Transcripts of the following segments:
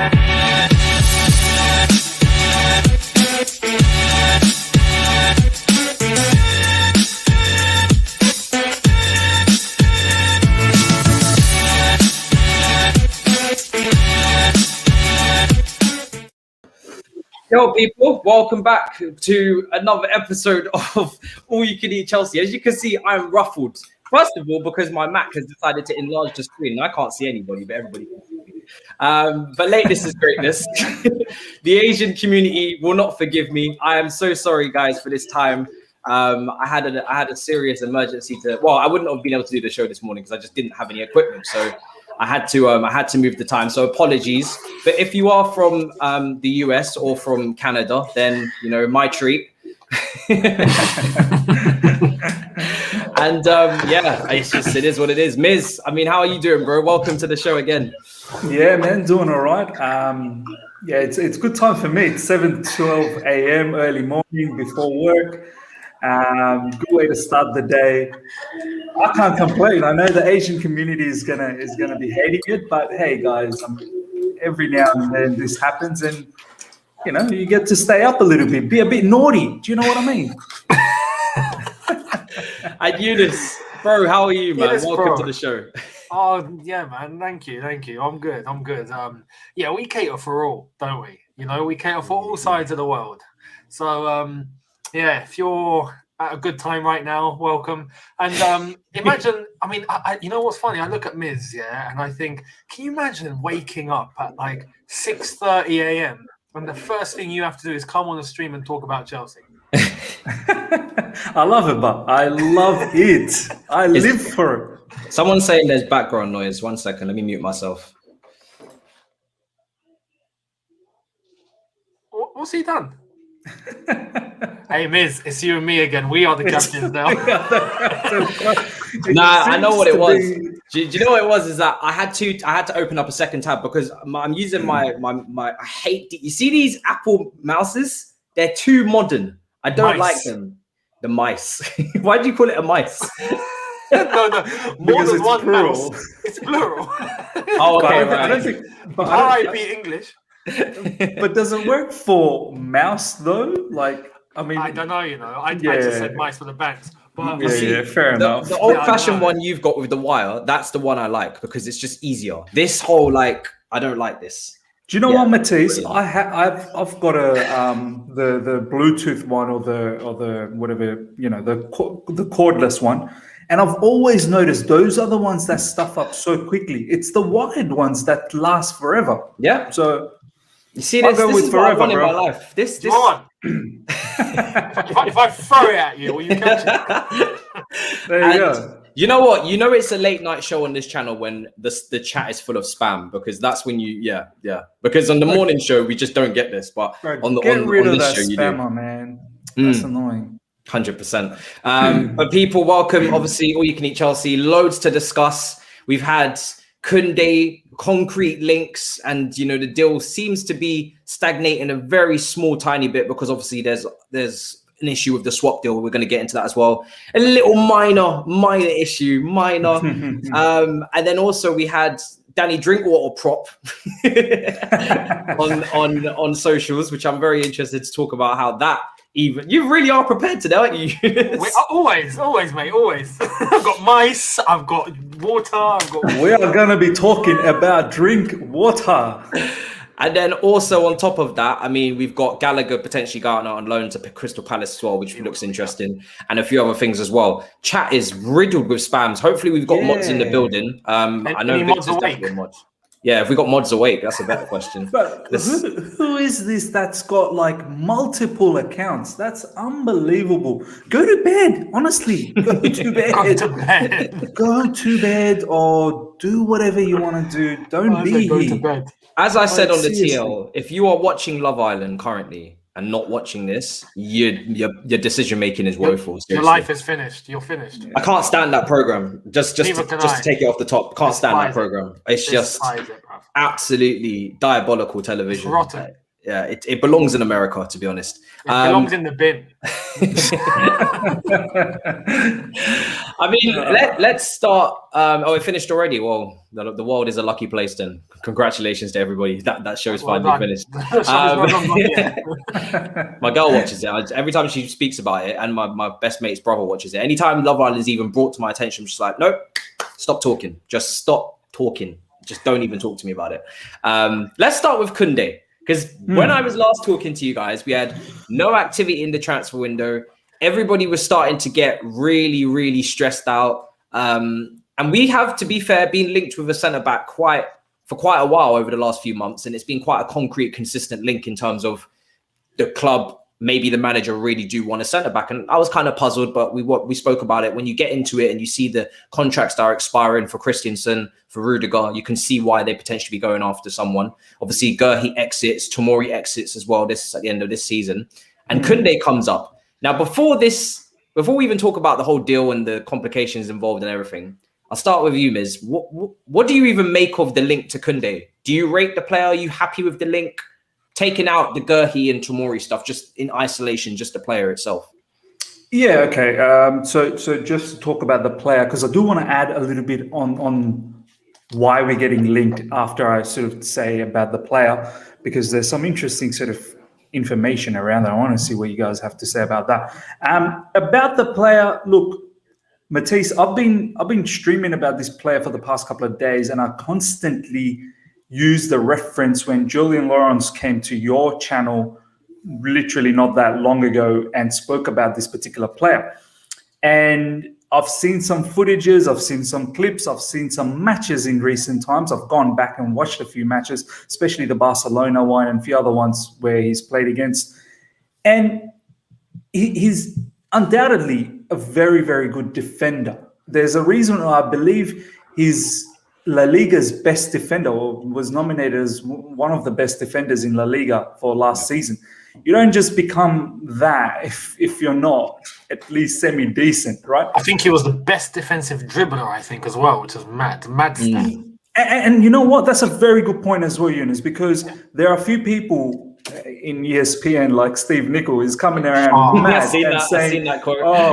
Yo, people, welcome back to another episode of All You Can Eat Chelsea. As you can see, I'm ruffled. First of all, because my Mac has decided to enlarge the screen. I can't see anybody, but everybody can see me. But lateness is greatness. The Asian community will not forgive me. I am so sorry, guys, for this time. I had a serious emergency I wouldn't have been able to do the show this morning because I just didn't have any equipment. So I had to move the time. So apologies. But if you are from the US or from Canada, then my treat. And it is what it is. Miz, how are you doing, bro? Welcome to the show again. Yeah, man, doing all right. It's good time for me. It's 7:12 a.m. early morning before work. Good way to start the day. I can't complain. I know the Asian community is gonna be hating it, but hey, guys, every now and then this happens, and you get to stay up a little bit, be a bit naughty. Do you know what I mean? And Younes, bro, how are you, man? Welcome bro. To the show. Oh yeah, man. Thank you. I'm good. We cater for all, don't we? We cater for all sides of the world. So if you're at a good time right now, welcome. And imagine, you know what's funny? I look at Miz, and I think, can you imagine waking up at like 6:30 a.m. and the first thing you have to do is come on the stream and talk about Chelsea? I love it, but I love it. I live for it. Someone's saying there's background noise. 1 second, let me mute myself. What's he done? Hey, Miz, it's you and me again. We are the captains now. I know what it was. Do you know what it was? Is that I had to open up a second tab because I'm using my I hate you see these Apple mouses? They're too modern. I don't like them. The mice. Why do you call it a mice? No. More than one plural. mouse. It's plural. Oh, okay. I don't think. R.I.P. English. But does it work for mouse though? I don't know. I just said mice for the banks. But fair enough. The old-fashioned one you've got with the wire, that's the one I like because it's just easier. This whole I don't like this. Do you know what, Matisse? I've got the Bluetooth one or the whatever, the cordless one, and I've always noticed those are the ones that stuff up so quickly. It's the wired ones that last forever. Yeah. So you see, I'll go with is forever, what I want bro. in my life. This. Come on. if I throw it at you, will you catch it? There you go. You know what? It's a late night show on this channel when the chat is full of spam because that's when Because on the morning show we just don't get this, but on this show you do. Spammer, man. That's annoying. 100%. But people, welcome. Obviously, All You Can Eat Chelsea. Loads to discuss. We've had Koundé, concrete links, and the deal seems to be stagnating a very small, tiny bit because obviously there's an issue with the swap deal. We're going to get into that as well. A little minor issue, and then also we had Danny Drinkwater prop on socials, which I'm very interested to talk about how that even. You really are prepared today, aren't you? Always, mate, always. I've got mice, I've got water, We are going to be talking about Drinkwater. And then also on top of that, we've got Gallagher potentially going out on loan to Crystal Palace as well, which looks interesting, and a few other things as well. Chat is riddled with spams. Hopefully, we've got mods in the building. I know mods awake. Mods. Yeah, if we got mods awake, that's a better question. But who is this that's got multiple accounts? That's unbelievable. Go to bed, honestly. Go to bed. Go to bed or do whatever you want to do. Don't be go here. to bed. As I said on the seriously. TL, if you are watching Love Island currently and not watching this, your decision making is woeful. Your life is finished. You're finished. I can't stand that program. Just to take it off the top. Can't stand that program. It's just absolutely diabolical television. It's rotten. Yeah, it belongs in America, to be honest. It belongs in the bin. I mean, let's start. It finished already. Well, the world is a lucky place. Then, congratulations to everybody. That show's finally finished. My girl watches it. Every time she speaks about it, and my best mate's brother watches it. Anytime Love Island is even brought to my attention, I'm just like, nope, stop talking. Just stop talking. Just don't even talk to me about it. Let's start with Koundé. Because when I was last talking to you guys, we had no activity in the transfer window. Everybody was starting to get really, really stressed out. And we have, to be fair, been linked with a centre-back for quite a while over the last few months. And it's been quite a concrete, consistent link in terms of the club, maybe the manager really do want a centre-back. And I was kind of puzzled, but we spoke about it. When you get into it and you see the contracts that are expiring for Christensen, for Rudiger, you can see why they potentially be going after someone. Obviously, Gurhi exits, Tomori exits as well at the end of this season. And Koundé comes up. Now, before we even talk about the whole deal and the complications involved and everything, I'll start with you, Miz. What do you even make of the link to Koundé? Do you rate the player? Are you happy with the link? Taking out the Gurhi and Tomori stuff, just in isolation, just the player itself. Yeah, okay. So just to talk about the player, because I do want to add a little bit on why we're getting linked after I sort of say about the player, because there's some interesting sort of information around that. I want to see what you guys have to say about that. About the player, look, Matisse, I've been streaming about this player for the past couple of days, and I constantly use the reference when Julian Lawrence came to your channel literally not that long ago and spoke about this particular player. And I've seen some footages, I've seen some clips, I've seen some matches in recent times. I've gone back and watched a few matches, especially the Barcelona one and a few other ones where he's played against. And he's undoubtedly a very, very good defender. There's a reason I believe he's La Liga's best defender, or was nominated as one of the best defenders in La Liga for last season. You don't just become that if you're not at least semi-decent, right? I think he was the best defensive dribbler, I think, as well, which is mad stuff. And you know what? That's a very good point as well, Younes, because there are a few people in ESPN like Steve Nicol is coming around mad and saying,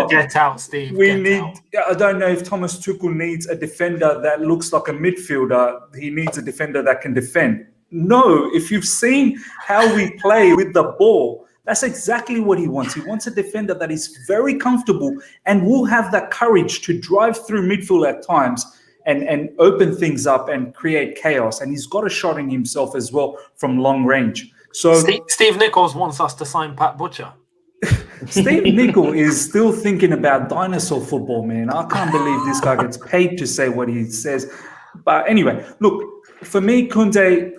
get out, Steve. I don't know if Thomas Tuchel needs a defender that looks like a midfielder. He needs a defender that can defend. No, if you've seen how we play with the ball, that's exactly what he wants. He wants a defender that is very comfortable and will have that courage to drive through midfield at times and open things up and create chaos. And he's got a shot in himself as well from long range. So Steve Nichols wants us to sign Pat Butcher. Steve Nicol is still thinking about dinosaur football, man. I can't believe this guy gets paid to say what he says. But anyway, look, for me, Koundé,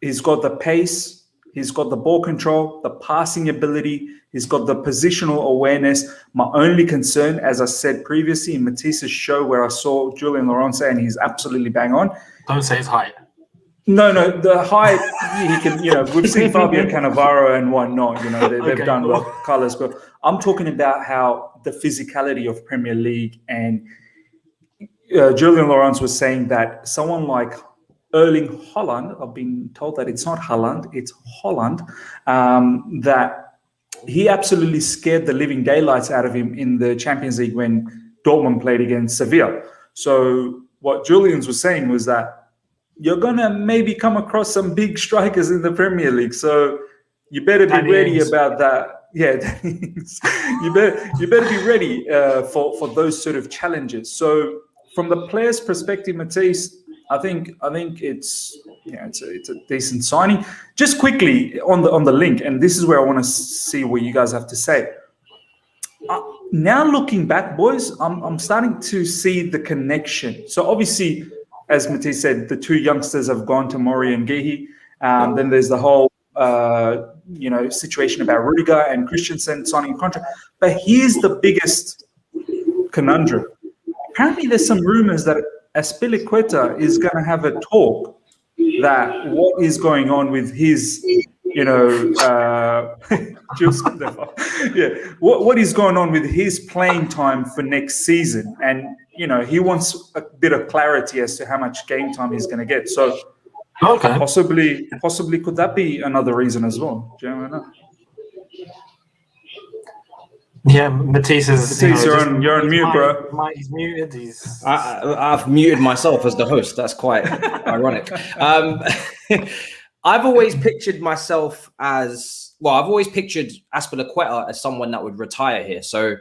he's got the pace, he's got the ball control, the passing ability, he's got the positional awareness. My only concern, as I said previously in Matisse's show where I saw Julian Lawrence and he's absolutely bang on. Don't say his height. No, the height, he can, we've seen Fabio Cannavaro and whatnot, they've done well, Carlos, but I'm talking about how the physicality of Premier League, and Julian Lawrence was saying that someone like Erling Haaland, I've been told that it's not Haaland, it's Holland, that he absolutely scared the living daylights out of him in the Champions League when Dortmund played against Sevilla. So what Julian's was saying was that you're going to maybe come across some big strikers in the Premier League. So you better be ready about that. Yeah, you better be ready for those sort of challenges. So from the player's perspective, Matisse, I think it's a decent signing. Just quickly on the link, and this is where I want to see what you guys have to say. Now looking back, boys, I'm starting to see the connection. So obviously, as Matisse said, the two youngsters have gone to Mori and Gehi. Then there's the whole situation about Rudiger and Christensen signing a contract. But here's the biggest conundrum. Apparently, there's some rumors that Azpilicueta is going to have a talk that what is going on with his, what is going on with his playing time for next season. And, he wants a bit of clarity as to how much game time he's going to get. So Okay. Possibly, could that be another reason as well? Do you know? Yeah, Matisse is. Matisse, you're on mute, bro. He's muted. I've muted myself as the host. That's quite ironic. I've always pictured myself as I've always pictured Azpilicueta as someone that would retire here. So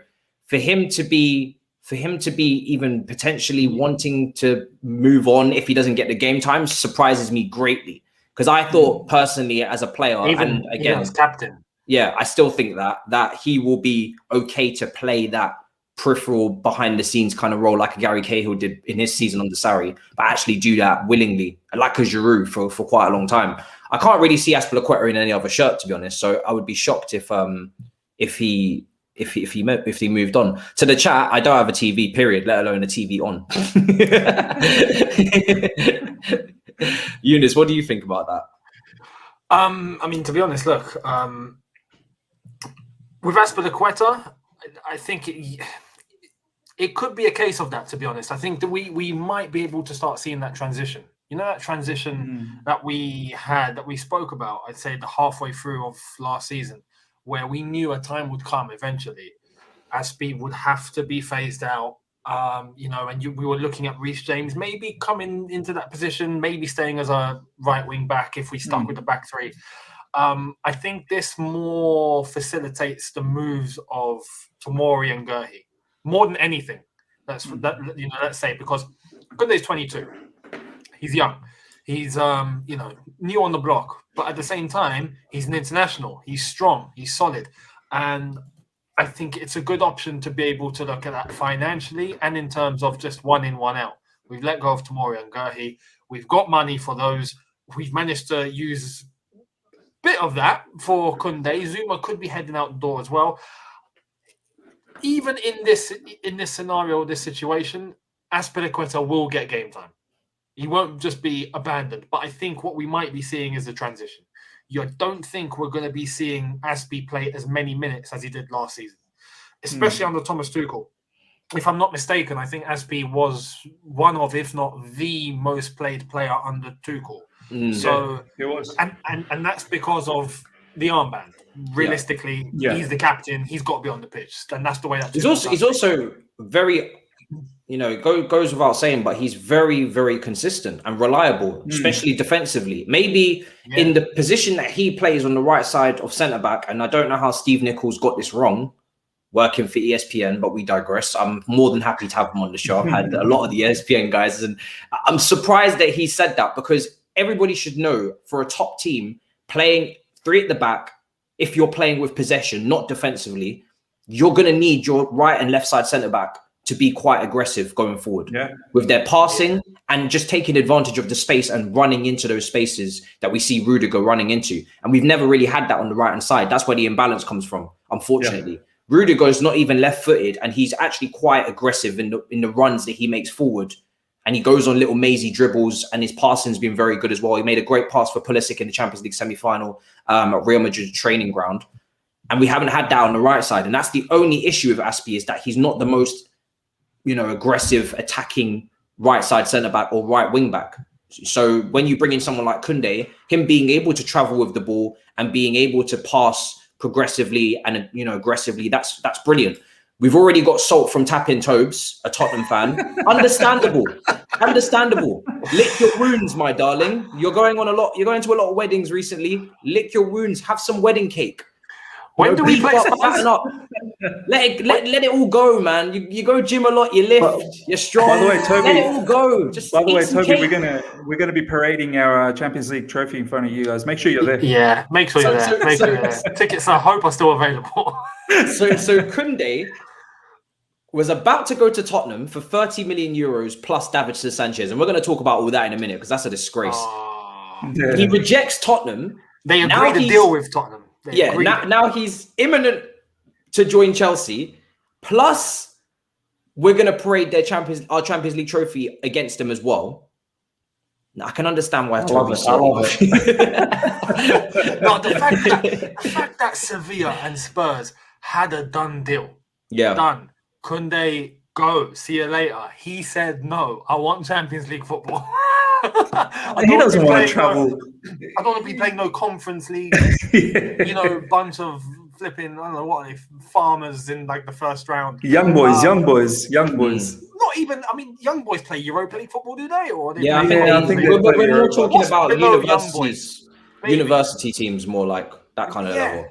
for him to be even potentially wanting to move on if he doesn't get the game time surprises me greatly. Because I thought personally as a player, even as captain. Yeah, I still think that he will be okay to play that peripheral behind the scenes kind of role like a Gary Cahill did in his season under Sarri, but actually do that willingly, like a Giroud for quite a long time. I can't really see Azpilicueta in any other shirt, to be honest. So I would be shocked if he moved on. To the chat, I don't have a TV, period, let alone a TV on. Younes, what do you think about that? I mean, to be honest, look, with Azpilicueta, I think it could be a case of that, to be honest. I think that we might be able to start seeing that transition. You know, that transition that we spoke about, I'd say the halfway through of last season, where we knew a time would come eventually. Azpi would have to be phased out, and we were looking at Reece James maybe coming into that position, maybe staying as a right wing back if we stuck with the back three. I think this more facilitates the moves of Tomori and Gerhi more than anything. Let's say, because Koundé's 22, he's young, he's new on the block, but at the same time he's an international. He's strong, he's solid, and I think it's a good option to be able to look at that financially and in terms of just one in, one out. We've let go of Tomori and Gerhi. We've got money for those. We've managed to use bit of that for Koundé. Zouma could be heading out the door as well. Even in this scenario, this situation, Azpilicueta will get game time. He won't just be abandoned. But I think what we might be seeing is a transition. You don't think we're going to be seeing Azpi play as many minutes as he did last season, especially under Thomas Tuchel. If I'm not mistaken, I think Azpi was one of, if not the most played player under Tuchel. So it was, and that's because of the armband. Realistically, he's the captain. He's got to be on the pitch, and that's the way that. He's also very, goes without saying, but he's very, very consistent and reliable, especially defensively. Maybe in the position that he plays on the right side of centre back, and I don't know how Steve Nichols got this wrong, working for ESPN, but we digress. I'm more than happy to have him on the show. I've had a lot of the ESPN guys, and I'm surprised that he said that, because everybody should know, for a top team playing three at the back, if you're playing with possession, not defensively, you're going to need your right and left side centre back to be quite aggressive going forward with their passing and just taking advantage of the space and running into those spaces that we see Rudiger running into. And we've never really had that on the right hand side. That's where the imbalance comes from, unfortunately. Rudiger is not even left footed, and he's actually quite aggressive in the runs that he makes forward. And he goes on little mazy dribbles, and his passing's been very good as well. He made a great pass for Pulisic in the Champions League semi-final at Real Madrid training ground. And we haven't had that on the right side. And that's the only issue with Azpi, is that he's not the most, aggressive attacking right side centre-back or right wing-back. So when you bring in someone like Koundé, him being able to travel with the ball and being able to pass progressively and, aggressively, that's brilliant. We've already got salt from Tapin Tobes, a Tottenham fan. Understandable. Lick your wounds, my darling. You're going to a lot of weddings recently. Lick your wounds. Have some wedding cake. When do we play? Let it all go, man. You go gym a lot. You lift. You're strong. By the way, Toby, let it all go. Toby, we're gonna be parading our Champions League trophy in front of you guys. Make sure you're there. Yeah, make sure you're there. Tickets, I hope, are still available. So Koundé was about to go to Tottenham for 30 million euros plus Davinson Sanchez, and we're going to talk about all that in a minute because that's a disgrace. He rejects Tottenham. They agreed to deal with Tottenham. Now he's imminent to join Chelsea. Plus, we're going to parade our Champions League trophy against them as well. Now, I can understand why Toby's so off. No, the fact that Sevilla and Spurs had a done deal. Done. Koundé, go. See you later. He said, no, I want Champions League football. He doesn't want to travel. I don't want to be playing no conference league. Bunch of flipping, I don't know what, farmers in like the first round. Young boys. Not even, I mean, young boys play Europa League football, do they? Or I think we're more talking about university teams, more like that kind of level.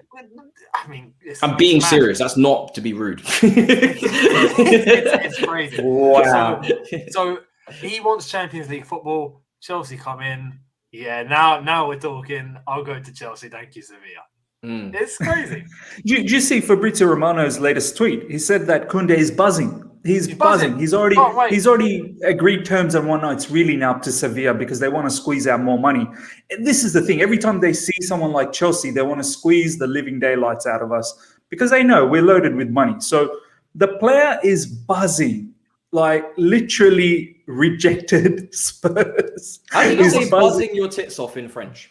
I mean, I'm being serious. That's not to be rude. it's crazy. Wow. So he wants Champions League football. Chelsea come in. Yeah, now we're talking. I'll go to Chelsea. Thank you, Sevilla. It's crazy. Do you see Fabrizio Romano's latest tweet? He said that Koundé is buzzing. He's buzzing. He's already agreed terms and whatnot. It's really now up to Sevilla because they want to squeeze out more money. And this is the thing. Every time they see someone like Chelsea, they want to squeeze the living daylights out of us because they know we're loaded with money. So the player is buzzing, like literally rejected Spurs. I think you say buzzing your tits off in French.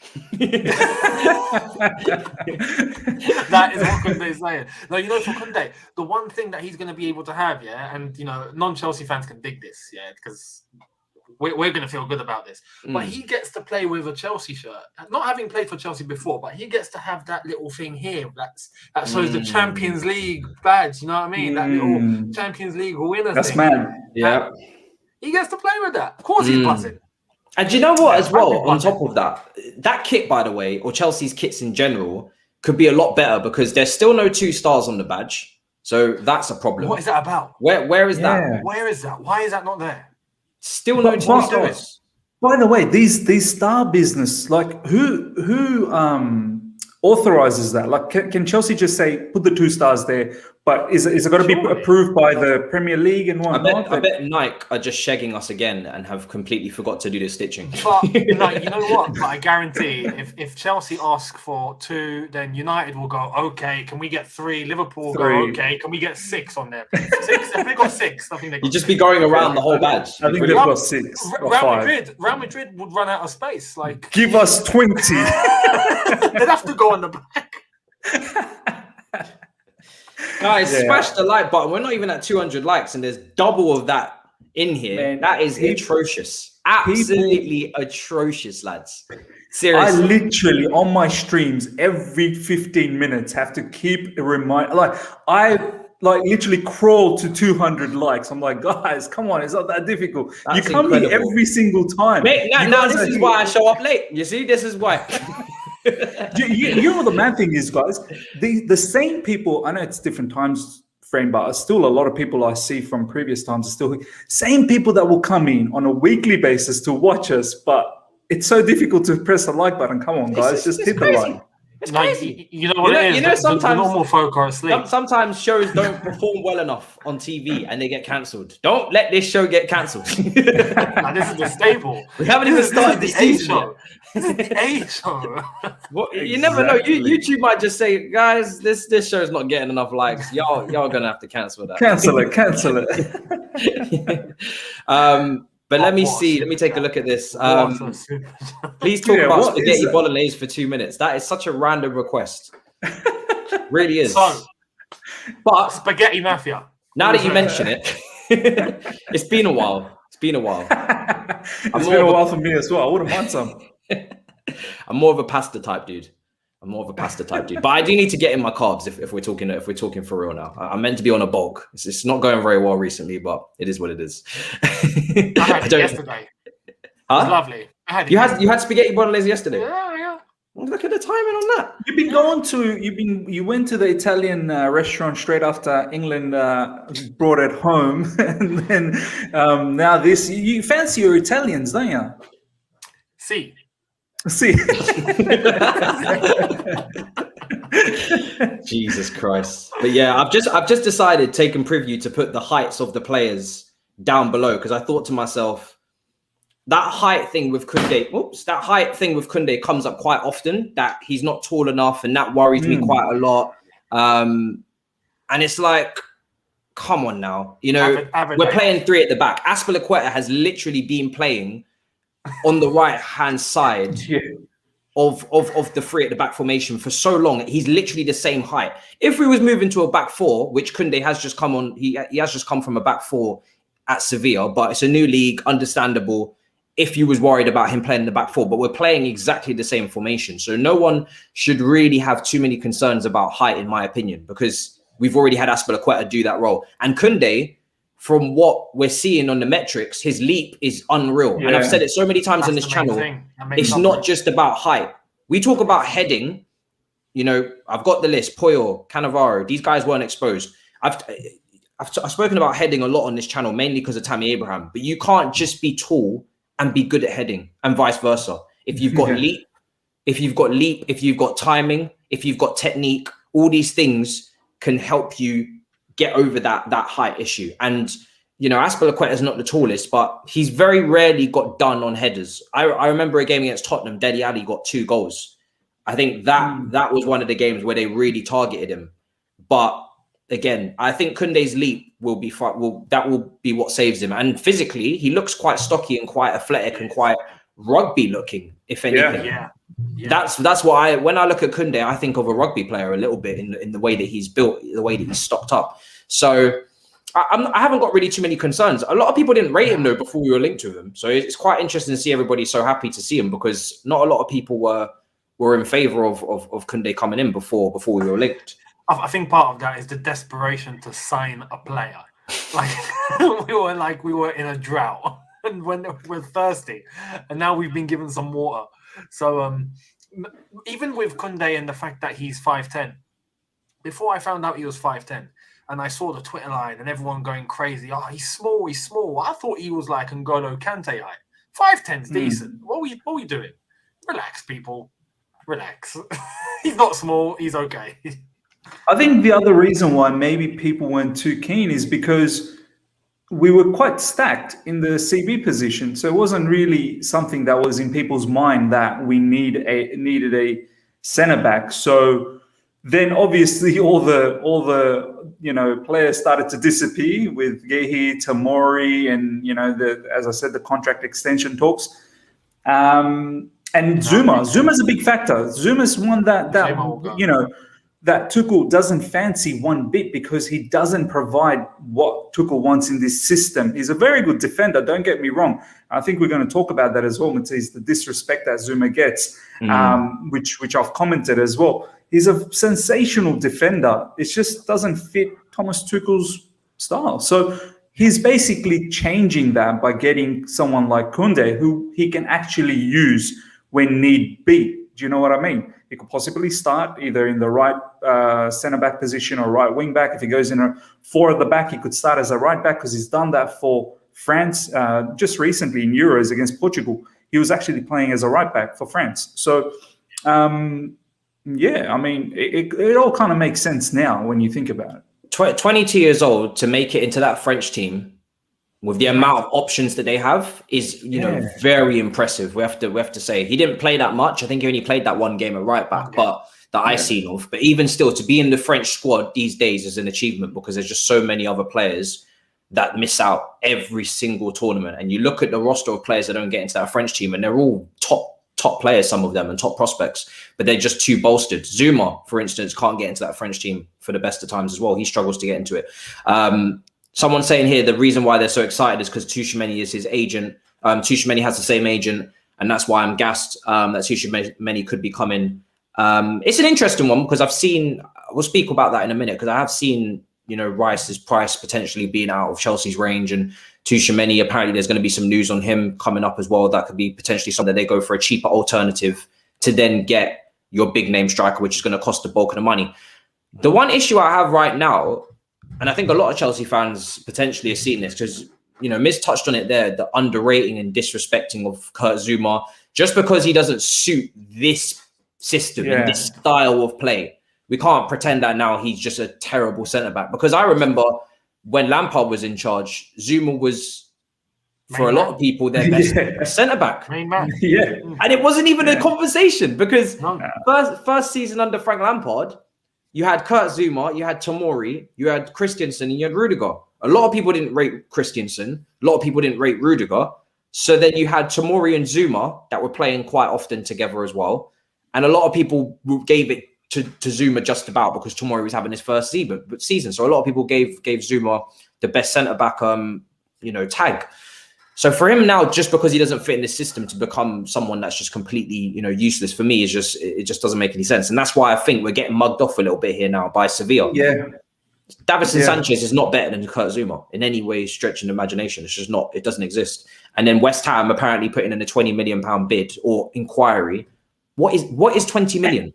That is what Koundé is saying. No, for Koundé, the one thing that he's going to be able to have, and non-Chelsea fans can dig this, because we're going to feel good about this. But he gets to play with a Chelsea shirt, not having played for Chelsea before, but he gets to have that little thing here that shows the Champions League badge. You know what I mean? That little Champions League winner. That's thing. man. Yeah. He gets to play with that. Of course, he's buzzing. And do you know what, as well, on top of that kit, by the way, or Chelsea's kits in general, could be a lot better because there's still no 2 stars on the badge. So that's a problem. What is that about? Where is that? Where is that? Why is that not there? Still no 2 stars. By the way, these star business, like who authorizes that? Like, can Chelsea just say put the 2 stars there? But is it going to be approved by the Premier League and whatnot? I bet Nike are just shagging us again and have completely forgot to do the stitching. But you know what? But I guarantee if Chelsea ask for 2, then United will go, okay, can we get 3? Liverpool will go, okay, can we get 6 on there? 6? If they got 6, I think they got You just be going around the whole badge. I think they've got 6 or 5. Real Madrid would run out of space. Like, give us 20. They'd have to go on the back. Guys, smash the like button. We're not even at 200 likes, and there's double of that in here. Man, that is atrocious. Absolutely atrocious, lads. Seriously. I literally, on my streams, every 15 minutes have to keep a reminder. Like, I literally crawl to 200 likes. I'm like, guys, come on, it's not that difficult. That's you come here every single time. Mate, now this is why I show up late. You see, this is why. you know what the mad thing is, guys? The same people, I know it's different times frame, but still a lot of people I see from previous times are still same people that will come in on a weekly basis to watch us, but it's so difficult to press the like button. Come on, guys, just hit crazy. The like. It's crazy. You know what it is? Sometimes the normal folk are asleep. Sometimes shows don't perform well enough on TV and they get cancelled. Don't let this show get cancelled. This is the staple. We haven't even started the season. This is the A show. Well, you never know. YouTube might just say, guys, this show's not getting enough likes. Y'all gonna have to cancel that. Cancel it. But let me see. Let me take a look at this. Please talk about spaghetti bolognese for 2 minutes. That is such a random request. Really is. But spaghetti mafia. Now that you mention it, it's been a while. It's been a while for me as well. I wouldn't mind some. I'm more of a pasta type dude. But I do need to get in my carbs if we're talking for real now. I'm meant to be on a bulk. It's not going very well recently, but it is what it is. I had it yesterday. It was lovely. You had spaghetti bolognese yesterday? Yeah. Look at the timing on that. You went to the Italian restaurant straight after England brought it home, and then now this. You fancy your Italians, don't you? See. Jesus Christ. But yeah, I've just decided, taking preview, to put the heights of the players down below, because I thought to myself, that height thing with Koundé comes up quite often, that he's not tall enough, and that worries me quite a lot. And it's like, come on now, we're playing 3 at the back. Azpilicueta has literally been playing on the right hand side of the 3 at the back formation for so long. He's literally the same height. If we was moving to a back 4, which Koundé has just come on, he has just come from a back 4 at Sevilla, but it's a new league, understandable. if you was worried about him playing the back four, but we're playing exactly the same formation. So no one should really have too many concerns about height, in my opinion, because we've already had Azpilicueta do that role. And Koundé, from what we're seeing on the metrics, his leap is unreal. Yeah. And I've said it so many times on this channel, it's not just about height. We talk about heading. You know, I've got the list, Puyol, Cannavaro, these guys weren't exposed. I've spoken about heading a lot on this channel, mainly because of Tammy Abraham, but you can't just be tall and be good at heading and vice versa. If you've got leap, if you've got timing, if you've got technique, all these things can help you get over that height issue. And, you know, Azpilicueta is not the tallest, but he's very rarely got done on headers. I remember a game against Tottenham, Dele Alli got 2 goals. I think that was one of the games where they really targeted him. But again, I think Koundé's leap will be what saves him. And physically, he looks quite stocky and quite athletic and quite rugby looking, if anything. Yeah. That's why when I look at Koundé, I think of a rugby player a little bit in the way that he's built, the way that he's stocked up. So I haven't got really too many concerns. A lot of people didn't rate him though before we were linked to him. So it's quite interesting to see everybody so happy to see him, because not a lot of people were in favour of Koundé coming in before we were linked. I think part of that is the desperation to sign a player. Like we were in a drought and when we're thirsty, and now we've been given some water. So even with Koundé and the fact that he's 5'10", before I found out he was 5'10", and I saw the Twitter line and everyone going crazy, oh, he's small. I thought he was like N'Golo Kante height. 5'10's decent. What are we doing? Relax, people. Relax. He's not small. He's okay. I think the other reason why maybe people weren't too keen is because we were quite stacked in the CB position. So it wasn't really something that was in people's mind that we needed a centre back. So then obviously all the players started to disappear with Gehi, Tamori, and as I said, the contract extension talks. And Zuma's a big factor. Zuma's one that Tuchel doesn't fancy one bit, because he doesn't provide what Tuchel wants in this system. He's a very good defender, don't get me wrong. I think we're going to talk about that as well, Matisse, the disrespect that Zouma gets, which I've commented as well. He's a sensational defender. It just doesn't fit Thomas Tuchel's style. So he's basically changing that by getting someone like Koundé, who he can actually use when need be. Do you know what I mean? He could possibly start either in the right centre-back position or right wing-back. If he goes in a 4 at the back, he could start as a right-back, because he's done that for France just recently in Euros against Portugal. He was actually playing as a right-back for France. So, it all kind of makes sense now when you think about it. 22 years old to make it into that French team with the amount of options that they have is, very impressive. We have to say he didn't play that much. I think he only played that one game at right back, but that I seen of. But even still, to be in the French squad these days is an achievement, because there's just so many other players that miss out every single tournament. And you look at the roster of players that don't get into that French team, and they're all top players, some of them, and top prospects, but they're just too bolstered. Zouma, for instance, can't get into that French team for the best of times as well. He struggles to get into it. Someone's saying here the reason why they're so excited is because Tchouaméni is his agent. Tchouaméni has the same agent, and that's why I'm gassed that Tchouaméni could be coming. It's an interesting one, because we'll speak about that in a minute, because I have seen, Rice's price potentially being out of Chelsea's range, and Tchouaméni, apparently there's going to be some news on him coming up as well. That could be potentially something that they go for a cheaper alternative to then get your big name striker, which is going to cost the bulk of the money. The one issue I have right now, and I think a lot of Chelsea fans potentially are seeing this, because, Miz touched on it there, the underrating and disrespecting of Kurt Zouma, just because he doesn't suit this system and this style of play. We can't pretend that now he's just a terrible centre-back, because I remember when Lampard was in charge, Zouma was, for a lot of people, their best centre-back. And it wasn't even a conversation, because first season under Frank Lampard, you had Kurt Zouma, you had Tomori, you had Christensen, and you had Rudiger. A lot of people didn't rate Christensen. A lot of people didn't rate Rudiger. So then you had Tomori and Zouma that were playing quite often together as well. And a lot of people gave it to Zouma just about, because Tomori was having his first season. So a lot of people gave Zouma the best centre-back, tag. So for him now, just because he doesn't fit in this system, to become someone that's just completely, useless for me, it just doesn't make any sense. And that's why I think we're getting mugged off a little bit here now by Sevilla. Yeah. Davinson Sanchez is not better than Kurt Zouma in any way, stretching imagination. It's just not. It doesn't exist. And then West Ham apparently putting in a £20 million bid or inquiry. What is 20 million?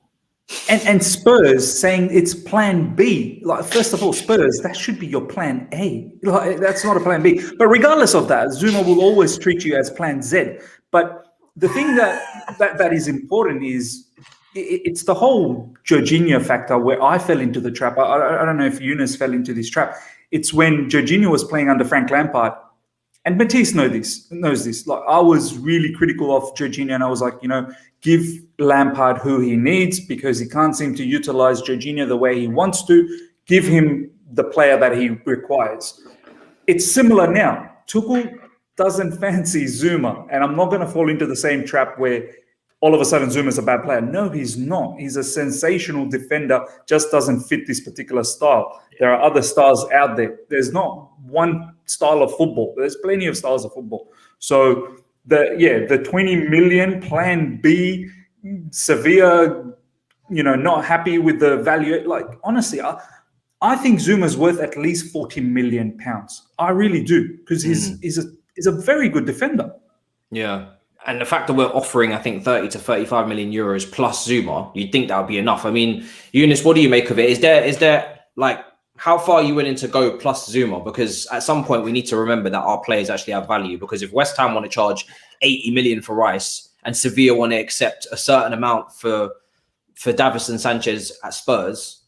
And Spurs saying it's plan B. Like, first of all, Spurs, that should be your plan A. Like, that's not a plan B. But regardless of that, Zouma will always treat you as plan Z. But the thing that is important is it's the whole Jorginho factor where I fell into the trap. I don't know if Younes fell into this trap. It's when Jorginho was playing under Frank Lampard. And Matisse knows this. Like, I was really critical of Jorginho, and I was like, give Lampard who he needs because he can't seem to utilize Jorginho the way he wants to. Give him the player that he requires. It's similar now. Tuchel doesn't fancy Zouma, and I'm not going to fall into the same trap where all of a sudden Zuma's a bad player. No, he's not. He's a sensational defender, just doesn't fit this particular style. There are other styles out there. There's not one style of football. There's plenty of styles of football. So the 20 million plan B, Sevilla, not happy with the value. Like, honestly, I think Zuma's worth at least £40 million. I really do, because he's a very good defender. Yeah. And the fact that we're offering, I think, 30 to 35 million euros plus Zouma, you'd think that would be enough. I mean, Younes, what do you make of it? Is there like, how far are you willing to go plus Zouma? Because at some point we need to remember that our players actually have value. Because if West Ham want to charge 80 million for Rice and Sevilla want to accept a certain amount for Davinson Sanchez at Spurs,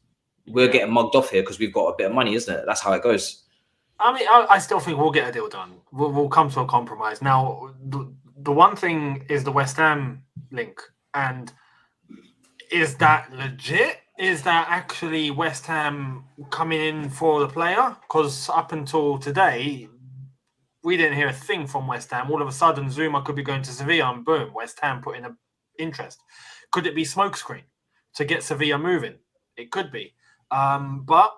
we're getting mugged off here because we've got a bit of money, isn't it? That's how it goes. I mean, I still think we'll get a deal done. We'll come to a compromise. Now, the one thing is the West Ham link. And is that legit? Is that actually West Ham coming in for the player? Because up until today, we didn't hear a thing from West Ham. All of a sudden, Zouma could be going to Sevilla and boom, West Ham put in an interest. Could it be smokescreen to get Sevilla moving? It could be. But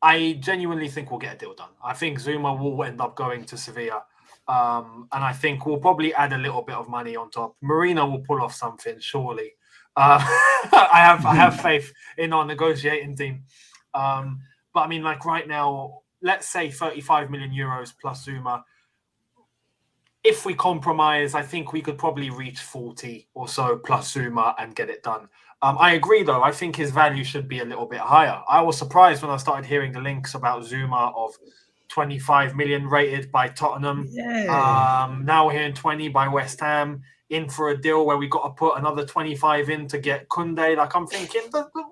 I genuinely think we'll get a deal done. I think Zouma will end up going to Sevilla. And I think we'll probably add a little bit of money on top. Marina will pull off something, surely. I have faith in our negotiating team. But I mean, like right now, let's say 35 million euros plus Zouma. If we compromise, I think we could probably reach 40 or so plus Zouma and get it done. I agree, though. I think his value should be a little bit higher. I was surprised when I started hearing the links about Zouma of 25 million rated by Tottenham. Yeah. Now we're hearing 20 by West Ham. In for a deal where we got to put another 25 in to get Koundé. Like, I'm thinking,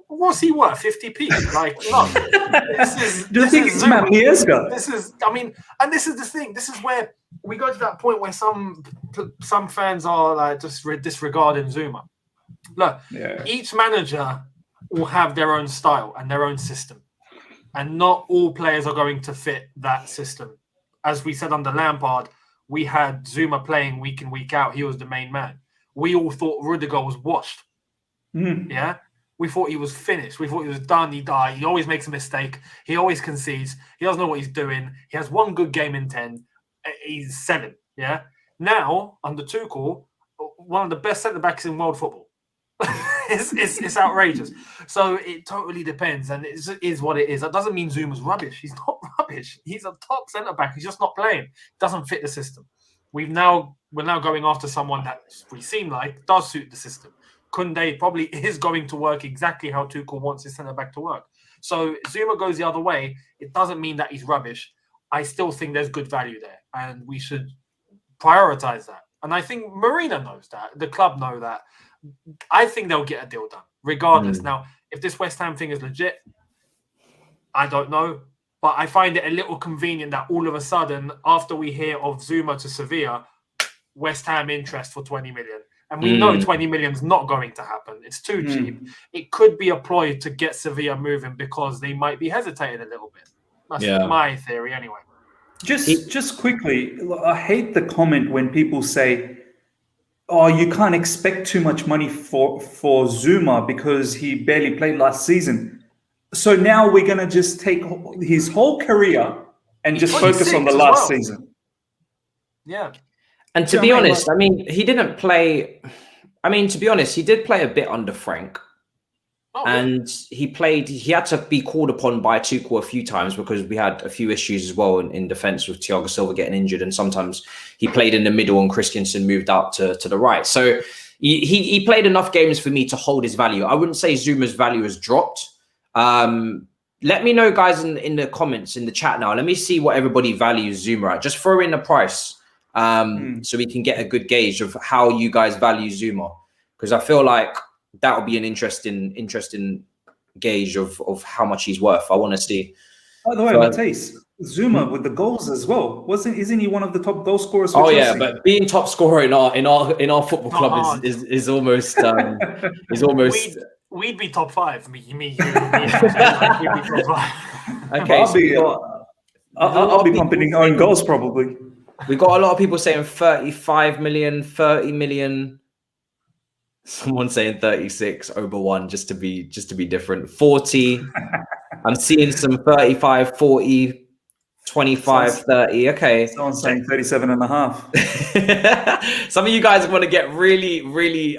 what's he worth? 50p? Like, no. Do you think it's Matt Miesga? This is, I mean, and this is the thing. This is where we go to that point where some fans are like just disregarding Zouma. Look, each manager will have their own style and their own system. And not all players are going to fit that system. As we said under Lampard, we had Zouma playing week in, week out. He was the main man. We all thought Rudiger was washed. Yeah? We thought he was finished. We thought he was done. He died. He always makes a mistake. He always concedes. He doesn't know what he's doing. He has one good game in 10. He's 7. Yeah? Now, under Tuchel, one of the best centre-backs in world football. It's outrageous. So it totally depends, and it is what it is. That doesn't mean Zouma's rubbish. He's not rubbish. He's a top centre back. He's just not playing. Doesn't fit the system. We're now going after someone that we seem like does suit the system. Koundé probably is going to work exactly how Tuchel wants his centre back to work. So Zouma goes the other way. It doesn't mean that he's rubbish. I still think there's good value there, and we should prioritize that. And I think Marina knows that. The club know that. I think they'll get a deal done, regardless. Now, if this West Ham thing is legit, I don't know. But I find it a little convenient that all of a sudden, after we hear of Zouma to Sevilla, West Ham interest for 20 million. And we know 20 million is not going to happen. It's too cheap. It could be a ploy to get Sevilla moving because they might be hesitating a little bit. That's my theory anyway. Just quickly, I hate the comment when people say, oh, you can't expect too much money for Zouma because he barely played last season. So now we're going to just take his whole career and just focus on the last season. Yeah. And to be honest, I mean, he didn't play. I mean, to be honest, he did play a bit under Frank. And he had to be called upon by Tuchel a few times because we had a few issues as well in defense with Thiago Silva getting injured. And sometimes he played in the middle and Christensen moved out to the right. So he played enough games for me to hold his value. I wouldn't say Zouma's value has dropped. Let me know, guys, in the comments, in the chat now. Let me see what everybody values Zouma at. Just throw in the price so we can get a good gauge of how you guys value Zouma. Because I feel like that'll be an interesting gauge of how much he's worth. I want to see. By the way, Matisse, Zouma with the goals as well. Isn't he one of the top goal scorers? For Chelsea? Yeah, but being top scorer in our football club is almost We'd be top 5. Me, you, we'd be top 5. Okay, I'll be pumping own goals probably. We got a lot of people saying 35 million, 30 million. Someone saying 36 over 1 just to be different. 40. I'm seeing some 35, 40, 25, 30. Okay. Someone's saying 37 and a half. Some of you guys want to get really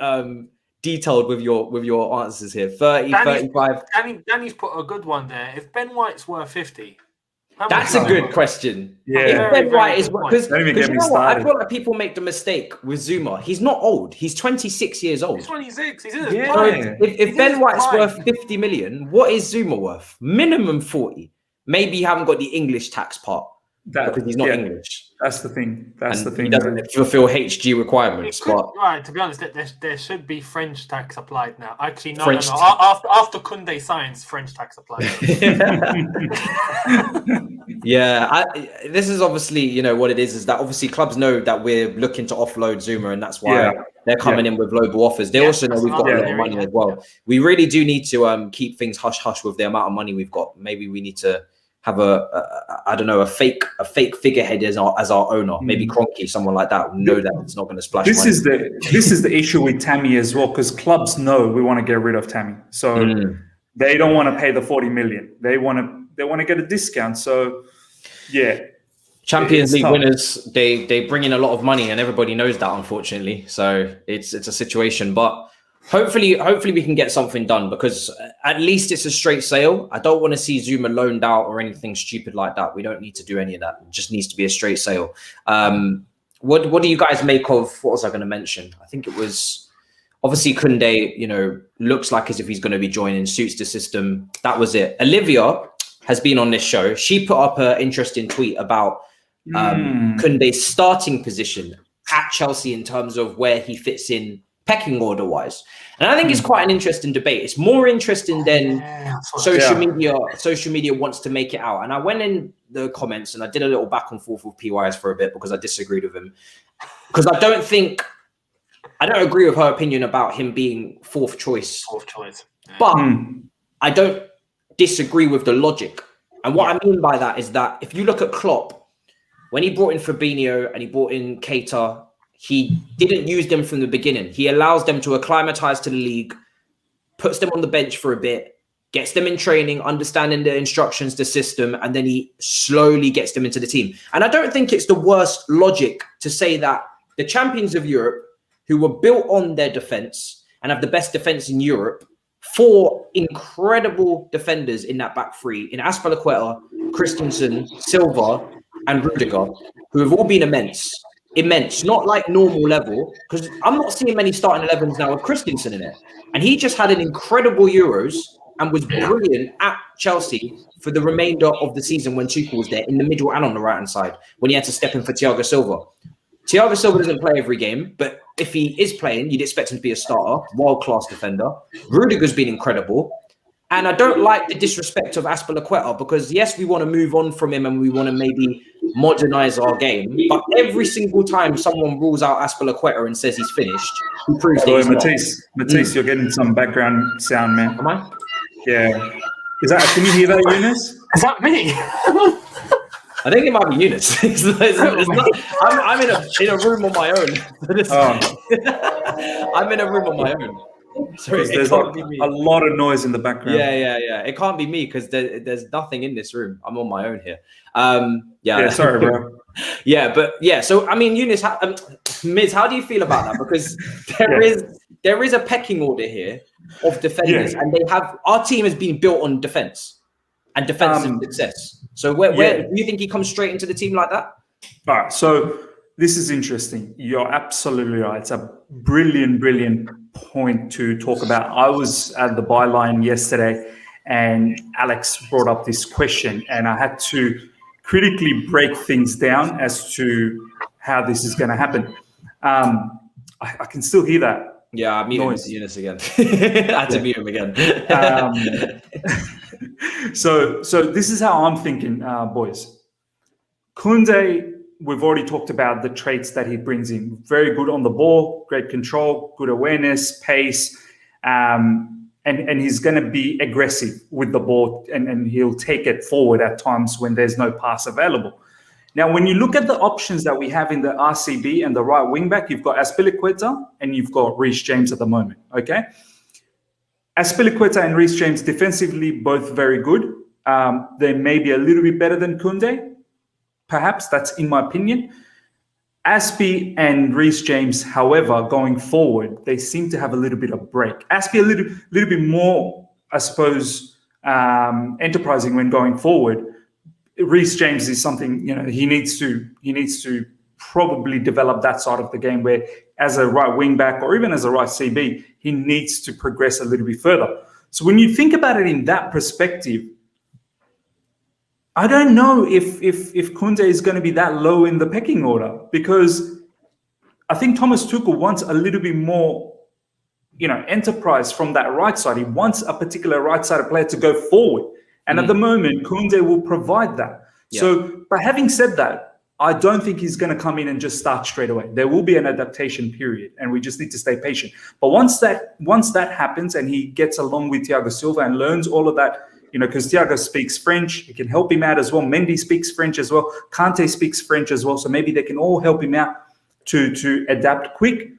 detailed with your answers here. 30, 35. Danny's put a good one there. If Ben White's worth 50. That's a good question. Yeah. If Ben White is because you know what? I feel like people make the mistake with Zouma. He's not old. He's 26 years old. He's 26. He's in his So prime. if Ben White's worth 50 million, what is Zouma worth? Minimum 40. Maybe you haven't got the English tax part because he's not English. That's the thing. He doesn't fulfill HG requirements. Right, to be honest, there should be French tax applied now. Actually, no. After Koundé signs, French tax applied. Yeah, this is obviously, what it is that obviously clubs know that we're looking to offload Zouma, and that's why they're coming in with global offers. They also know we've got a lot of money as well. We really do need to keep things hush-hush with the amount of money we've got. Maybe we need to have a fake figurehead as our owner. Maybe Kroenke, someone like that, will know that it's not going to splash this money. This is the issue with Tammy as well, because clubs know we want to get rid of Tammy, so they don't want to pay the 40 million. They want to get a discount. So Champions League winners, they bring in a lot of money, and everybody knows that, unfortunately. So it's a situation, but hopefully we can get something done, because at least it's a straight sale. I don't want to see Zouma loaned out or anything stupid like that. We don't need to do any of that. It just needs to be a straight sale. What do you guys make of, what was I going to mention? I think it was obviously Koundé, looks like as if he's going to be joining, suits the system. That was it. Olivia has been on this show. She put up an interesting tweet about Koundé's starting position at Chelsea in terms of where he fits in pecking order wise. And I think it's quite an interesting debate. It's more interesting than social media wants to make it out. And I went in the comments and I did a little back and forth with PYS for a bit because I disagreed with him. Because I don't agree with her opinion about him being fourth choice. But I don't disagree with the logic. And what I mean by that is that if you look at Klopp, when he brought in Fabinho and he brought in Keita, he didn't use them from the beginning. He allows them to acclimatize to the league, puts them on the bench for a bit, gets them in training, understanding the instructions, the system, and then he slowly gets them into the team. And I don't think it's the worst logic to say that the champions of Europe, who were built on their defense and have the best defense in Europe, 4 incredible defenders in that back three, in Azpilicueta, Christensen, Silva, and Rudiger, who have all been immense, not like normal level, because I'm not seeing many starting 11s now with Christensen in it. And he just had an incredible Euros and was brilliant at Chelsea for the remainder of the season when Tuchel was there, in the middle and on the right-hand side, when he had to step in for Thiago Silva. Thiago Silva doesn't play every game, but if he is playing, you'd expect him to be a starter, world-class defender. Rudiger's been incredible. And I don't like the disrespect of Azpilicueta, because yes, we want to move on from him and we want to maybe modernize our game. But every single time someone rules out Azpilicueta and says he's finished, he proves that he's Matisse, you're getting some background sound, man. Am I? Yeah. Can you hear that, Younes? Is that me? I think it might be Younes. I'm in a room on my own. I'm in a room on my own. Sorry, it There's can't be me. a lot of noise in the background. Yeah. It can't be me because there's nothing in this room. I'm on my own here. Yeah, sorry, bro. So I mean, Younes, Miz, how do you feel about that? Because there is a pecking order here of defenders, and our team has been built on defense and defensive success. So where do you think he comes straight into the team like that? All right, so this is interesting. You're absolutely right. It's a brilliant point to talk about. I was at the Byline yesterday, and Alex brought up this question, and I had to critically break things down as to how this is going to happen. I can still hear that. Yeah, I muted Younes again. I had to mute him again. So this is how I'm thinking, boys. Koundé, we've already talked about the traits that he brings in. Very good on the ball, great control, good awareness, pace, and he's going to be aggressive with the ball, and he'll take it forward at times when there's no pass available. Now, when you look at the options that we have in the RCB and the right wing back, you've got Azpilicueta and you've got Reece James at the moment, okay? Azpilicueta and Reece James defensively both very good. They may be a little bit better than Koundé. Perhaps, that's in my opinion. Aspi and Reece James, however, going forward, they seem to have a little bit of break. Aspi a little bit more, I suppose, enterprising when going forward. Reece James is something, he needs to probably develop that side of the game where, as a right wing back or even as a right CB, he needs to progress a little bit further. So when you think about it in that perspective, I don't know if Koundé is going to be that low in the pecking order, because I think Thomas Tuchel wants a little bit more, enterprise from that right side. He wants a particular right-sided player to go forward. And at the moment, Koundé will provide that. Yeah. So, but having said that, I don't think he's going to come in and just start straight away. There will be an adaptation period, and we just need to stay patient. But once that happens and he gets along with Thiago Silva and learns all of that, because Thiago speaks French, it can help him out as well. Mendy speaks French as well. Kante speaks French as well. So maybe they can all help him out to adapt quick.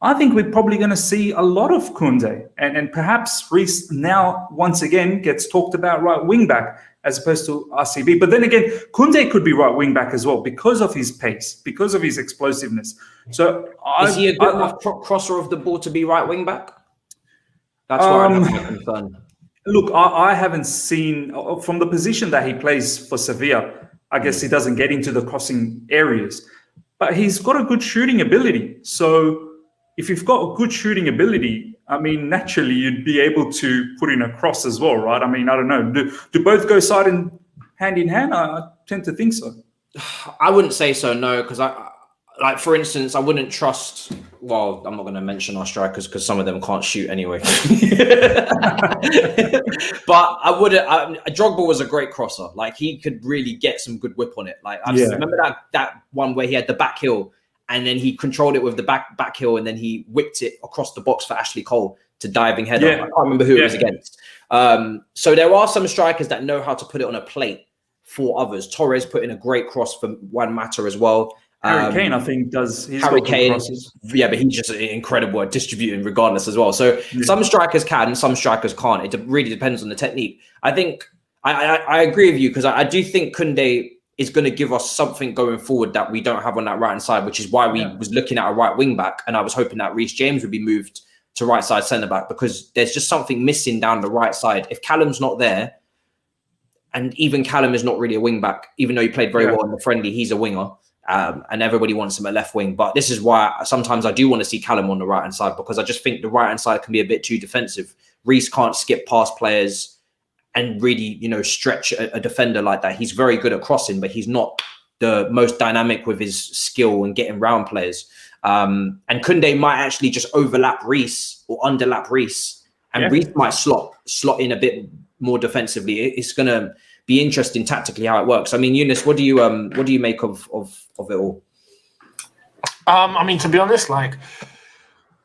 I think we're probably going to see a lot of Koundé, and perhaps Reece now once again gets talked about right wing back as opposed to RCB. But then again, Koundé could be right wing back as well because of his pace, because of his explosiveness. So is he a good enough crosser of the ball to be right wing back? That's where I'm concerned. Look, I haven't seen from the position that he plays for Sevilla. I guess he doesn't get into the crossing areas, but he's got a good shooting ability. So if you've got a good shooting ability, I mean, naturally you'd be able to put in a cross as well, right? I mean, I don't know. Do both go hand in hand? I tend to think so. I wouldn't say so, no, because for instance, I wouldn't trust. Well, I'm not going to mention our strikers because some of them can't shoot anyway. But I would. Drogba was a great crosser. Like, he could really get some good whip on it. Like, I remember that one where he had the back heel, and then he controlled it with the back heel, and then he whipped it across the box for Ashley Cole to diving header. I can't remember who it was against. So there are some strikers that know how to put it on a plate for others. Torres put in a great cross for Juan Mata as well. Harry Kane, I think, does. Harry Kane, but he's just incredible at distributing regardless as well. So some strikers can, some strikers can't. It really depends on the technique. I think I agree with you, because I do think Koundé is going to give us something going forward that we don't have on that right-hand side, which is why we was looking at a right wing-back, and I was hoping that Reece James would be moved to right-side centre-back, because there's just something missing down the right side. If Callum's not there, and even Callum is not really a wing-back, even though he played very well in the friendly, he's a winger, and everybody wants him at left wing. But this is why sometimes I do want to see Callum on the right-hand side, because I just think the right-hand side can be a bit too defensive. Reece can't skip past players and really, stretch a defender like that. He's very good at crossing, but he's not the most dynamic with his skill and getting round players. And Koundé might actually just overlap Reece or underlap Reece, and Reece might slot in a bit more defensively. It's going to be interesting tactically how it works. I mean, Younes, what do you make of it all? I mean, to be honest, like,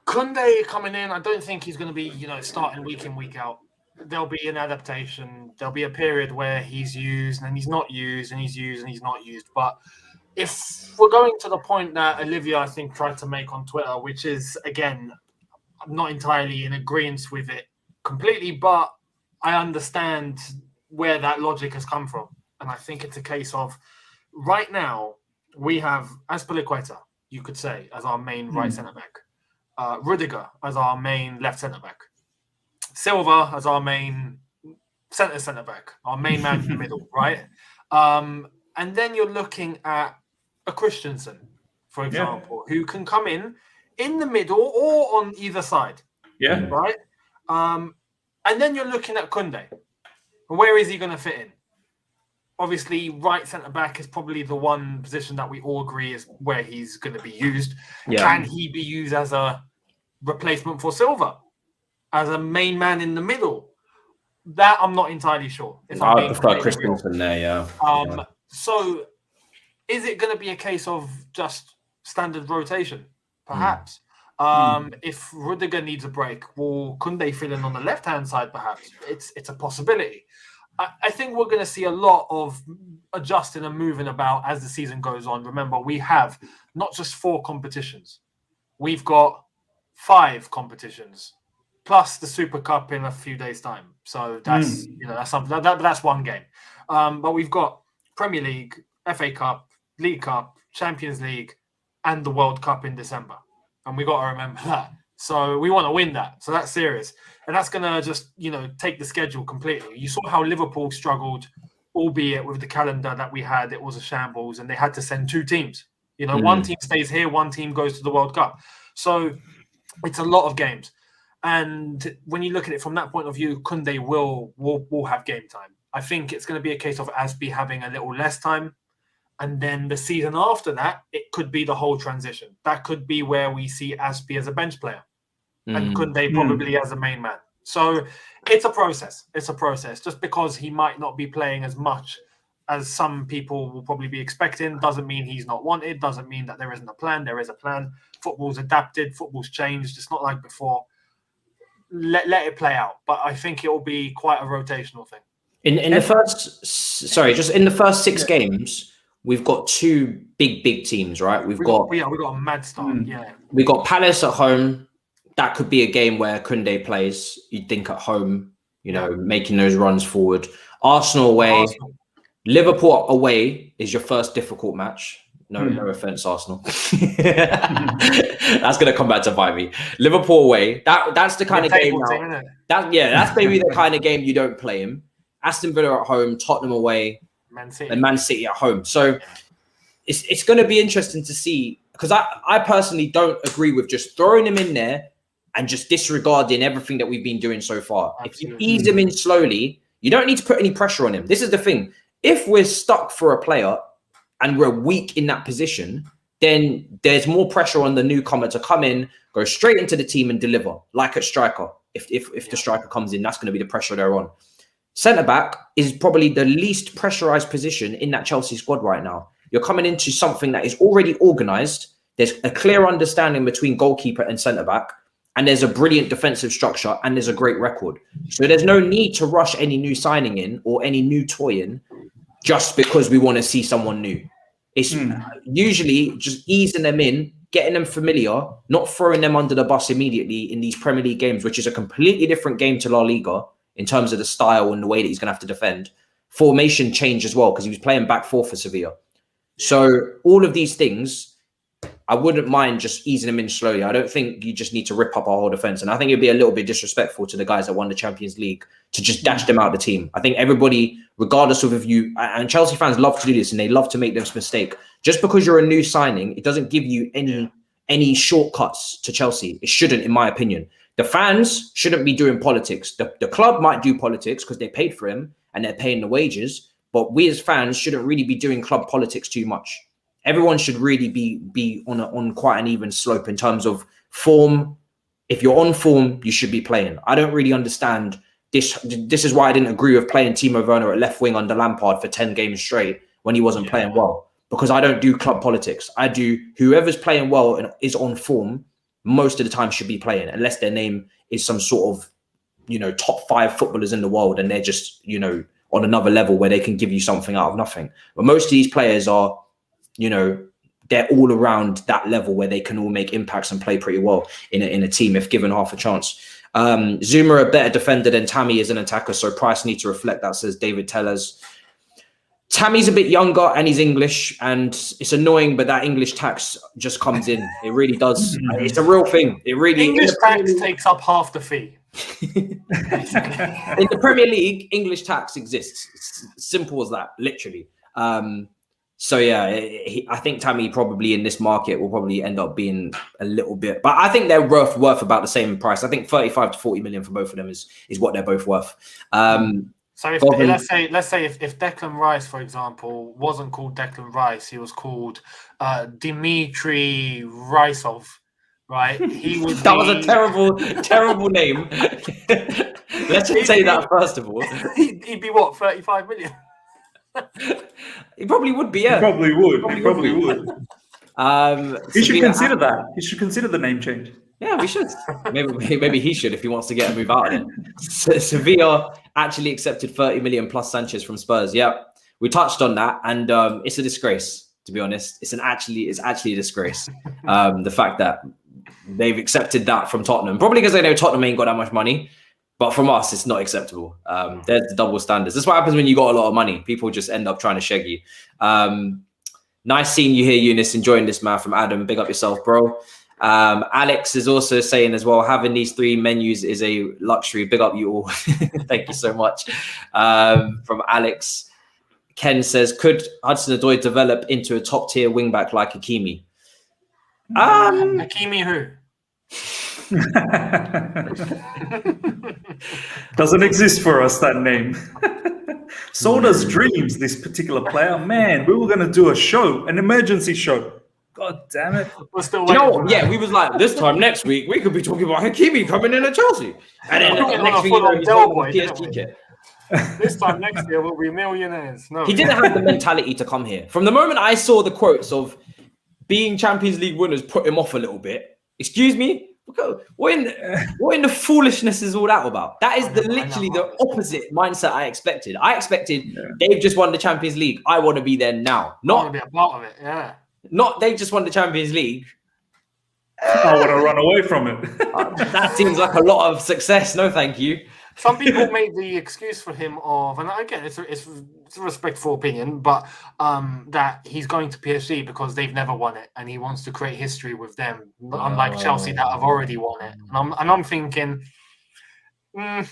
Koundé coming in, I don't think he's going to be, starting week in, week out. There'll be an adaptation. There'll be a period where he's used and he's not used, and he's used and he's not used. But if we're going to the point that Olivia, I think, tried to make on Twitter, which is, again, I'm not entirely in agreement with it completely, but I understand where that logic has come from. And I think it's a case of right now we have Azpilicueta, you could say, as our main right centre-back. Rudiger as our main left centre-back. Silva as our main centre-back, our main man in the middle, right? And then you're looking at a Christensen, for example, who can come in the middle or on either side. Yeah. Right? And then you're looking at Koundé. Where is he going to fit in? Obviously, right centre-back is probably the one position that we all agree is where he's going to be used. Yeah. Can he be used as a replacement for Silva? As a main man in the middle? That I'm not entirely sure. I prefer Christensen there, yeah. So, is it going to be a case of just standard rotation? Perhaps. If Rudiger needs a break, will Koundé fill in on the left-hand side, perhaps? It's a possibility. I think we're going to see a lot of adjusting and moving about as the season goes on. Remember, we have not just 4 competitions. We've got 5 competitions, plus the Super Cup in a few days' time. So that's that's something. That's one game. But we've got Premier League, FA Cup, League Cup, Champions League, and the World Cup in December. And we got to remember that. So we want to win that. So that's serious. And that's going to just, take the schedule completely. You saw how Liverpool struggled, albeit with the calendar that we had, it was a shambles, and they had to send 2 teams. One team stays here, one team goes to the World Cup. So it's a lot of games. And when you look at it from that point of view, Koundé will have game time. I think it's going to be a case of Aspi having a little less time. And then the season after that, it could be the whole transition. That could be where we see Aspi as a bench player and Koundé probably as a main man. So it's a process. It's a process. Just because he might not be playing as much as some people will probably be expecting doesn't mean he's not wanted, doesn't mean that there isn't a plan. There is a plan. Football's adapted. Football's changed. It's not like before. Let it play out. But I think it will be quite a rotational thing. In the first 6 games, we've got 2 big teams, right? We've got a mad start. Yeah. We've got Palace at home. That could be a game where Koundé plays. You'd think at home, making those runs forward. Arsenal away. Liverpool away is your first difficult match. No offense, Arsenal. That's gonna come back to bite me. Liverpool away. That's the kind of game now. That's maybe the kind of game you don't play him. Aston Villa at home, Tottenham away, and Man City at home. So it's going to be interesting to see, because I personally don't agree with just throwing him in there and just disregarding everything that we've been doing so far. Absolutely. If you ease him in slowly, you don't need to put any pressure on him. This is the thing. If we're stuck for a player and we're weak in that position, then there's more pressure on the newcomer to come in, go straight into the team and deliver, like at striker. If the striker comes in, that's going to be the pressure they're on. Centre-back is probably the least pressurised position in that Chelsea squad right now. You're coming into something that is already organised. There's a clear understanding between goalkeeper and centre-back, and there's a brilliant defensive structure, and there's a great record. So there's no need to rush any new signing in or any new toy in just because we want to see someone new. It's usually just easing them in, getting them familiar, not throwing them under the bus immediately in these Premier League games, which is a completely different game to La Liga in terms of the style and the way that he's going to have to defend. Formation change as well, because he was playing back 4 for Sevilla. So all of these things, I wouldn't mind just easing them in slowly. I don't think you just need to rip up our whole defense. And I think it'd be a little bit disrespectful to the guys that won the Champions League to just dash them out of the team. I think everybody, regardless of if you, and Chelsea fans love to do this and they love to make this mistake. Just because you're a new signing, it doesn't give you any shortcuts to Chelsea. It shouldn't, in my opinion. The fans shouldn't be doing politics. The club might do politics because they paid for him and they're paying the wages. But we as fans shouldn't really be doing club politics too much. Everyone should really be on quite an even slope in terms of form. If you're on form, you should be playing. I don't really understand this. This is why I didn't agree with playing Timo Werner at left wing under Lampard for 10 games straight when he wasn't playing well. Because I don't do club politics. I do whoever's playing well and is on form, most of the time should be playing, unless their name is some sort of, top 5 footballers in the world and they're just, on another level where they can give you something out of nothing. But most of these players are, they're all around that level where they can all make impacts and play pretty well in a team if given half a chance. Zouma a better defender than Tammy is an attacker, so Price needs to reflect that, says David Tellers. Tammy's a bit younger and he's English, and it's annoying, but that English tax just comes in. It really does. It's a real thing. It really English tax takes up half the fee. In the Premier League, English tax exists. It's simple as that, literally. So yeah, I think Tammy probably in this market will probably end up being a little bit, but I think they're worth about the same price. I think 35 to 40 million for both of them is what they're both worth. So let's say if Declan Rice, for example, wasn't called Declan Rice, he was called Dmitry Riceov, right? He would. That was a terrible name. Let's just say that first of all. He'd be what, 35 million? He probably would be. Yeah, He probably would. He should consider that. He should consider the name change. Yeah, we should. Maybe he should if he wants to get a move out of it. Sevilla actually accepted 30 million plus Sanchez from Spurs. Yeah, we touched on that, and it's a disgrace, to be honest. It's actually a disgrace. The fact that they've accepted that from Tottenham, probably because they know Tottenham ain't got that much money, but from us, it's not acceptable. There's the double standards. That's what happens when you got a lot of money. People just end up trying to shag you. Nice seeing you here, Younes. Enjoying this, man, from Adam. Big up yourself, bro. Alex is also saying as well, having these three menus is a luxury. Big up you all. Thank you so much. From Alex. Ken says, could Hudson-Odoi develop into a top tier wingback like Hakimi? Hakimi who? Doesn't exist for us, that name. So does Dreams, this particular player. Man, we were going to do a show, an emergency show. God damn it. We're still You know what? Yeah, we was like, this time next week, we could be talking about Hakimi coming in at Chelsea. And then next thing you know, he's on the PSG kit. This time next year, we'll be millionaires. No, he didn't have the mentality to come here. From the moment I saw the quotes of being Champions League winners put him off a little bit. Excuse me? What in the foolishness is all that about? That is literally the opposite mindset I expected. I expected they've just won the Champions League. I want to be there now. I want to be a part of it, yeah. Not they've just won the Champions League. I want to run away from it. That seems like a lot of success. No, thank you. Some people made the excuse for him of, and again, it's a respectful opinion, but that he's going to PSG because they've never won it, and he wants to create history with them, unlike Chelsea that have already won it. And I'm thinking, bro,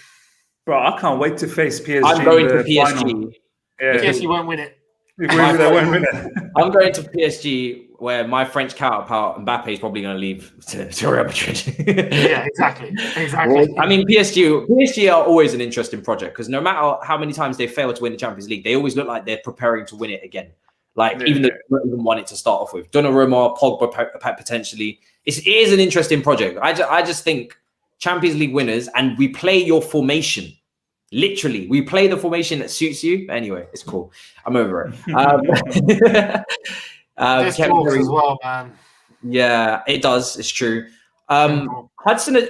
I can't wait to face PSG. I'm going to PSG. Yeah. PSG won't win it. They won't win it. I'm going to PSG, where my French counterpart Mbappe is probably going to leave to Real Madrid. Yeah, exactly. Well, I mean, PSG are always an interesting project because no matter how many times they fail to win the Champions League, they always look like they're preparing to win it again. Even though they don't even want it to start off with. Donnarumma, Pogba potentially. It is an interesting project. I just think Champions League winners, and we play your formation. Literally, we play the formation that suits you. Anyway, it's cool. I'm over it. This talks as well, man. Yeah, it does. It's true. Hudson,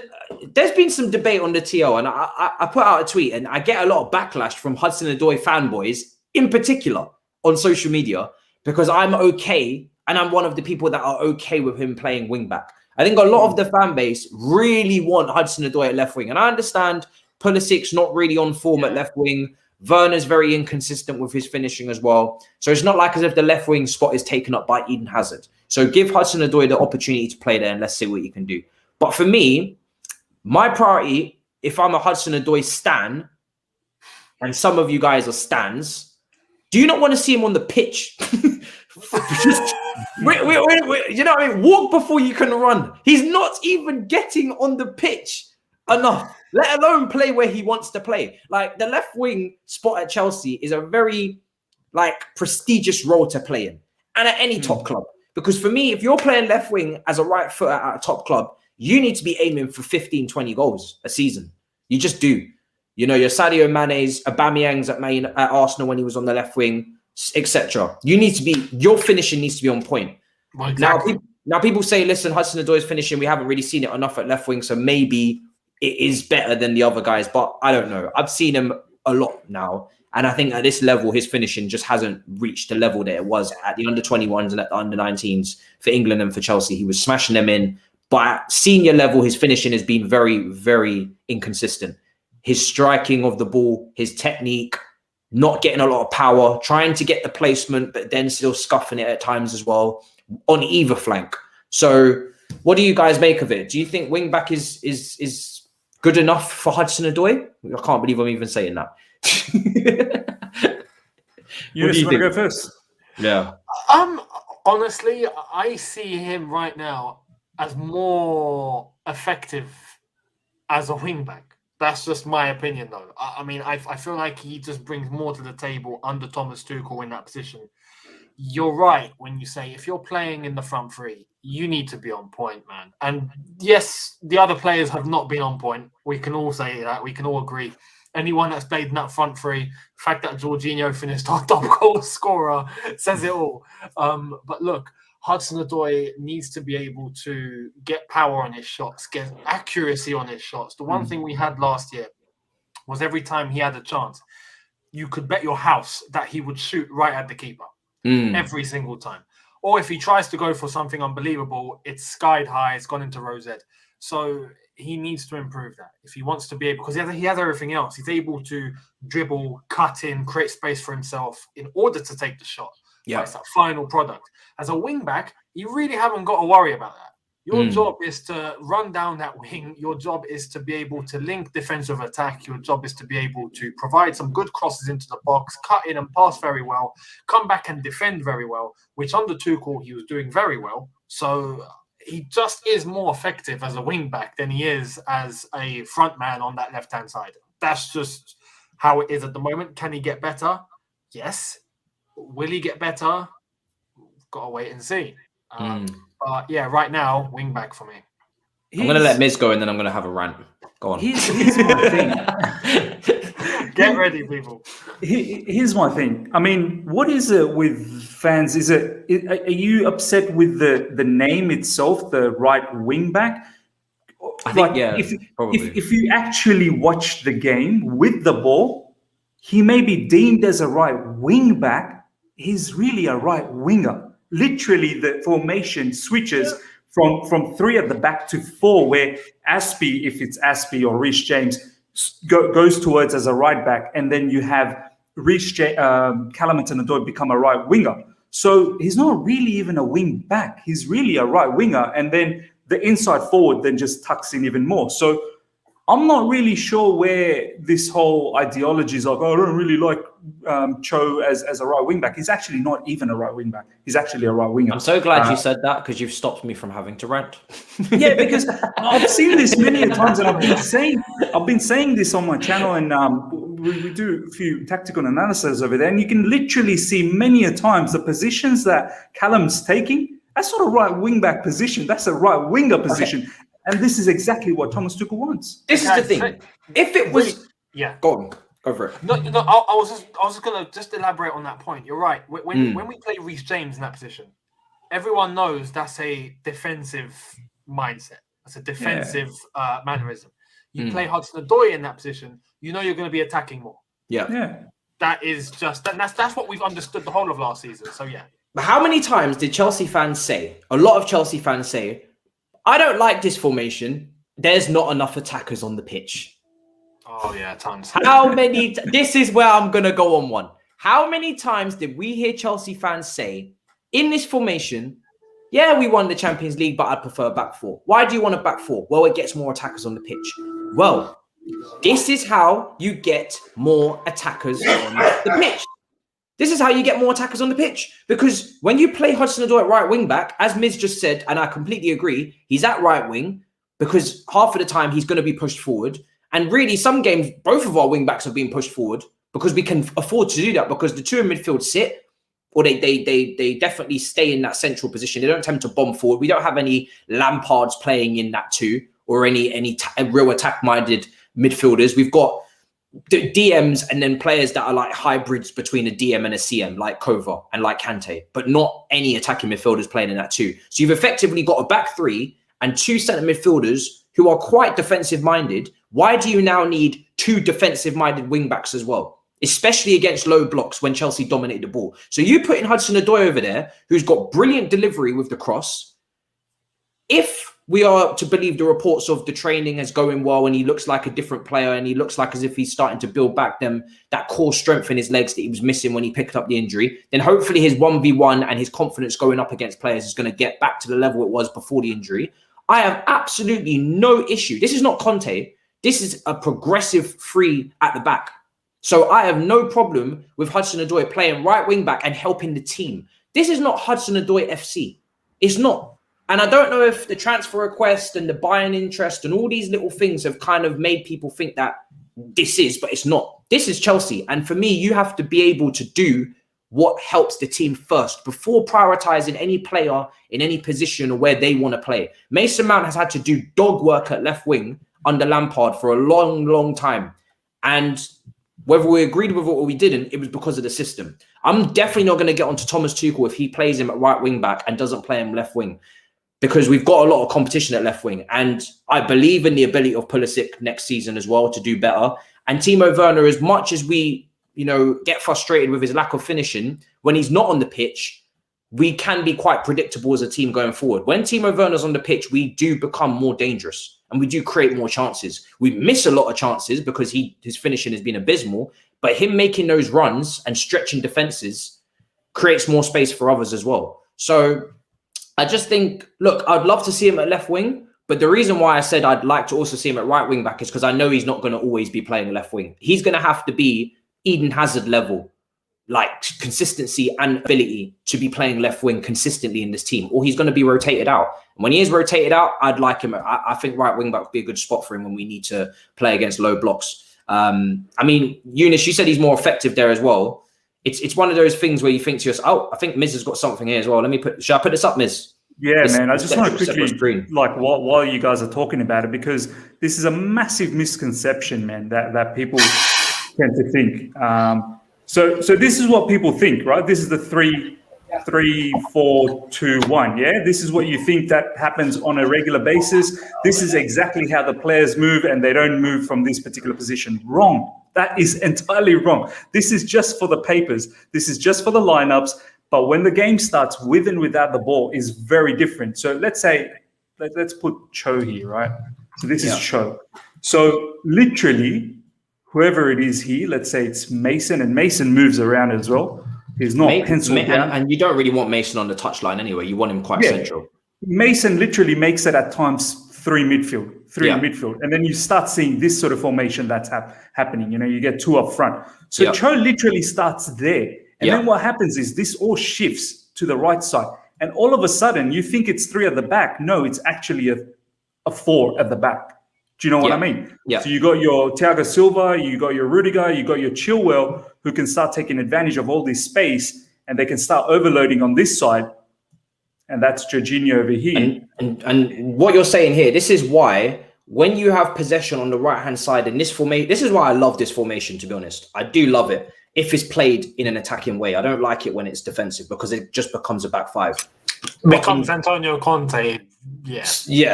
there's been some debate on the TL, and I put out a tweet, and I get a lot of backlash from Hudson-Odoi fanboys, in particular, on social media, because I'm okay, and I'm one of the people that are okay with him playing wingback. I think a lot of the fan base really want Hudson-Odoi at left wing, and I understand Pulisic's not really on form at left wing. Werner's very inconsistent with his finishing as well. So it's not like as if the left wing spot is taken up by Eden Hazard. So give Hudson-Odoi the opportunity to play there and let's see what he can do. But for me, my priority, if I'm a Hudson-Odoi stan, and some of you guys are stans, do you not want to see him on the pitch? You know what I mean? Walk before you can run. He's not even getting on the pitch enough, let alone play where he wants to play. Like, the left wing spot at Chelsea is a very prestigious role to play in, and at any top club. Because for me, if you're playing left wing as a right footer at a top club, you need to be aiming for 15, 20 goals a season. You just do. You know, your Sadio Mane's, Aubameyang's at Arsenal when he was on the left wing, etc. Your finishing needs to be on point. Well, exactly. Now people say, listen, Hudson-Odoi's finishing, we haven't really seen it enough at left wing, so maybe it is better than the other guys, but I don't know. I've seen him a lot now, And I think at this level, his finishing just hasn't reached the level that it was at the under-21s and at the under-19s for England and for Chelsea. He was smashing them in. But at senior level, his finishing has been very, very inconsistent. His striking of the ball, his technique, not getting a lot of power, trying to get the placement, but then still scuffing it at times as well on either flank. So what do you guys make of it? Do you think wing back is good enough for Hudson-Odoi? I can't believe I'm even saying that. You just want to go first? Yeah. Honestly, I see him right now as more effective as a wing back. That's just my opinion, though. I mean, I feel like he just brings more to the table under Thomas Tuchel in that position. You're right when you say if you're playing in the front three, you need to be on point, man. And yes, the other players have not been on point. We can all say that. We can all agree. Anyone that's played in that front three, the fact that Jorginho finished our top goal scorer says it all. But look, Hudson-Odoi needs to be able to get power on his shots, get accuracy on his shots. The one thing we had last year was every time he had a chance, you could bet your house that he would shoot right at the keeper every single time. Or if he tries to go for something unbelievable, it's skied high, it's gone into rosette. So he needs to improve that if he wants to be able, because he has everything else. He's able to dribble, cut in, create space for himself in order to take the shot. Yeah, it's that final product. As a wing back, you really haven't got to worry about that. Your job is to run down that wing. Your job is to be able to link defensive attack. Your job is to be able to provide some good crosses into the box, cut in and pass very well, come back and defend very well, which under Tuchel he was doing very well. So he just is more effective as a wing back than he is as a front man on that left-hand side. That's just how it is at the moment. Can he get better? Yes. Will he get better? Got to wait and see. But yeah, right now, wing back for me. I'm going to let Miz go and then I'm going to have a rant. Go on. Here's my thing. Get ready, people. Here's my thing. I mean, what is it with fans? Are you upset with the name itself, the right wing back? I think, if you actually watch the game with the ball, he may be deemed as a right wing back. He's really a right winger. Literally, the formation switches from three at the back to four, where Aspie, if it's Aspie or Reece James, goes towards as a right back, and then you have Callum Hudson-Odoi become a right winger. So he's not really even a wing back. He's really a right winger, and then the inside forward then just tucks in even more. So I'm not really sure where this whole ideology is like, oh, I don't really like Cho as a right wing back. He's actually not even a right wing back. He's actually a right winger. I'm so glad you said that, because you've stopped me from having to rant. Yeah, because I've seen this many times, and I've been saying this on my channel, and we do a few tactical analysis over there, and you can literally see many a times the positions that Callum's taking. That's not a right wing back position. That's a right winger position. Okay. And this is exactly what Thomas Tuchel wants. This is the thing. If it was, go on, go for it. No, I was just gonna elaborate on that point. You're right. When we play Reece James in that position, everyone knows that's a defensive mindset. That's a defensive mannerism. You play Hudson-Odoi in that position, you know you're going to be attacking more. Yeah. That is just that's what we've understood the whole of last season. So yeah. But how many times did Chelsea fans say? A lot of Chelsea fans say, I don't like this formation. There's not enough attackers on the pitch. Oh, yeah, tons. How many? This is where I'm going to go on one. How many times did we hear Chelsea fans say, in this formation, yeah, we won the Champions League, but I'd prefer back four. Why do you want a back four? Well, it gets more attackers on the pitch. Well, this is how you get more attackers on the pitch. This is how you get more attackers on the pitch. Because when you play Hudson-Odoi at right wing back, as Miz just said, and I completely agree, he's at right wing because half of the time he's going to be pushed forward. And really, some games, both of our wing backs have been pushed forward because we can afford to do that, because the two in midfield sit, or they definitely stay in that central position. They don't tend to bomb forward. We don't have any Lampards playing in that two, or any real attack-minded midfielders. We've got DMs and then players that are like hybrids between a DM and a CM, like Kova and like Kante, but not any attacking midfielders playing in that two. So you've effectively got a back three and two centre midfielders who are quite defensive minded. Why do you now need two defensive minded wing backs as well? especially against low blocks when Chelsea dominated the ball. So you put in Hudson-Odoi over there, who's got brilliant delivery with the cross. If we are to believe the reports of the training is going well and he looks like a different player and he looks like as if he's starting to build back that core strength in his legs that he was missing when he picked up the injury, then hopefully his 1v1 and his confidence going up against players is going to get back to the level it was before the injury. I have absolutely no issue. This is not Conte. This is a progressive free at the back. So I have no problem with Hudson-Odoi playing right wing back and helping the team. This is not Hudson-Odoi FC. It's not. And I don't know if the transfer request and the buying interest and all these little things have kind of made people think that this is, but it's not. This is Chelsea. And for me, you have to be able to do what helps the team first before prioritizing any player in any position or where they want to play. Mason Mount has had to do dog work at left wing under Lampard for a long, long time. And whether we agreed with it or we didn't, it was because of the system. I'm definitely not going to get onto Thomas Tuchel if he plays him at right wing back and doesn't play him left wing, because we've got a lot of competition at left wing. And I believe in the ability of Pulisic next season as well to do better. And Timo Werner, as much as we, get frustrated with his lack of finishing, when he's not on the pitch, we can be quite predictable as a team going forward. When Timo Werner's on the pitch, we do become more dangerous and we do create more chances. We miss a lot of chances because his finishing has been abysmal, but him making those runs and stretching defenses creates more space for others as well. So I just think, look, I'd love to see him at left wing, but the reason why I said I'd like to also see him at right wing back is because I know he's not going to always be playing left wing. He's going to have to be Eden Hazard level, like consistency and ability to be playing left wing consistently in this team, or he's going to be rotated out. And when he is rotated out, I'd like him. I think right wing back would be a good spot for him when we need to play against low blocks. Younes, you said he's more effective there as well. It's one of those things where you think to yourself, I think Miz has got something here as well. Should I put this up, Miz? Yeah, man. I just want to quickly, while you guys are talking about it, because this is a massive misconception, man, that people tend to think. So this is what people think, right? This is the 3-4-2-1. Yeah, this is what you think that happens on a regular basis. This is exactly how the players move, and they don't move from this particular position. Wrong. That is entirely wrong. This is just for the papers. This is just for the lineups. But when the game starts, with and without the ball is very different. So let's put Cho here, right? So this is Cho. So literally, whoever it is here, let's say it's Mason, and Mason moves around as well. He's not penciled down. And you don't really want Mason on the touchline anyway. You want him quite central. Mason literally makes it at times three in midfield. And then you start seeing this sort of formation that's happening. You get two up front. So Cho literally starts there. And then what happens is this all shifts to the right side. And all of a sudden, you think it's three at the back. No, it's actually a four at the back. Do you know what I mean? Yeah. So you got your Thiago Silva, you got your Rudiger, you got your Chilwell, who can start taking advantage of all this space, and they can start overloading on this side. And that's Jorginho over here. And what you're saying here, this is why when you have possession on the right-hand side in this formation, this is why I love this formation, to be honest. I do love it if it's played in an attacking way. I don't like it when it's defensive because it just becomes a back five. Becomes Antonio Conte,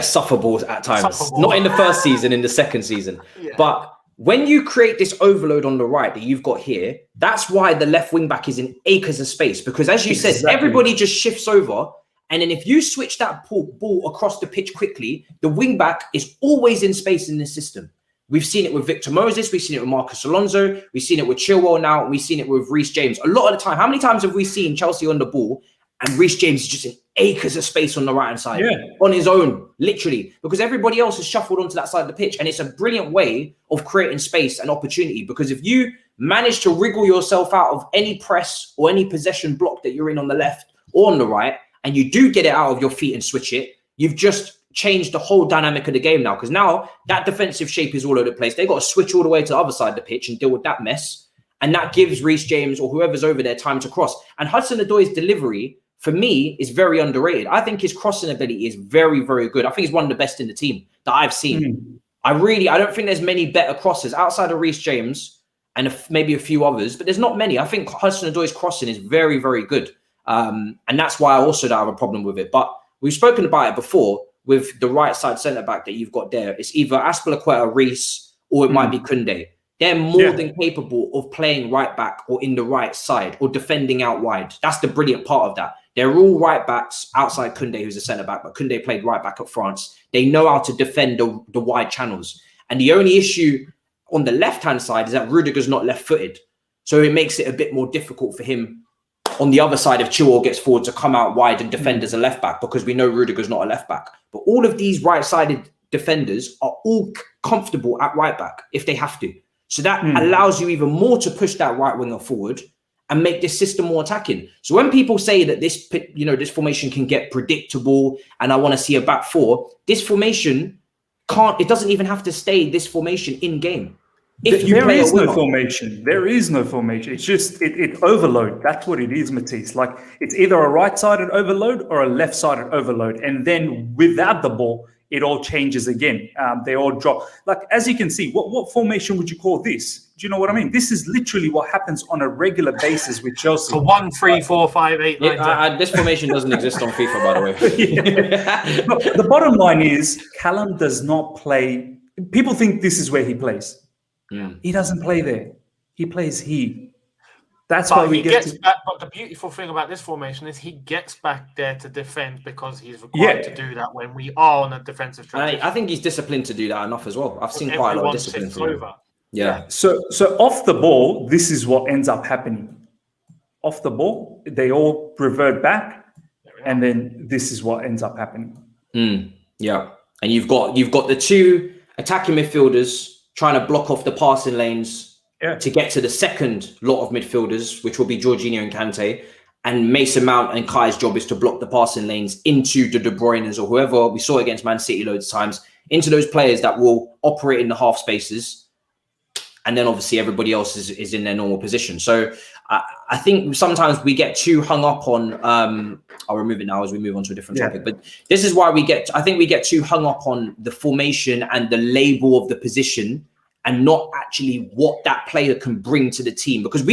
sufferable at times. Not in the first season, in the second season. But when you create this overload on the right that you've got here, that's why the left wing back is in acres of space. Because as you said, everybody just shifts over. And then if you switch that ball across the pitch quickly, the wing back is always in space in this system. We've seen it with Victor Moses. We've seen it with Marcus Alonso. We've seen it with Chilwell now. We've seen it with Reece James. A lot of the time, how many times have we seen Chelsea on the ball and Reece James is just in acres of space on the right-hand side on his own, literally, because everybody else is shuffled onto that side of the pitch. And it's a brilliant way of creating space and opportunity, because if you manage to wriggle yourself out of any press or any possession block that you're in on the left or on the right, and you do get it out of your feet and switch it, you've just changed the whole dynamic of the game now, because now that defensive shape is all over the place. They got to switch all the way to the other side of the pitch and deal with that mess. And that gives Reece James or whoever's over there time to cross. And Hudson-Odoi's delivery, for me, is very underrated. I think his crossing ability is very, very good. I think he's one of the best in the team that I've seen. I don't think there's many better crossers outside of Reece James and maybe a few others, but there's not many. I think Hudson-Odoi's crossing is very, very good. And that's why I also don't have a problem with it. But we've spoken about it before with the right side centre-back that you've got there. It's either Azpilicueta, Reece, or it might be Koundé. they're more than capable of playing right back or in the right side or defending out wide. That's the brilliant part of that. They're all right backs outside Koundé, who's a centre back, but Koundé played right back at France. They know how to defend the wide channels. And the only issue on the left-hand side is that Rudiger's not left-footed. So it makes it a bit more difficult for him on the other side if Chilwell gets forward to come out wide and defend as a left back, because we know Rudiger's not a left back. But all of these right-sided defenders are all comfortable at right back if they have to. So that allows you even more to push that right winger forward and make this system more attacking. So when people say that this, this formation can get predictable and I want to see a back four, this formation it doesn't even have to stay this formation in game. There is no formation. There is no formation. It's just it overload. That's what it is, Matisse. Like, it's either a right-sided overload or a left-sided overload. And then without the ball, it all changes again. They all drop. Like, as you can see, what formation would you call this? Do you know what I mean? This is literally what happens on a regular basis with Chelsea. So 1, 3, 4, 5, 8, 9, this formation doesn't exist on FIFA, by the way. But the bottom line is, Callum does not play. People think this is where he plays. He doesn't play there. He plays here. That's why we get to... back. But the beautiful thing about this formation is he gets back there to defend because he's required to do that when we are on a defensive transition. I think he's disciplined to do that enough as well. I've seen quite a lot of discipline from him. Yeah. So off the ball, this is what ends up happening. Off the ball, they all revert back, and then this is what ends up happening. Yeah, and you've got the two attacking midfielders trying to block off the passing lanes to get to the second lot of midfielders, which will be Jorginho and Kante. And Mason Mount and Kai's job is to block the passing lanes into the De Bruyne's or whoever. We saw against Man City loads of times, into those players that will operate in the half spaces. And then obviously everybody else is in their normal position. So I think sometimes we get too hung up on, I'll remove it now as we move on to a different topic, but this is why I think we get too hung up on the formation and the label of the position and not actually what that player can bring to the team. Because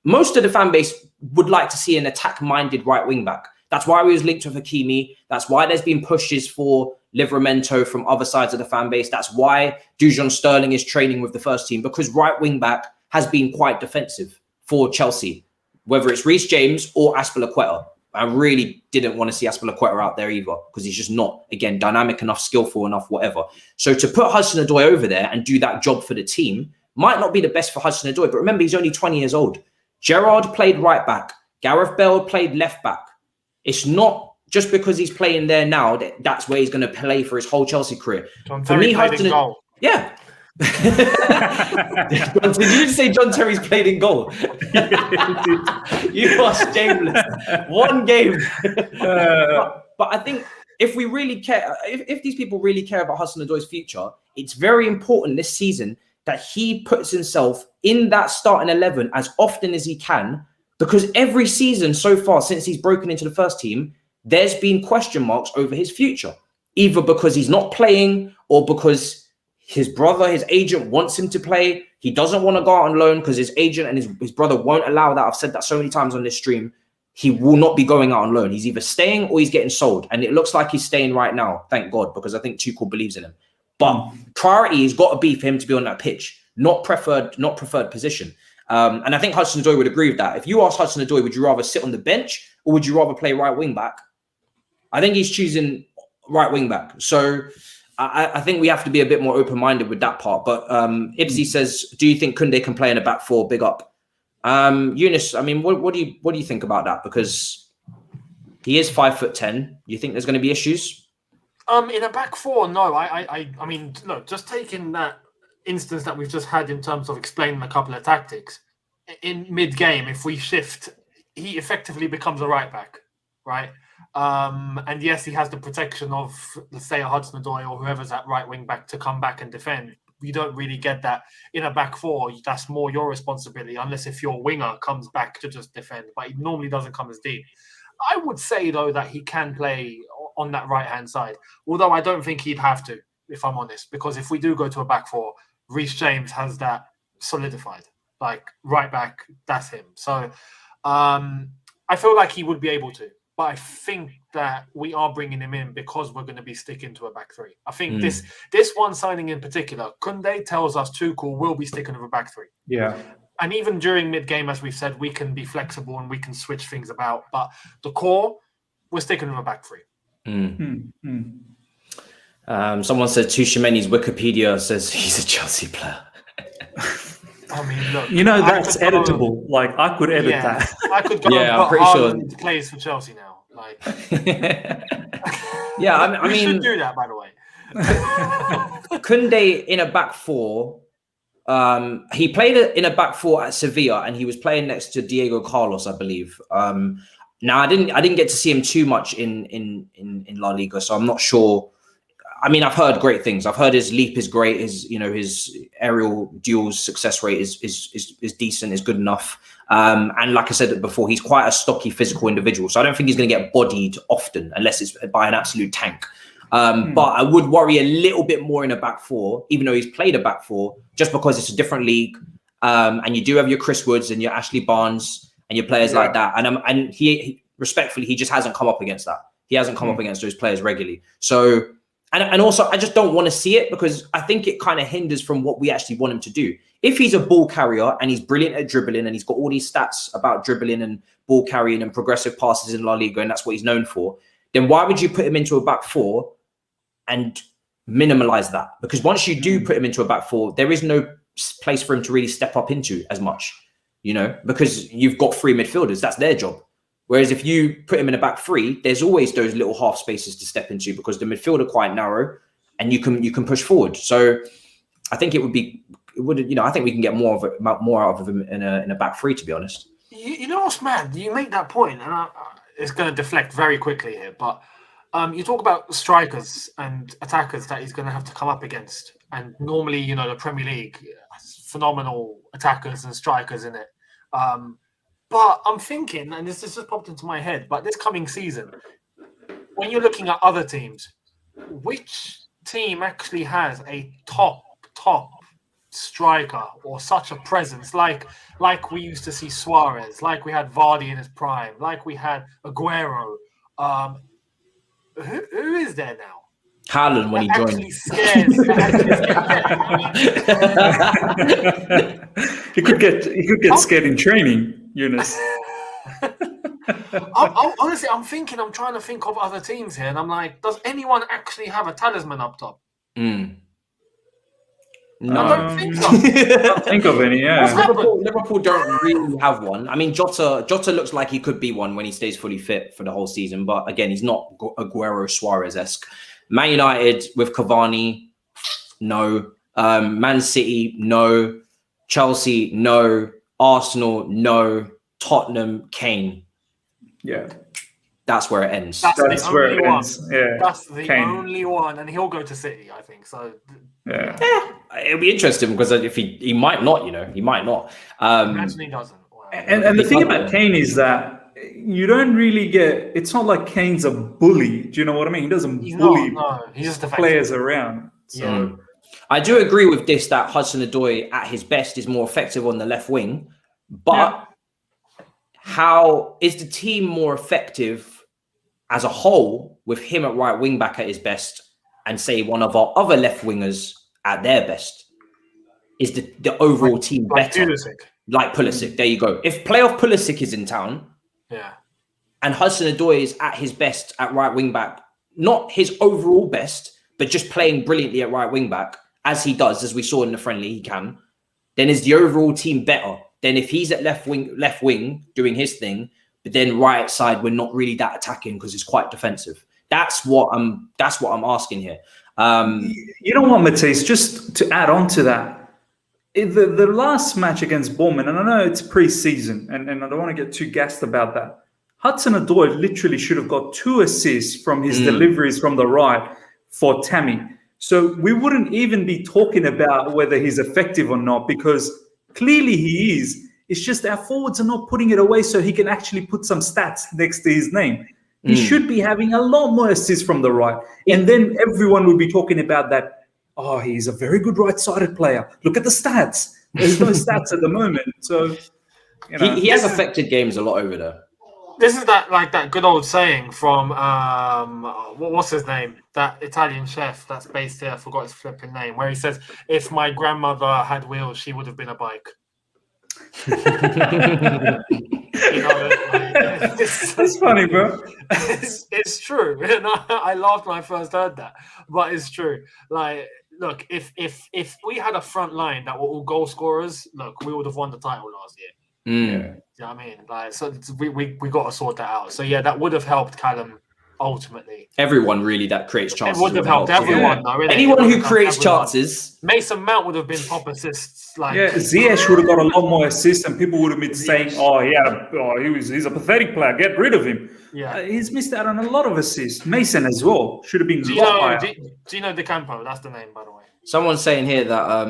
most of the fan base would like to see an attack-minded right wing back. That's why we was linked with Hakimi. That's why there's been pushes for Livramento from other sides of the fan base. That's why Dujon Sterling is training with the first team, because right wing back has been quite defensive for Chelsea, whether it's Reece James or Azpilicueta. I really didn't want to see Azpilicueta out there either, because he's just not, again, dynamic enough, skillful enough, whatever. So to put Hudson-Odoi over there and do that job for the team might not be the best for Hudson-Odoi, but remember, he's only 20 years old. Gerrard played right back. Gareth Bale played left back. It's not just because he's playing there now that's where he's going to play for his whole Chelsea career. For me, Hudson, yeah. Did you just say John Terry's played in goal? You are shameless. One game. But I think if we really care, if these people really care about Hudson-Odoi's future, it's very important this season that he puts himself in that starting 11 as often as he can, because every season so far since he's broken into the first team, there's been question marks over his future, either because he's not playing or because his brother, his agent wants him to play. He doesn't want to go out on loan because his agent and his brother won't allow that. I've said that so many times on this stream. He will not be going out on loan. He's either staying or he's getting sold. And it looks like he's staying right now, thank God, because I think Tuchel believes in him. But priority has got to be for him to be on that pitch, not preferred position. And I think Hudson-Odoi would agree with that. If you ask Hudson-Odoi, would you rather sit on the bench or would you rather play right wing back? I think he's choosing right wing back. So I think we have to be a bit more open-minded with that part. But Ibsy says, do you think Koundé can play in a back four? Big up. Younes, I mean, what do you think about that? Because he is 5'10". You think there's going to be issues? In a back four, no. I mean, look, just taking that instance that we've just had in terms of explaining a couple of tactics, in mid-game, if we shift, he effectively becomes a right back, right? And yes, he has the protection of, let's say, a Hudson-Odoi or whoever's at right wing back to come back and defend. You don't really get that in a back four. That's more your responsibility, unless if your winger comes back to just defend, but he normally doesn't come as deep. I would say, though, that he can play on that right-hand side, although I don't think he'd have to, if I'm honest, because if we do go to a back four, Reece James has that solidified. Like, right back, that's him. So I feel like he would be able to. but I think that we are bringing him in because we're going to be sticking to a back three. I think this one signing in particular, Koundé tells us Tuchel will be sticking with a back three. Yeah. And even during mid-game, as we've said, we can be flexible and we can switch things about. But the core, we're sticking with a back three. Someone said Tuchemani's Wikipedia says he's a Chelsea player. I mean, look, that's editable. Like, I could edit that. I could go I'm pretty sure. Plays for Chelsea now. Like, yeah, I we mean, should do that, by the way. Koundé in a back four. He played in a back four at Sevilla, and he was playing next to Diego Carlos, I believe. Now I didn't get to see him too much in La Liga, so I'm not sure. I mean, I've heard great things. I've heard his leap is great. His aerial duels success rate is decent, is good enough. And like I said before, he's quite a stocky physical individual, so I don't think he's going to get bodied often unless it's by an absolute tank. But I would worry a little bit more in a back four, even though he's played a back four, just because it's a different league. And you do have your Chris Woods and your Ashley Barnes and your players like that. And he respectfully, he just hasn't come up against that. He hasn't come up against those players regularly. So, and also I just don't want to see it because I think it kind of hinders from what we actually want him to do. If he's a ball carrier and he's brilliant at dribbling and he's got all these stats about dribbling and ball carrying and progressive passes in La Liga, and that's what he's known for, then why would you put him into a back four and minimize that? Because once you do put him into a back four, there is no place for him to really step up into as much, because you've got three midfielders. That's their job. Whereas if you put him in a back three, there's always those little half spaces to step into because the midfield are quite narrow and you can push forward. So I think I think we can get more out of him in a back three, to be honest. You know what's mad? You make that point, and it's going to deflect very quickly here, but you talk about strikers and attackers that he's going to have to come up against. And normally, the Premier League has phenomenal attackers and strikers in it. But I'm thinking, and this just popped into my head, but this coming season, when you're looking at other teams, which team actually has a top striker or such a presence like we used to see Suarez, like we had Vardy in his prime, like we had Aguero? Who is there now? Haaland when he joined. He could get scared in training, Younes. Honestly, I'm trying to think of other teams here, and I'm like, does anyone actually have a talisman up top? No. I don't think so. I don't think of any, yeah. Liverpool don't really have one. I mean, Jota looks like he could be one when he stays fully fit for the whole season. But again, he's not Aguero Suarez-esque. Man United with Cavani, no. Man City, no. Chelsea, no. Arsenal, no. Tottenham, Kane. Yeah. That's where it ends. That's where it ends. Yeah. That's the only one. And he'll go to City, I think. So yeah. It'll be interesting because if he might not, he might not. Imagine he doesn't. Wow. And the thing about Kane is that you don't really get. It's not like Kane's a bully. Do you know what I mean? He doesn't bully he's just players around. So I do agree with this that Hudson-Odoi at his best is more effective on the left wing, but how is the team more effective as a whole with him at right wing back at his best and say one of our other left wingers at their best? Is the overall team better? Like Pulisic, there you go. If playoff Pulisic is in town, and Hudson-Odoi is at his best at right wing back, not his overall best, but just playing brilliantly at right wing back, as he does, as we saw in the friendly, he can, then is the overall team better than if he's at left wing doing his thing, but then right side we're not really that attacking because it's quite defensive. That's what I'm asking here. You know what, Matisse, just to add on to that, the last match against Bournemouth, and I know it's pre-season, and I don't want to get too gassed about that, Hudson-Odoi literally should have got 2 assists from his deliveries from the right for Tammy. So we wouldn't even be talking about whether he's effective or not, because clearly he is. It's just our forwards are not putting it away so he can actually put some stats next to his name. He should be having a lot more assists from the right. And then everyone would be talking about that, he's a very good right-sided player. Look at the stats. There's no stats at the moment. So, he has affected games a lot over there. This is that good old saying from what's his name? That Italian chef that's based here. I forgot his flipping name. Where he says, "If my grandmother had wheels, she would have been a bike." That's funny, bro. It's true. I laughed when I first heard that, but it's true. Like, look, if we had a front line that were all goal scorers, look, we would have won the title last year. Yeah. You know what I mean? Like, so we got to sort that out. So yeah, that would have helped Callum ultimately. Everyone really that creates chances. It would have helped everyone, though. Anyone who creates chances. Mason Mount would have been top assists. Like, Ziyech would have got a lot more assists, and people would have been saying, he's a pathetic player. Get rid of him. Yeah, he's missed out on a lot of assists. Mason as well should have been Gino De Campo. That's the name, by the way. Someone's saying here that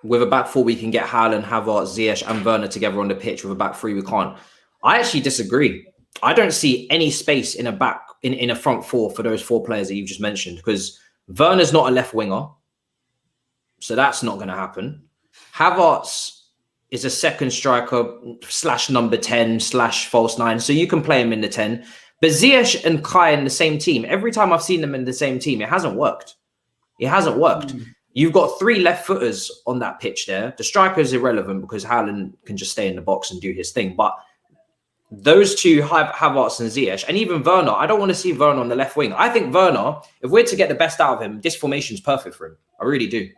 with a back four, we can get Haaland, Havertz, Ziyech, and Werner together on the pitch. With a back three, we can't. I actually disagree. I don't see any space in a front four for those four players that you've just mentioned, because Werner's not a left winger, so that's not going to happen. Havertz is a second striker / number 10 / false 9, so you can play him in the 10. But Ziyech and Kai in the same team, every time I've seen them in the same team, it hasn't worked. It hasn't worked. You've got 3 left footers on that pitch there. The striker is irrelevant because Haaland can just stay in the box and do his thing. But those two, Havertz and Ziyech, and even Werner, I don't want to see Werner on the left wing. I think Werner, if we're to get the best out of him, this formation is perfect for him. I really do.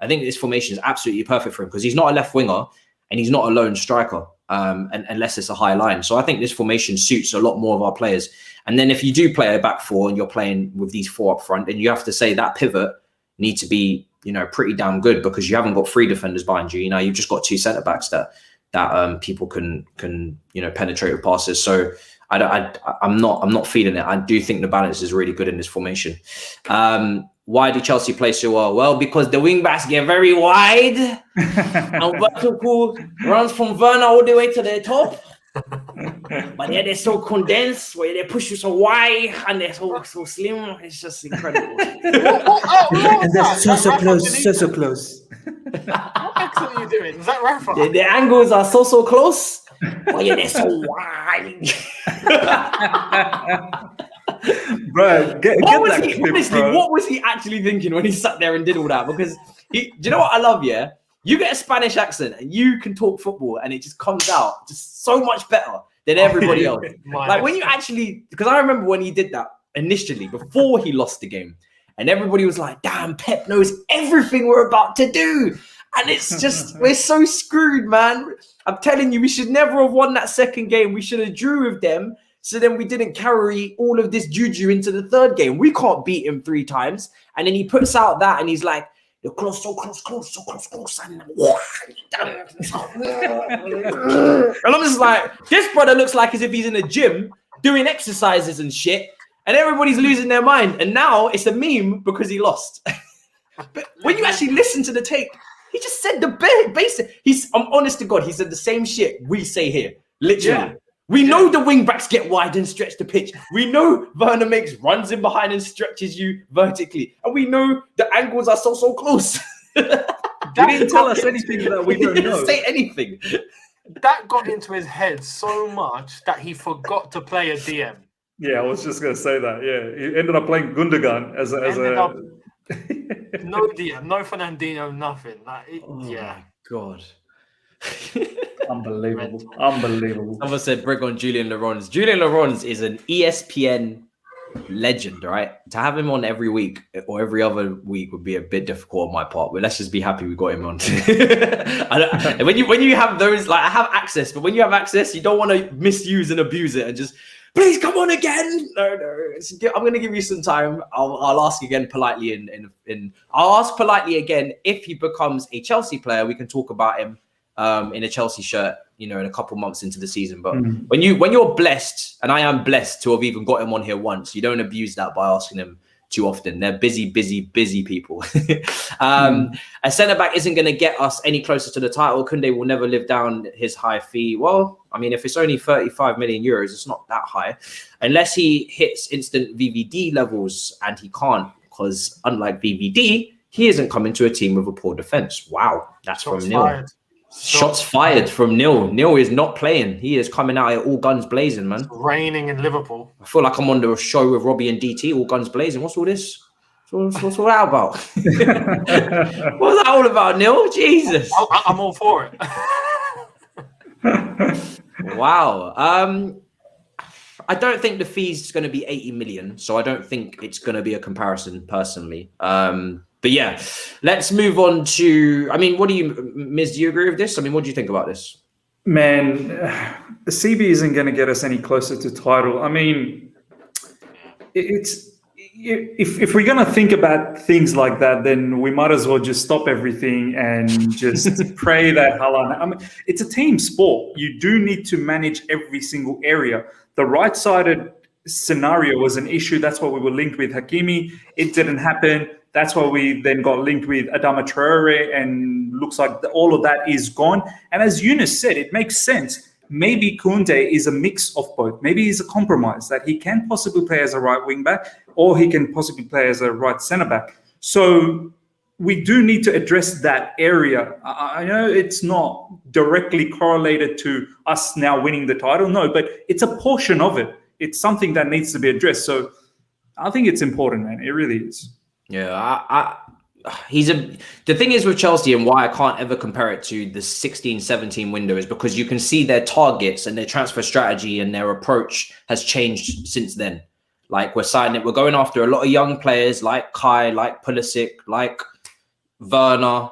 I think this formation is absolutely perfect for him because he's not a left winger and he's not a lone striker, unless it's a high line. So I think this formation suits a lot more of our players. And then if you do play a back four and you're playing with these 4 up front, then you have to say that pivot need to be, pretty damn good, because you haven't got 3 defenders behind you. You've just got 2 centre backs that people can penetrate with passes. So I'm not feeling it. I do think the balance is really good in this formation. Why do Chelsea play so well? Well, because the wing backs get very wide and vertical runs from Werner all the way to the top. But yeah, they're so condensed, where they push you so wide and they're so slim. It's just incredible. And they're so close. What accent are you doing? Is that Rafa? The angles are so close. But yeah, they're so wide. Bro, what was he actually thinking when he sat there and did all that? Because do you know what I love? Yeah, you get a Spanish accent and you can talk football, and it just comes out just so much better than everybody else. Like when you actually, because I remember when he did that initially before he lost the game, and everybody was like, "Damn, Pep knows everything we're about to do," and it's just we're so screwed, man. I'm telling you, we should never have won that second game. We should have drew with them. So then we didn't carry all of this juju into the third game. We can't beat him 3 times. And then he puts out that and he's like, "You're close, so close. And I'm just like, this brother looks like as if he's in a gym doing exercises and shit. And everybody's losing their mind. And now it's a meme because he lost. But when you actually listen to the tape, he just said the basic. I'm honest to God, he said the same shit we say here. Literally. Yeah. We know the wing backs get wide and stretch the pitch. We know Werner makes runs in behind and stretches you vertically. And we know the angles are so close. He didn't tell us anything that we don't know. He didn't say anything. That got into his head so much that he forgot to play a DM. Yeah, I was just going to say that. Yeah, he ended up playing Gundogan as a no DM, no Fernandinho, nothing. My God. Unbelievable. Someone said bring on Julian Laurens. Julian Laurens is an ESPN legend, right? To have him on every week or every other week would be a bit difficult on my part, but let's just be happy we got him on. When you have those, like I have access, but when you have access, you don't want to misuse and abuse it and just please come on again. No. I'm going to give you some time. I'll ask again politely. I'll ask politely again if he becomes a Chelsea player. We can talk about him in a Chelsea shirt, in a couple months into the season. But when you're blessed, and I am blessed to have even got him on here once, you don't abuse that by asking him too often. They're busy people. A centre back isn't going to get us any closer to the title. Koundé will never live down his high fee. Well, I mean, if it's only 35 million euros, it's not that high, unless he hits instant VVD levels, and he can't, because unlike VVD, he isn't coming to a team with a poor defence. Wow, that's from Neil. Shots fired from Neil. Neil is not playing. He is coming out at all guns blazing, man. It's raining in Liverpool. I feel like I'm on the show with Robbie and DT, all guns blazing. What's all this? What's all that about? What's that all about, Neil? Jesus. I'm all for it. Wow. I don't think the fee's going to be 80 million, so I don't think it's going to be a comparison personally. But yeah, let's move on to, I mean, Miz, do you agree with this? I mean, what do you think about this? Man, the CB isn't going to get us any closer to title. I mean, if we're going to think about things like that, then we might as well just stop everything and just pray that Haaland. I mean, it's a team sport. You do need to manage every single area. The right-sided scenario was an issue. That's why we were linked with Hakimi. It didn't happen. That's why we then got linked with Adama Traore, and looks like all of that is gone. And as Younes said, it makes sense. Maybe Koundé is a mix of both. Maybe he's a compromise that he can possibly play as a right wing back, or he can possibly play as a right centre back. So we do need to address that area. I know it's not directly correlated to us now winning the title, no, but it's a portion of it. It's something that needs to be addressed. So I think it's important, man. It really is. Yeah, the thing is with Chelsea, and why I can't ever compare it to the 16-17 window, is because you can see their targets and their transfer strategy and their approach has changed since then. Like we're going after a lot of young players like Kai, like Pulisic, like Werner,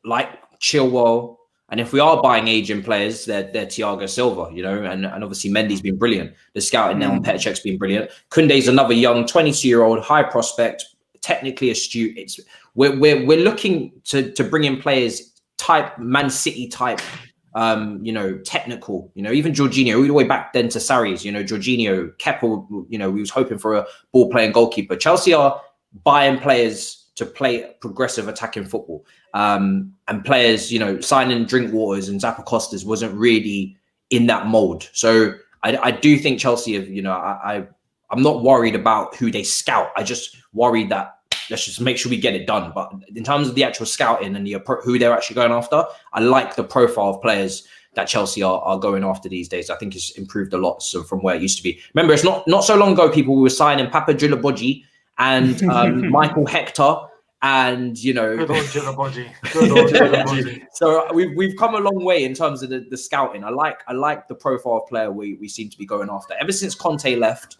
like Chilwell. And if we are buying aging players, they're Thiago Silva, and obviously Mendy's been brilliant. The scouting now on Petr Cech's been brilliant. Koundé's another young 22-year-old, high prospect, technically astute. We're looking to bring in players type Man City type, technical. Even Jorginho, all the way back then to Sarri's. Jorginho, Kepa. We was hoping for a ball playing goalkeeper. Chelsea are buying players to play progressive attacking football. And players, signing Drinkwaters and Zappacosta's wasn't really in that mold. So I do think Chelsea have, I'm not worried about who they scout. I just worry that let's just make sure we get it done. But in terms of the actual scouting and who they're actually going after, I like the profile of players that Chelsea are going after these days. I think it's improved a lot from where it used to be. Remember, it's not so long ago people were signing Papa Djulaboji and Michael Hector. And good old Djulaboji. So we've come a long way in terms of the scouting. I like the profile of player we seem to be going after. Ever since Conte left,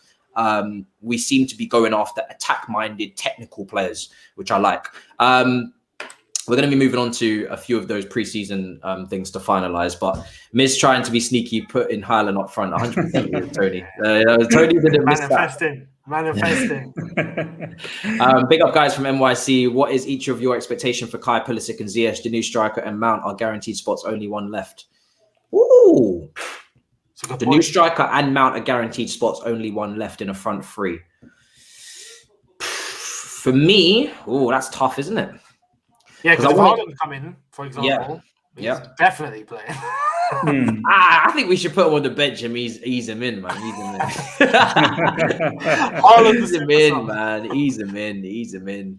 we seem to be going after attack-minded, technical players, which I like. We're going to be moving on to a few of those preseason things to finalize. But Miz trying to be sneaky, putting Haaland up front, 100% with Tony. Tony didn't miss that. Manifesting. Big up, guys, from NYC. What is each of your expectation for Kai, Pulisic, and Ziyech? The new striker and Mount are guaranteed spots. Only one left. Ooh. The new striker and Mount are guaranteed spots. Only one left in a front three. For me, that's tough, isn't it? Yeah, because if Haaland come in, for example, he's definitely playing. I think we should put him on the bench and ease him in, man. Ease him in. Ease him in.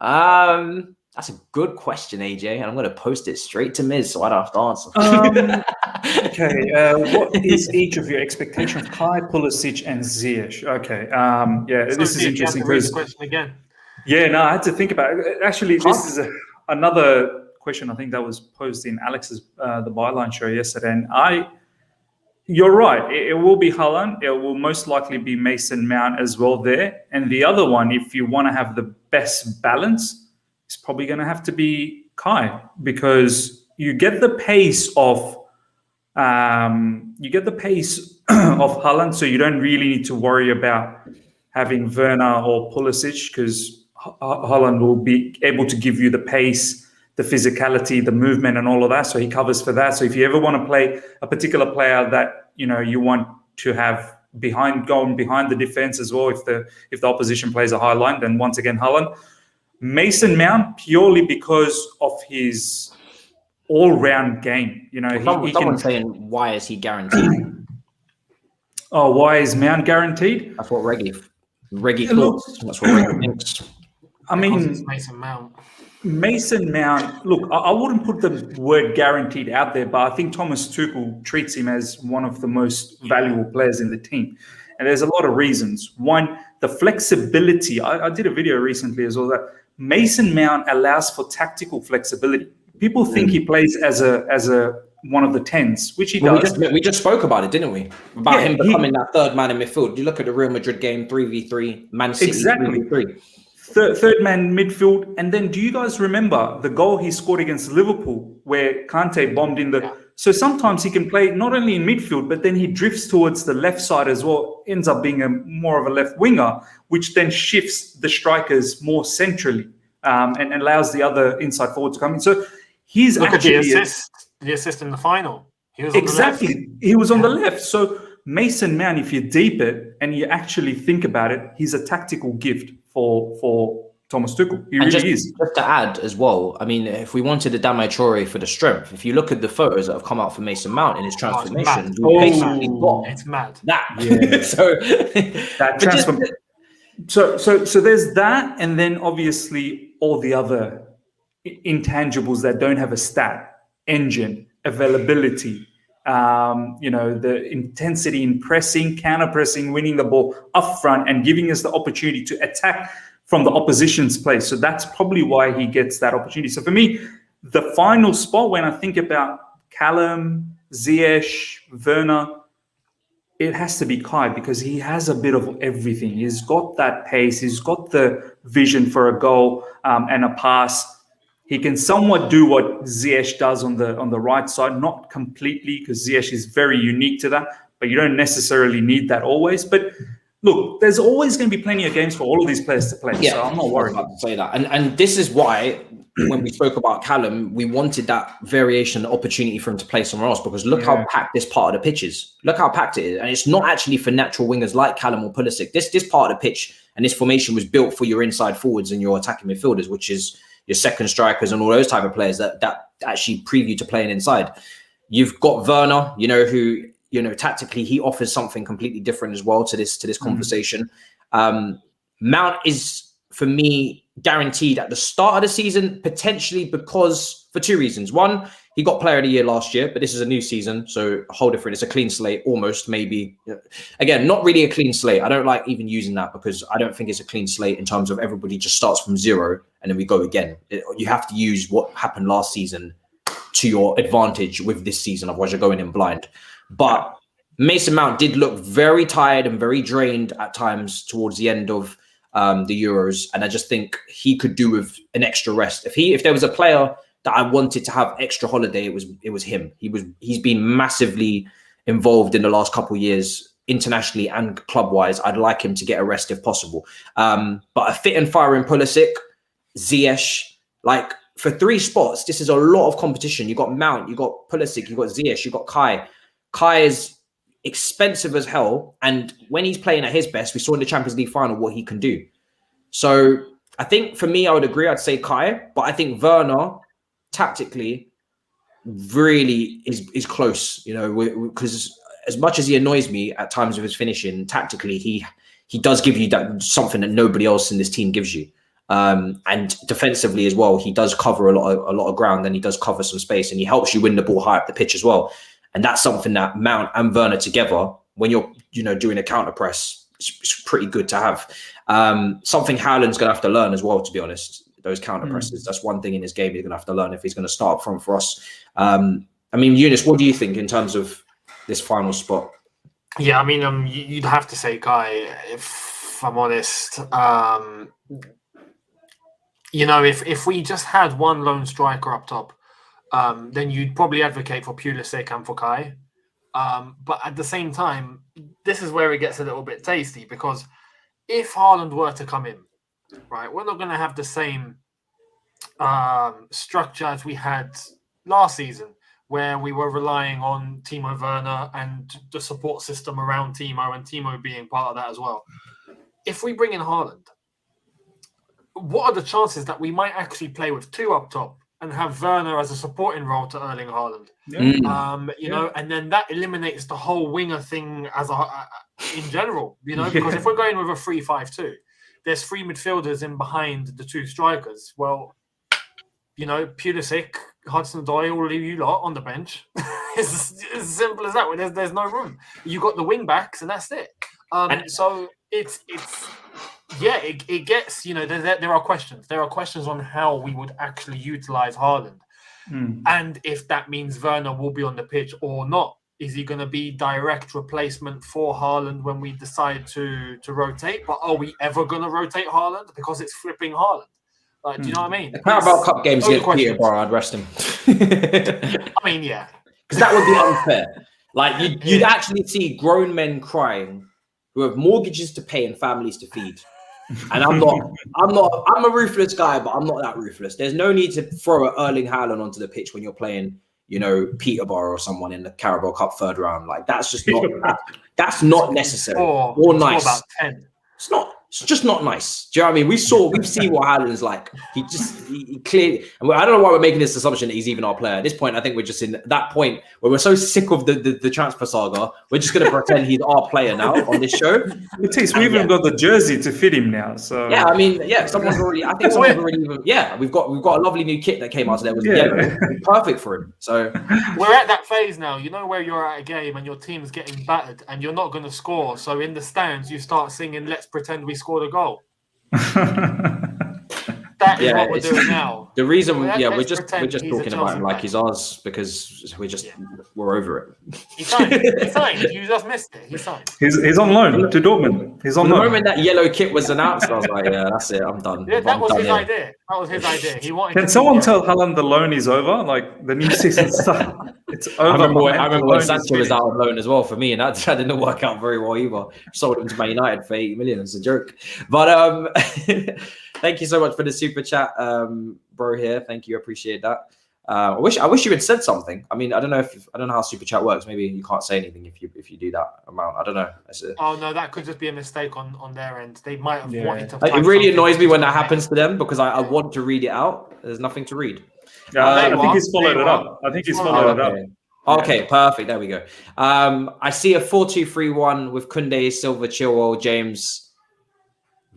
That's a good question, AJ, and I'm going to post it straight to Miz so I don't have to answer. Okay, what is each of your expectations? Kai, Pulisic, and Ziyech. Okay, this is interesting because question again. Yeah, no, I had to think about it. Actually, this is another question I think that was posed in Alex's the Byline show yesterday, and you're right. It will be Haaland. It will most likely be Mason Mount as well there, and the other one, if you want to have the best balance, is probably going to have to be Kai, because you get the pace of Haaland, so you don't really need to worry about having Werner or Pulisic, because Haaland will be able to give you the pace, the physicality, the movement, and all of that. So he covers for that. So if you ever want to play a particular player that you want to have going behind the defense as well, if the opposition plays a high line, then once again Haaland. Mason Mount, purely because of his all-round game. Someone's saying, why is he guaranteed? Oh, why is Mount guaranteed? That's what Reggie thoughts. That's what Reggie thinks. I mean, Mason Mount. Mason Mount, look, I wouldn't put the word guaranteed out there, but I think Thomas Tuchel treats him as one of the most valuable players in the team. And there's a lot of reasons. One, the flexibility. I did a video recently as well that Mason Mount allows for tactical flexibility. People think he plays as a one of the 10s, which he does. We just spoke about it, didn't we? About him becoming that third man in midfield. You look at the Real Madrid game, 3v3, Man City, exactly. 3v3. Third man midfield. And then do you guys remember the goal he scored against Liverpool where Kante bombed in the... Yeah. So sometimes he can play not only in midfield, but then he drifts towards the left side as well, ends up being more of a left winger, which then shifts the strikers more centrally and allows the other inside forward to come in. So he's Look actually... at the assist in the final. He was exactly. On the left. He was on the left. So Mason Mount, if you deep it and you actually think about it, he's a tactical gift for Thomas Tuchel. He really is. Just to add as well, I mean, if we wanted a Dame Traore for the strength, if you look at the photos that have come out for Mason Mount in his transformation, it's mad. That. Yeah. So that transform. So there's that, and then obviously all the other intangibles that don't have a stat: engine, availability, the intensity in pressing, counter pressing, winning the ball up front, and giving us the opportunity to attack from the opposition's place. So that's probably why he gets that opportunity. So for me, the final spot when I think about Callum, Ziyech, Werner, it has to be Kai because he has a bit of everything. He's got that pace. He's got the vision for a goal and a pass. He can somewhat do what Ziyech does on the right side, not completely because Ziyech is very unique to that, but you don't necessarily need that always. But look, there's always going to be plenty of games for all of these players to play, so I'm not worried. I was about to say that. And this is why, when we spoke about Callum, we wanted that variation, opportunity for him to play somewhere else, because look how packed this part of the pitch is. Look how packed it is. And it's not actually for natural wingers like Callum or Pulisic. This part of the pitch and this formation was built for your inside forwards and your attacking midfielders, which is your second strikers and all those type of players that actually preview to playing inside. You've got Werner, who... tactically, he offers something completely different as well to this conversation. Mount is, for me, guaranteed at the start of the season, potentially because for two reasons. One, he got Player of the Year last year, but this is a new season, so a whole different. It's a clean slate, almost, maybe. Again, not really a clean slate. I don't like even using that because I don't think it's a clean slate in terms of everybody just starts from zero and then we go again. You have to use what happened last season to your advantage with this season, otherwise you're going in blind. But Mason Mount did look very tired and very drained at times towards the end of the Euros. And I just think he could do with an extra rest. If there was a player that I wanted to have extra holiday, it was him. He's been massively involved in the last couple of years, internationally and club-wise. I'd like him to get a rest if possible. But a fit and firing Pulisic, Ziyech, for three spots, this is a lot of competition. You got Mount, you got Pulisic, you got Ziyech, you got Kai. Kai is expensive as hell, and when he's playing at his best, we saw in the Champions League final what he can do. So I think for me, I would agree. I'd say Kai, but I think Werner tactically really is close. Because as much as he annoys me at times with his finishing, tactically he does give you that something that nobody else in this team gives you. And defensively as well, he does cover a lot of ground, and he does cover some space, and he helps you win the ball high up the pitch as well. And that's something that Mount and Werner together, when you're doing a counter press, it's pretty good to have. Something Haaland's going to have to learn as well, to be honest. Those counter presses, that's one thing in his game he's going to have to learn if he's going to start up front for us. Younes, what do you think in terms of this final spot? Yeah, you'd have to say Kai, if I'm honest. If we just had one lone striker up top, then you'd probably advocate for Pulisic and for Kai. But at the same time, this is where it gets a little bit tasty, because if Haaland were to come in, right, we're not going to have the same structure as we had last season, where we were relying on Timo Werner and the support system around Timo, and Timo being part of that as well. If we bring in Haaland, what are the chances that we might actually play with two up top and have Werner as a supporting role to Erling Haaland? And then that eliminates the whole winger thing in general, because if we're going with a 3-5-2, there's three midfielders in behind the two strikers. Well, Pulisic, Hudson-Odoi, all of you lot on the bench. It's as simple as that. There's no room. You got the wing backs, and that's it. So it gets, there are questions. There are questions on how we would actually utilize Haaland. And if that means Werner will be on the pitch or not. Is he going to be direct replacement for Haaland when we decide to rotate? But are we ever going to rotate Haaland? Because it's flipping Haaland. Do you know what I mean? The Carabao Cup games against Peterborough, I'd rest him. I mean, yeah. Because that would be unfair. Like, you'd actually see grown men crying who have mortgages to pay and families to feed. And I'm a ruthless guy, but I'm not that ruthless. There's no need to throw an Erling Haaland onto the pitch when you're playing, Peterborough or someone in the Carabao Cup third round. Like, that's just that's not necessary or nice. About 10. It's just not nice. Do you know what I mean? We've seen what Haaland's like. He clearly, and I don't know why we're making this assumption that he's even our player. At this point, I think we're just in that point where we're so sick of the transfer saga. We're just going to pretend he's our player now on this show. Matisse, we even got the jersey to fit him now. So yeah, I mean, someone's already we've got a lovely new kit that came out today. It was yellow. Perfect for him. So we're at that phase now. Where you're at a game and your team's getting battered and you're not going to score. So in the stands, you start singing, "Let's pretend we scored a goal." That is what we're doing now. The reason, we're just talking about him like he's ours because we're over it. He signed. You just missed it. He signed. He's on loan to Dortmund. He's on loan. The moment that yellow kit was announced, I was like, yeah, that's it. I'm done. Yeah, that was his idea. That was his idea. He wanted. Can someone tell Haaland the loan is over? Like the new season starts. It's over. I remember when Sancho was out on loan as well for me, and that didn't work out very well either. Sold him to Man United for 80 million. It's a joke. But thank you so much for the super chat, bro. Here, thank you. Appreciate that. I wish you had said something. I mean, I don't know how super chat works. Maybe you can't say anything if you do that amount. I don't know. Oh no, that could just be a mistake on their end. They might have wanted to. It really annoys me when that happens to them because I want to read it out. There's nothing to read. I think he's followed it up. Okay, perfect. There we go. I see a 4-2-3-1 with Koundé, Silva, Chilwell, James,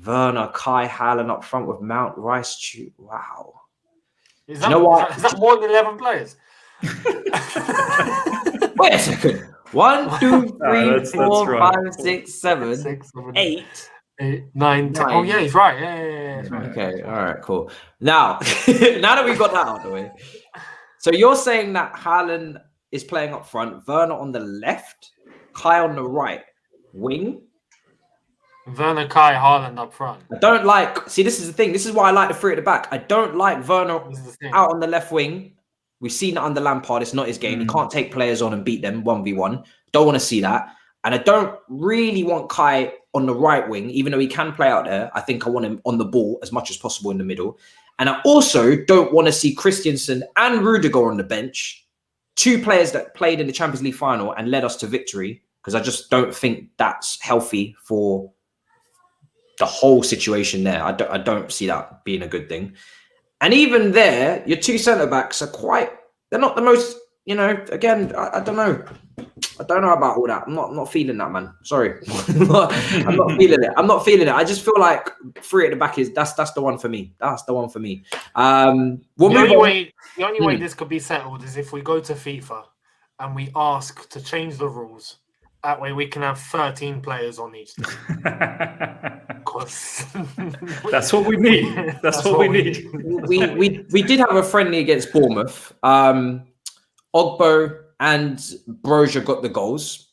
Werner, Kai, Haaland up front with Mount, Rice. Wow. Is that more than 11 players? Wait a second. 1, 2, 3, 4, 5, 6, 7, 8, 9, 10. Oh yeah, he's right. Yeah. Okay, all right, cool. Now that we've got that out of the way, so you're saying that Haaland is playing up front, Werner on the left, Kai on the right wing. Werner, Kai, Haaland up front. I don't like. See, this is the thing. This is why I like the three at the back. I don't like Werner out on the left wing. We've seen it under Lampard. It's not his game. He can't take players on and beat them 1v1. Don't want to see that. And I don't really want Kai on the right wing, even though he can play out there. I think I want him on the ball as much as possible in the middle. And I also don't want to see Christensen and Rudiger on the bench, two players that played in the Champions League final and led us to victory, because I just don't think that's healthy for the whole situation there. I don't see that being a good thing. And even there, your two centre-backs are they're not the most, again, I don't know. I don't know about all that. I'm not feeling that, man. Sorry. I'm not feeling it. I just feel like three at the back that's the one for me. That's the one for me. The only way this could be settled is if we go to FIFA and we ask to change the rules. That way we can have 13 players on each team. That's what we need. That's what we need. We did have a friendly against Bournemouth. Ogbo and Brozier got the goals,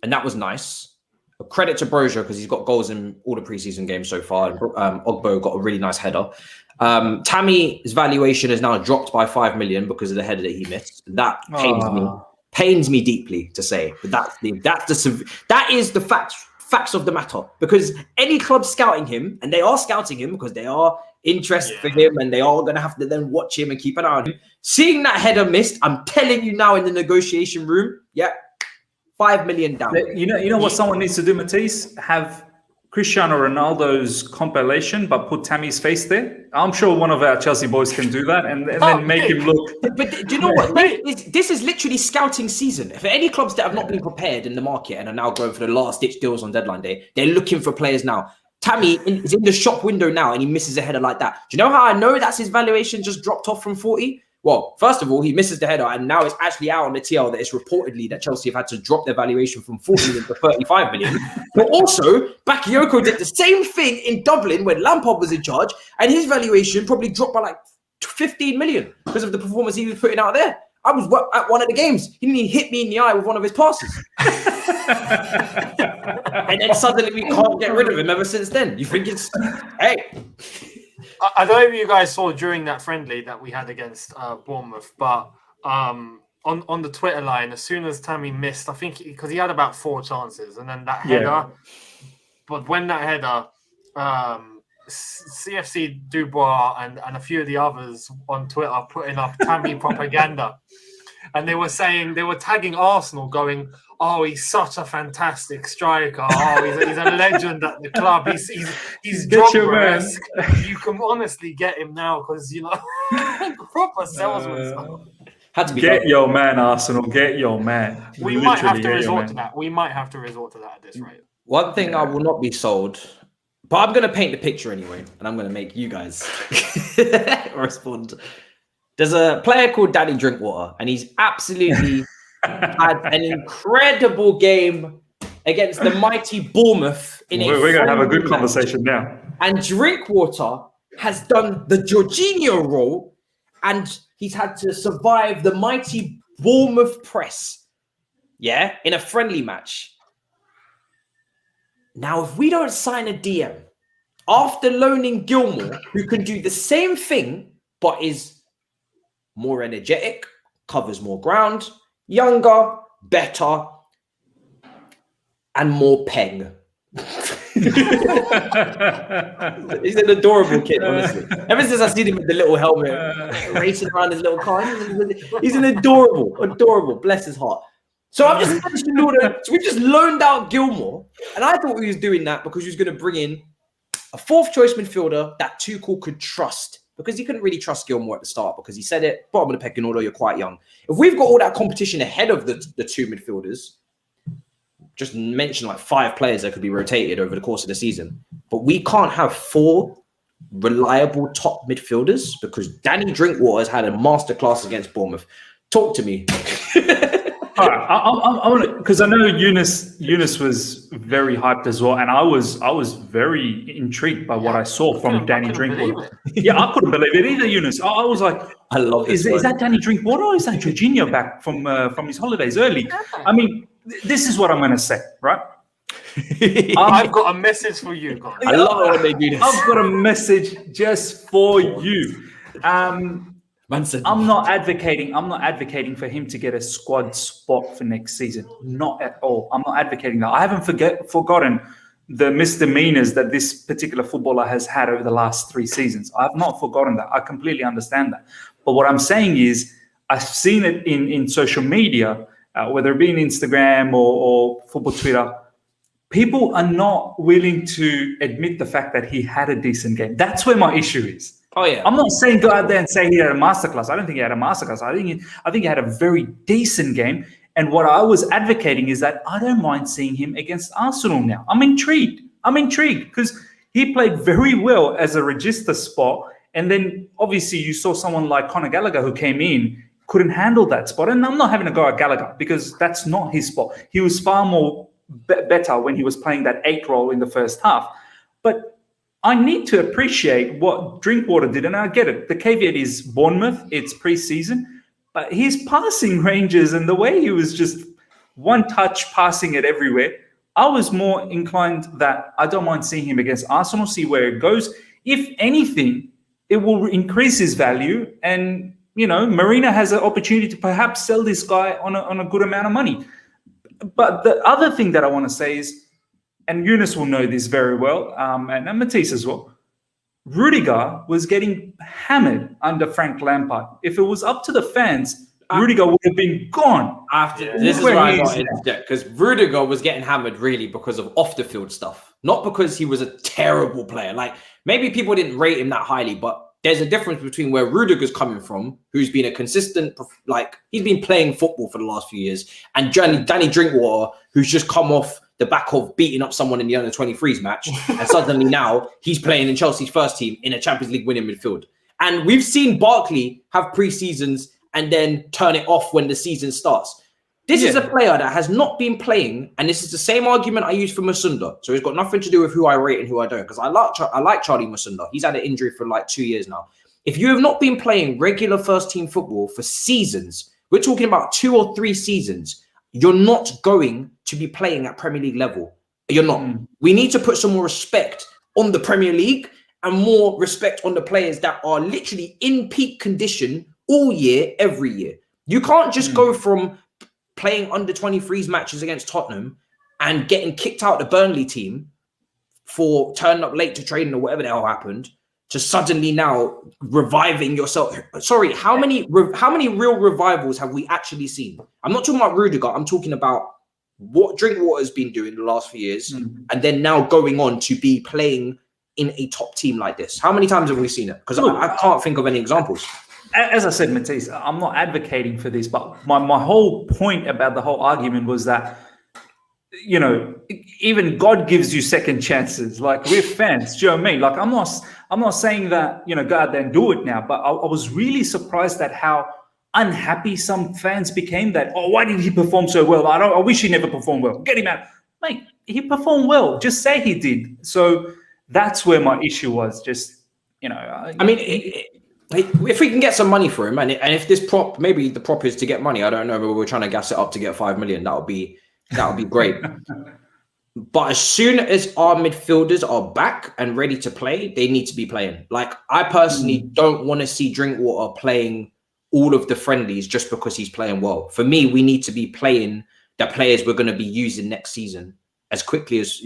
and that was nice. A credit to Brozier because he's got goals in all the preseason games so far. Ogbo got a really nice header. Tammy's valuation is now dropped by 5 million because of the header that he missed. That pains me deeply to say, but that is the facts of the matter. Because any club scouting him, and they are scouting him because they are interested for him, and they are going to have to then watch him and keep an eye on him. Seeing that header missed, I'm telling you now in the negotiation room, 5 million down. You know what someone needs to do, Matisse? Have Cristiano Ronaldo's compilation, but put Tammy's face there. I'm sure one of our Chelsea boys can do that and then make him look. But do you know what? This is literally scouting season. For any clubs that have not been prepared in the market and are now going for the last ditch deals on deadline day, they're looking for players now. Tammy is in the shop window now and he misses a header like that. Do you know how I know that's his valuation just dropped off from 40? Well, first of all, he misses the header and now it's actually out on the TL that it's reportedly that Chelsea have had to drop their valuation from 40 million to 35 million. But also, Bakayoko did the same thing in Dublin when Lampard was in charge and his valuation probably dropped by like 15 million because of the performance he was putting out there. I was at one of the games. He didn't even hit me in the eye with one of his passes. And then suddenly we can't get rid of him ever since then. You think it's, hey. I don't know if you guys saw during that friendly that we had against Bournemouth, but on the Twitter line, as soon as Tammy missed, I think because he had about 4 chances, and then that header. But when that header, CFC Dubois and a few of the others on Twitter putting up Tammy propaganda, and they were tagging Arsenal, going, "Oh, he's such a fantastic striker. Oh, he's a legend at the club. He's Drogba-esque. You can honestly get him now because proper salesman stuff." Had to be get your man, Arsenal. Get your man. We might have to resort to that. We might have to resort to that at this rate. One thing I will not be sold, but I'm going to paint the picture anyway, and I'm going to make you guys respond. There's a player called Danny Drinkwater, and he's absolutely had an incredible game against the mighty Bournemouth. We're going to have a good conversation now. And Drinkwater has done the Jorginho role, and he's had to survive the mighty Bournemouth press, in a friendly match. Now, if we don't sign a DM after loaning Gilmour, who can do the same thing, but is more energetic, covers more ground, younger, better, and more peng. He's an adorable kid, honestly. Ever since I seen him with the little helmet, racing around his little car, he's an adorable, bless his heart. So I've just mentioned so we've just loaned out Gilmour, and I thought he was doing that because he was going to bring in a 4th choice midfielder that Tuchel could trust, because he couldn't really trust Gilmour at the start because he said it, bottom of the pecking order, you're quite young. If we've got all that competition ahead of the 2 midfielders, just mention like 5 players that could be rotated over the course of the season, but we can't have 4 reliable top midfielders because Danny Drinkwater has had a masterclass against Bournemouth. Talk to me. All right, I want to, because I know Younes was very hyped as well, and I was very intrigued by what I saw from Danny Drinkwater. Yeah, I couldn't believe it either, Younes. I was like, I love this. Is that Danny Drinkwater or is that Jorginho back from his holidays early? I mean, this is what I'm going to say, right? I've got a message for you, guys. I love it when they do this. I've got a message just for you. I'm not advocating for him to get a squad spot for next season. Not at all. I'm not advocating that. I haven't forgotten the misdemeanors that this particular footballer has had over the last 3 seasons. I have not forgotten that. I completely understand that. But what I'm saying is, I've seen it in social media, whether it be in Instagram or football Twitter. People are not willing to admit the fact that he had a decent game. That's where my issue is. Oh yeah, I'm not saying go out there and say he had a masterclass. I don't think he had a masterclass. I think he had a very decent game. And what I was advocating is that I don't mind seeing him against Arsenal now. I'm intrigued because he played very well as a register spot. And then obviously you saw someone like Conor Gallagher who came in, couldn't handle that spot. And I'm not having a go at Gallagher because that's not his spot. He was far more better when he was playing that 8 role in the first half. But I need to appreciate what Drinkwater did, and I get it. The caveat is Bournemouth, it's pre-season, but his passing ranges and the way he was just one touch passing it everywhere, I was more inclined that I don't mind seeing him against Arsenal, see where it goes. If anything, it will increase his value, and Marina has an opportunity to perhaps sell this guy on a good amount of money. But the other thing that I want to say is, and Younes will know this very well, and Matisse as well, Rudiger was getting hammered under Frank Lampard. If it was up to the fans, Rudiger would have been gone. This is where I got interject, because Rudiger was getting hammered really because of off-the-field stuff, not because he was a terrible player. Like, maybe people didn't rate him that highly, but there's a difference between where Rudiger's coming from, who's been a consistent, he's been playing football for the last few years, and Danny Drinkwater, who's just come off the back of beating up someone in the under-23s match, and suddenly now he's playing in Chelsea's first team in a Champions League winning midfield. And we've seen Barkley have pre-seasons and then turn it off when the season starts. This is a player that has not been playing, and this is the same argument I use for Masunda. So it's got nothing to do with who I rate and who I don't, because I like Charlie Masunda. He's had an injury for like 2 years now. If you have not been playing regular first-team football for seasons, we're talking about 2 or 3 seasons, you're not going to be playing at Premier League level. You're not. We need to put some more respect on the Premier League and more respect on the players that are literally in peak condition all year, every year. You can't just go from playing under-23s matches against Tottenham and getting kicked out the Burnley team for turning up late to training or whatever the hell happened to suddenly now reviving yourself. Sorry, how many real revivals have we actually seen? I'm not talking about Rudiger. I'm talking about what Drinkwater's been doing the last few years and then now going on to be playing in a top team like this. How many times have we seen it? Because I can't think of any examples. As I said, Matisse, I'm not advocating for this, but my whole point about the whole argument was that, you know, even God gives you second chances. Like, we're fans, do you know what I mean? Like, I'm not saying that, you know, go out there and do it now, but I was really surprised at how unhappy some fans became that, oh, why did he perform so well? I wish he never performed well. Get him out. Mate, he performed well. Just say he did. So that's where my issue was. Just, you know. I mean, if we can get some money for him, and if this prop, maybe the prop is to get money, I don't know, but we're trying to gas it up to get 5 million. That would be great. But as soon as our midfielders are back and ready to play, they need to be playing. Like, I personally don't want to see Drinkwater playing all of the friendlies just because he's playing well. For me, we need to be playing the players we're going to be using next season as quickly as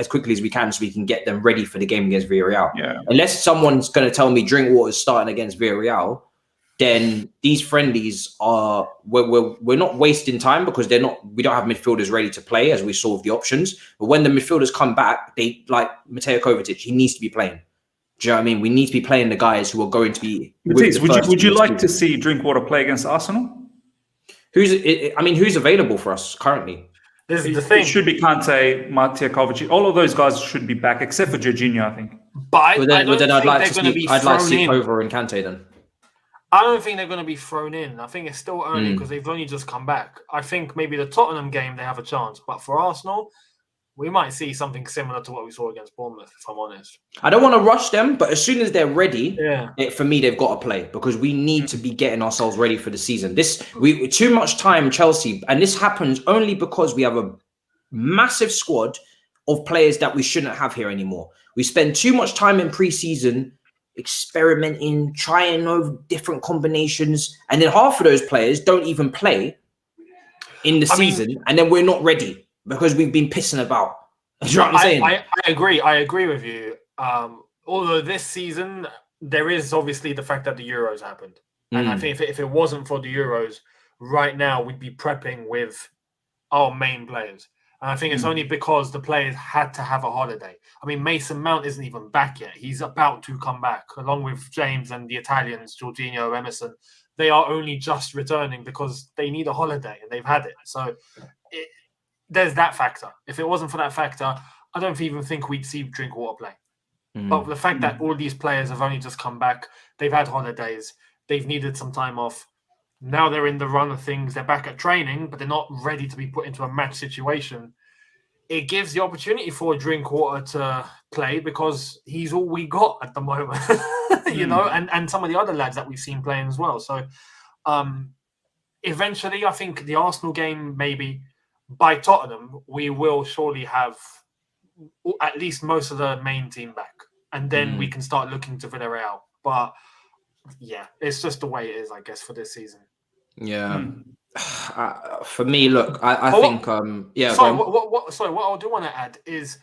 quickly as we can, so we can get them ready for the game against Villarreal. Yeah. Unless someone's going to tell me Drinkwater's starting against Villarreal, then these friendlies are we're not wasting time, because we don't have midfielders ready to play, as we saw with the options. But when the midfielders come back, they, like Mateo Kovacic, he needs to be playing. Do you know what I mean? We need to be playing the guys who are going to be. Would you like to see Drinkwater play against Arsenal? Who's available for us currently? This is the thing. It should be Kante, Mateo Kovacic. All of those guys should be back, except for Jorginho, I think. But I'd like to see Kova and Kante then. I don't think they're going to be thrown in. I think it's still early because they've only just come back. I think maybe the Tottenham game they have a chance, but for Arsenal, we might see something similar to what we saw against Bournemouth, if I'm honest. I don't want to rush them, but as soon as they're ready, for me, they've got to play, because we need to be getting ourselves ready for the season. Too much time, Chelsea, and this happens only because we have a massive squad of players that we shouldn't have here anymore. We spend too much time in pre-season experimenting, trying over different combinations, and then half of those players don't even play in the season, and then we're not ready because we've been pissing about. You know what I'm saying? I agree with you. Although this season, there is obviously the fact that the Euros happened. And I think if it wasn't for the Euros, right now we'd be prepping with our main players. And I think it's only because the players had to have a holiday. I mean, Mason Mount isn't even back yet. He's about to come back, along with James and the Italians, Jorginho, Emerson. They are only just returning because they need a holiday and they've had it. So there's that factor. If it wasn't for that factor, I don't even think we'd see Drinkwater play. But the fact that all these players have only just come back, they've had holidays, they've needed some time off. Now they're in the run of things. They're back at training, but they're not ready to be put into a match situation. It gives the opportunity for Drinkwater to play because he's all we got at the moment, you know, and some of the other lads that we've seen playing as well. So eventually, I think the Arsenal game, maybe by Tottenham, we will surely have at least most of the main team back. And then we can start looking to Villarreal. But yeah, it's just the way it is, I guess, for this season. Yeah. For me, look, I think, Sorry, what I do want to add is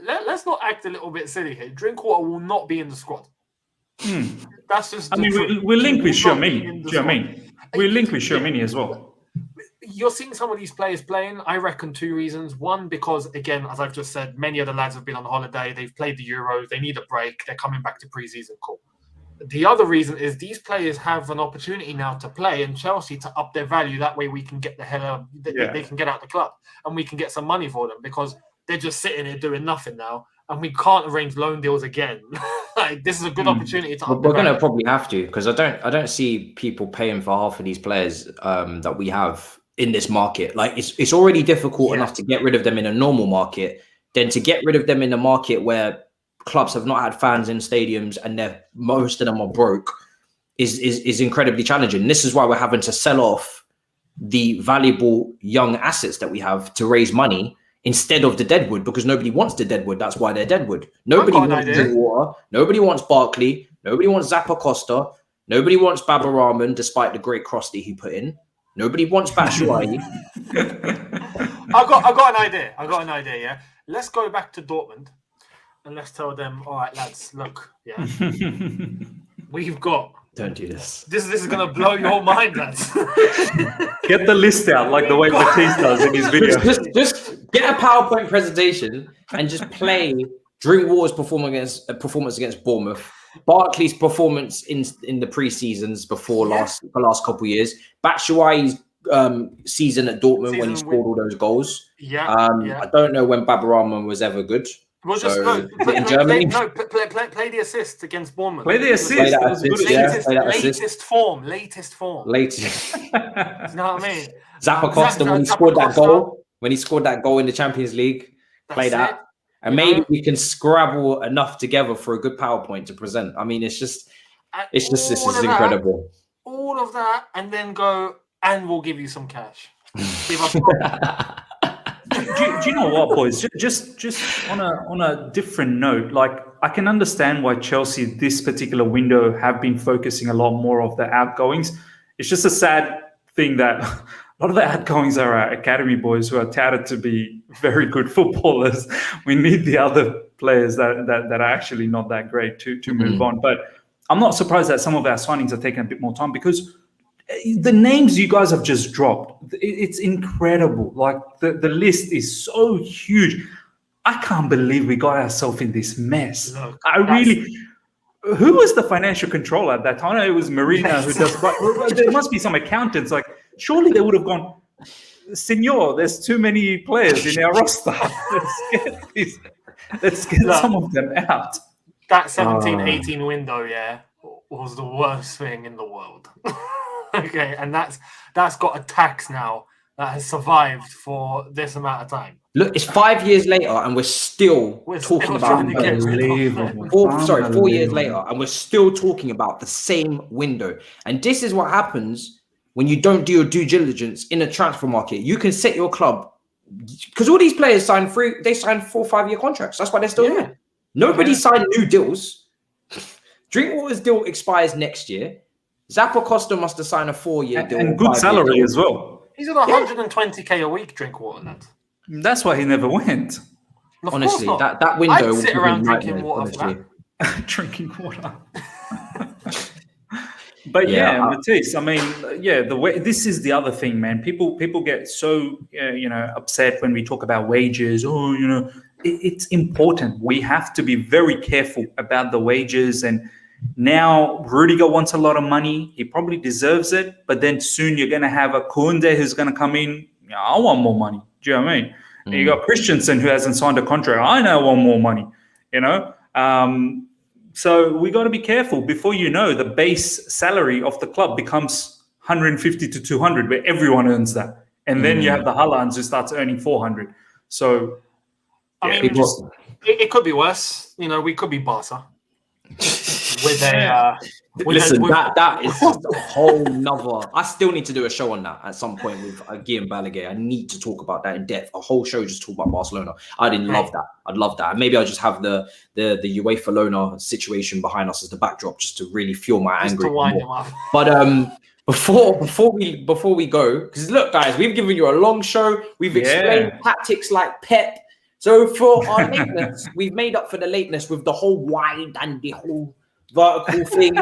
let's not act a little bit silly here. Drinkwater will not be in the squad. That's just. I mean, we're linked with Shermini. Do you know what I mean? We're linked with Shermini as well. You're seeing some of these players playing, I reckon, 2 reasons. One, because, again, as I've just said, many of the lads have been on holiday. They've played the Euros. They need a break. They're coming back to pre-season. Cool. the other reason is these players have an opportunity now to play, and Chelsea to up their value. That way, we can get the hell out. They can get out the club, and we can get some money for them because they're just sitting here doing nothing now, and we can't arrange loan deals again. Like, this is a good opportunity to. We're going to probably have to, because I don't see people paying for half of these players that we have in this market. Like, it's already difficult enough to get rid of them in a normal market, then to get rid of them in a market where clubs have not had fans in stadiums and most of them are broke is incredibly challenging. This is why we're having to sell off the valuable young assets that we have to raise money instead of the deadwood, because nobody wants the deadwood. That's why they're deadwood. Nobody wants Drinkwater. Nobody wants Barkley. Nobody wants Zappa Costa. Nobody wants Baba Rahman, despite the great cross that he put in. Nobody wants Batshuayi. I got an idea. Yeah, let's go back to Dortmund and let's tell them, all right, lads, look, yeah, we've got. Don't do this. This is gonna blow your mind, lads. Get the list out like the way Matisse does in his video. Just get a PowerPoint presentation and just play Drinkwater's performance against Bournemouth, Barkley's performance in the pre-seasons before the last couple of years, Batshuayi's season at Dortmund when he scored all those goals. I don't know when Baba Rahman was ever good. Well, just in Germany. Play the assist against Bournemouth. Play the assist. Latest form. You know what I mean? Zappa Costa when he scored that goal. When he scored that goal in the Champions League, play that. And maybe we can scrabble enough together for a good PowerPoint to present. I mean, this is incredible. All of that, and then go, and we'll give you some cash. Give us do you know what, boys? Just on a different note, like, I can understand why Chelsea this particular window have been focusing a lot more of the outgoings. It's just a sad thing that a lot of the outgoings are our academy boys who are touted to be very good footballers. We need the other players that are actually not that great to move on. But I'm not surprised that some of our signings are taking a bit more time, because the names you guys have just dropped, it's incredible. Like, the list is so huge. I can't believe we got ourselves in this mess. Look, who was the financial controller at that time? I know it was Marina who does, but there must be some accountants. Like, surely they would have gone, Senor, there's too many players in our roster. Let's get some of them out. That 17-18 window, was the worst thing in the world. Okay, and that's got a tax now that has survived for this amount of time. Look, it's 5 years later, and we're still talking about it. 4 years later, and we're still talking about the same window. And this is what happens when you don't do your due diligence in a transfer market. You can set your club, because all these players signed 4 or 5 year contracts. That's why they're still here. Nobody signed new deals. Drinkwater's deal expires next year. Zappa Costa must have signed a 4-year deal. And good salary as well. He's on 120k a week, Drinkwater, lads. That's why he never went. Honestly, that window. I'd sit around drinking water for that. Drinking water. But Matisse, I mean, the way this is the other thing, man. People get so upset when we talk about wages. It's important. We have to be very careful about the wages. And now Rudiger wants a lot of money. He probably deserves it. But then soon you're going to have a Koundé who's going to come in. I want more money. Do you know what I mean? And you got Christensen who hasn't signed a contract. I know I want more money. So we got to be careful. Before you know, the base salary of the club becomes 150 to 200, where everyone earns that. And then you have the Haalands who starts earning 400. So I mean, it could be worse. We could be Barca. That is just a whole nother. I still need to do a show on that at some point with Guillaume Balaguer. I need to talk about that in depth. A whole show just talk about Barcelona. I'd love that. I'd love that. And maybe I'll just have the UEFA Lona situation behind us as the backdrop, just to really fuel my anger. To wind him up. But before we go, because look, guys, we've given you a long show. We've explained tactics like Pep. So for our lateness, we've made up for the lateness with the whole wide and the vertical thing.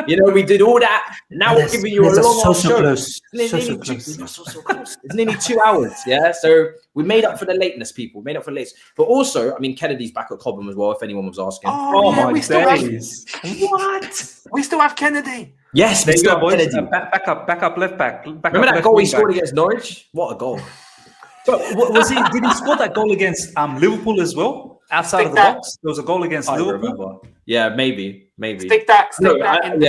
You know, we did all that. Now we're giving you a long show. Close. So close. It's nearly 2 hours. Yeah. So we made up for the lateness, people. Made up for the lateness. But also, I mean, Kennedy's back at Cobham as well, if anyone was asking. Oh yeah, my we still days. What? We still have Kennedy. Yes, There we you still go, have boys. Kennedy. Back up, left back. Remember that goal he scored against Norwich? What a goal. So, did he score that goal against Liverpool as well? Outside of the box, there was a goal against Liverpool. Remember. Yeah, maybe. Stick that in the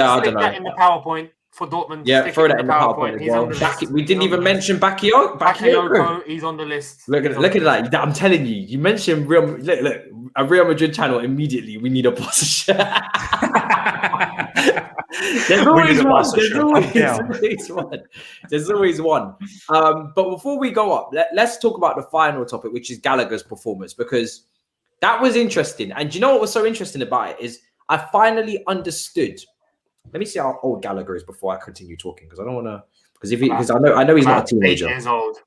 PowerPoint for Dortmund. Yeah, throw that in the PowerPoint as well. We didn't even mention Bakayoko. He's on the list. Look at that. I'm telling you, you mentioned Real. Look, a Real Madrid channel immediately. We need a sponsorship. There's always one. But before we go up, let's talk about the final topic, which is Gallagher's performance, because that was interesting. And do you know what was so interesting about it is I finally understood. Let me see how old Gallagher is before I continue talking, because I don't want to. Because I know he's not a teenager. 8 years old.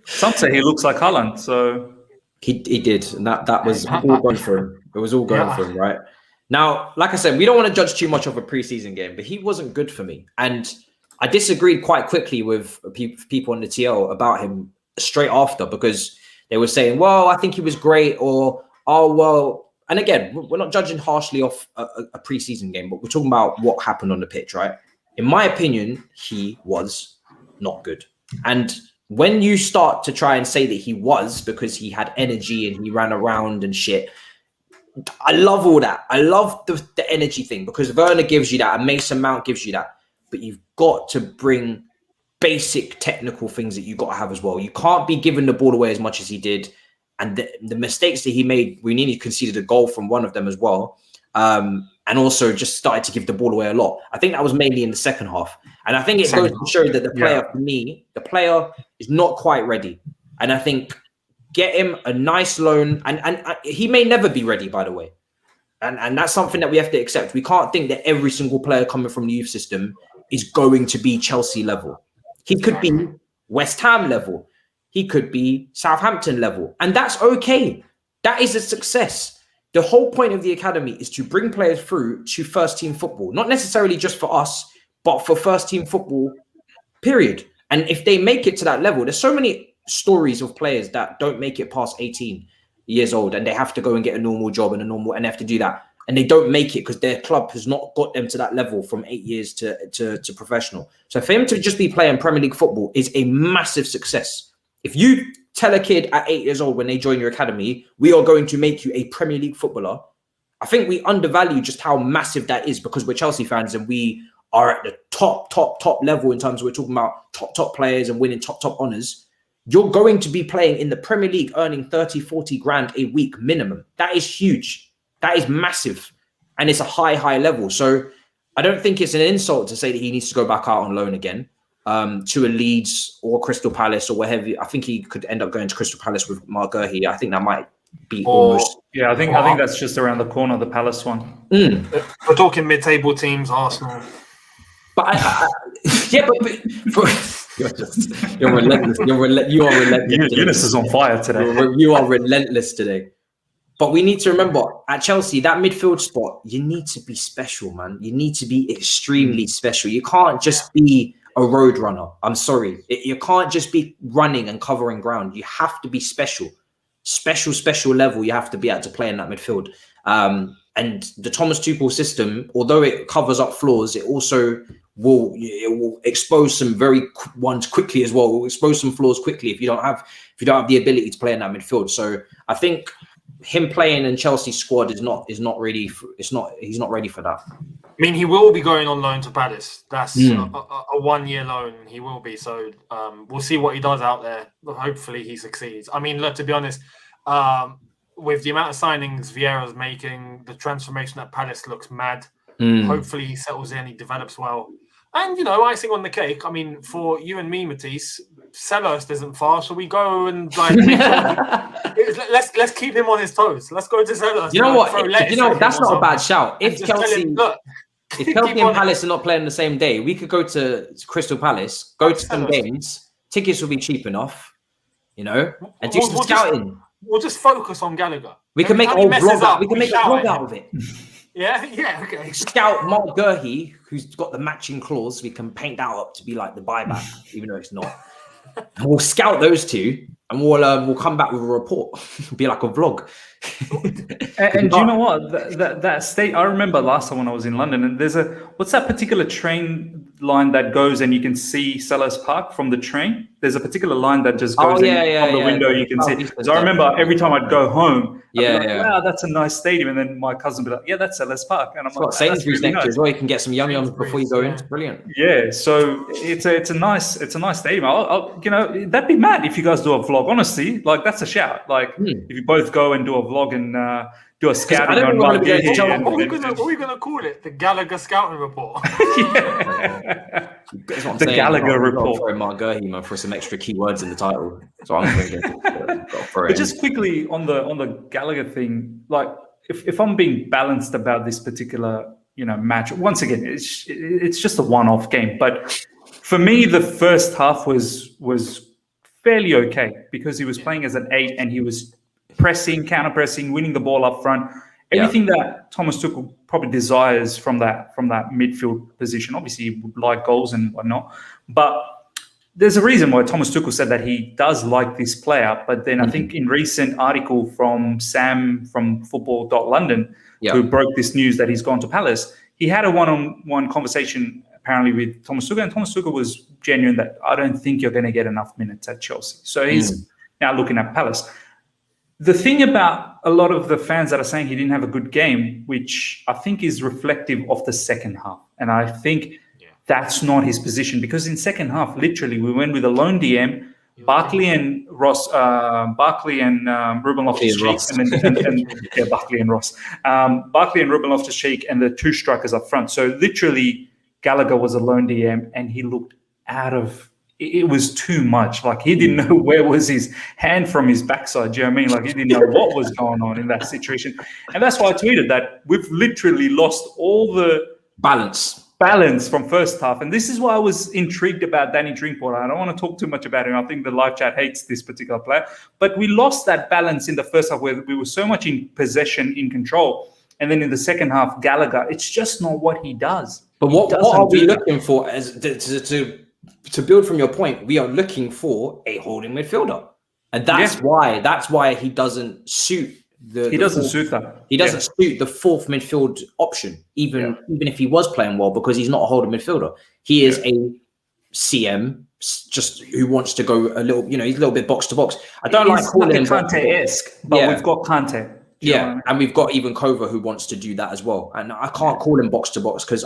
Some say he looks like Haaland, so he did, and that was all going for him. It was all going for him, right? Now, like I said, we don't want to judge too much of a preseason game, but he wasn't good for me, and I disagreed quite quickly with people on the TL about him straight after, because they were saying, "Well, I think he was great," or "Oh, well." And again, we're not judging harshly off a preseason game, but we're talking about what happened on the pitch, right? In my opinion, he was not good, and when you start to try and say that he was because he had energy and he ran around and shit, I love all that. I love the energy thing, because Werner gives you that and Mason Mount gives you that. But you've got to bring basic technical things that you've got to have as well. You can't be giving the ball away as much as he did. And the mistakes that he made, we nearly conceded a goal from one of them as well. And also just started to give the ball away a lot. I think that was mainly in the second half. And I think it goes to show that the player, for me, the player is not quite ready. And I think get him a nice loan. And he may never be ready, by the way. And that's something that we have to accept. We can't think that every single player coming from the youth system is going to be Chelsea level. He could be West Ham level. He could be Southampton level. And that's okay. That is a success. The whole point of the academy is to bring players through to first team football, not necessarily just for us, but for first team football, period. And if they make it to that level, there's so many stories of players that don't make it past 18 years old and they have to go and get a normal job and they have to do that. And they don't make it because their club has not got them to that level from 8 years to professional. So for him to just be playing Premier League football is a massive success. If you tell a kid at 8 years old when they join your academy, we are going to make you a Premier League footballer, I think we undervalue just how massive that is, because we're Chelsea fans and we are at the top level in terms of we're talking about top players and winning top honours. You're going to be playing in the Premier League earning 30, 40 grand a week minimum. That is huge. That is massive. And it's a high level. So I don't think it's an insult to say that he needs to go back out on loan again. To a Leeds or Crystal Palace or whatever. I think he could end up going to Crystal Palace with Mark Gurhey. I think that might be almost. Yeah, I think that's just around the corner, the Palace one. We're talking mid-table teams, Arsenal. But you're relentless. You are relentless. Younes is on fire today. You are relentless today. But we need to remember at Chelsea, that midfield spot, you need to be special, man. You need to be extremely special. You can't just be a road runner. I'm sorry. You can't just be running and covering ground. You have to be special level. You have to be able to play in that midfield. And the Thomas Tuchel system, although it covers up flaws, it also will expose some ones quickly as well. It will expose some flaws quickly if you don't have the ability to play in that midfield. So I think him playing in Chelsea's squad he's not ready for that. I mean, he will be going on loan to Palace. That's a 1 year loan. He will be. So we'll see what he does out there. Hopefully he succeeds. I mean, look, to be honest, with the amount of signings Vieira's making, the transformation at Palace looks mad. Hopefully he settles in, he develops well. And, icing on the cake, I mean, for you and me, Matisse, Selhurst isn't far. So we go and let's keep him on his toes. Let's go to Selhurst. You know what? That's not a bad shout. If Chelsea and Palace are not playing the same day, we could go to Crystal Palace, go to some games. Tickets will be cheap enough, and do some scouting. We'll just focus on Gallagher. We can make a whole vlog out. We can make a vlog out of it. Yeah, okay. Scout Mark Gurhey, who's got the matching clause. We can paint that up to be like the buyback, even though it's not. And we'll scout those two, and we'll come back with a report. It'll be like a vlog. And do you know what? That state, I remember last time when I was in London, and there's what's that particular train line that goes and you can see Sellers Park from the train? There's a particular line that just goes from the window, you can see. So I remember every time I'd go home, I'd be like, wow, that's a nice stadium. And then my cousin would be like, yeah, that's Sellers Park. And I'm like, Sainsbury's next to as well. You can get some yum before you go in. It's brilliant. Yeah, so it's a nice stadium. I'll that'd be mad if you guys do a vlog. Honestly, like that's a shout. Like if you both go and do a vlog and do a scouting on What are we gonna call it? The Gallagher scouting report. The Gallagher report. For Mark Gurhey, man, for some extra keywords in the title. So I'm thinking. But just quickly on the Gallagher thing, like if I'm being balanced about this particular match, once again, it's just a one-off game. But for me, the first half was fairly okay because he was playing as an 8 and he was pressing, counter-pressing, winning the ball up front. Everything that Thomas Tuchel probably desires from that midfield position. Obviously, he would like goals and whatnot. But there's a reason why Thomas Tuchel said that he does like this player. But then I think in recent article from Sam from football.london, who broke this news that he's gone to Palace, he had a one-on-one conversation apparently with Thomas Tuchel. And Thomas Tuchel was genuine that I don't think you're going to get enough minutes at Chelsea. So he's now looking at Palace. The thing about a lot of the fans that are saying he didn't have a good game, which I think is reflective of the second half. And I think that's not his position because in second half, literally, we went with a lone DM, Barkley and Ross, Barkley and Ruben Loftus-Cheek, and Barkley and Ross, Barkley and Ruben Loftus-Cheek, and the two strikers up front. So literally, Gallagher was a lone DM, and he looked out of. It was too much. Like he didn't know where was his hand from his backside. Do you know what I mean? Like he didn't know what was going on in that situation. And that's why I tweeted that we've literally lost all the balance from first half. And this is why I was intrigued about Danny Drinkwater. I don't want to talk too much about him. I think the live chat hates this particular player. But we lost that balance in the first half where we were so much in possession, in control. And then in the second half, Gallagher, it's just not what he does. But what are we looking for as to build from your point? We are looking for a holding midfielder. And that's why he doesn't suit He doesn't suit the fourth midfield option, even if he was playing well, because he's not a holding midfielder. He is a CM, just who wants to go a little, he's a little bit box to box. I don't like calling him Kante-esque, but we've got Kante. And we've got even Kova who wants to do that as well. And I can't call him box to box because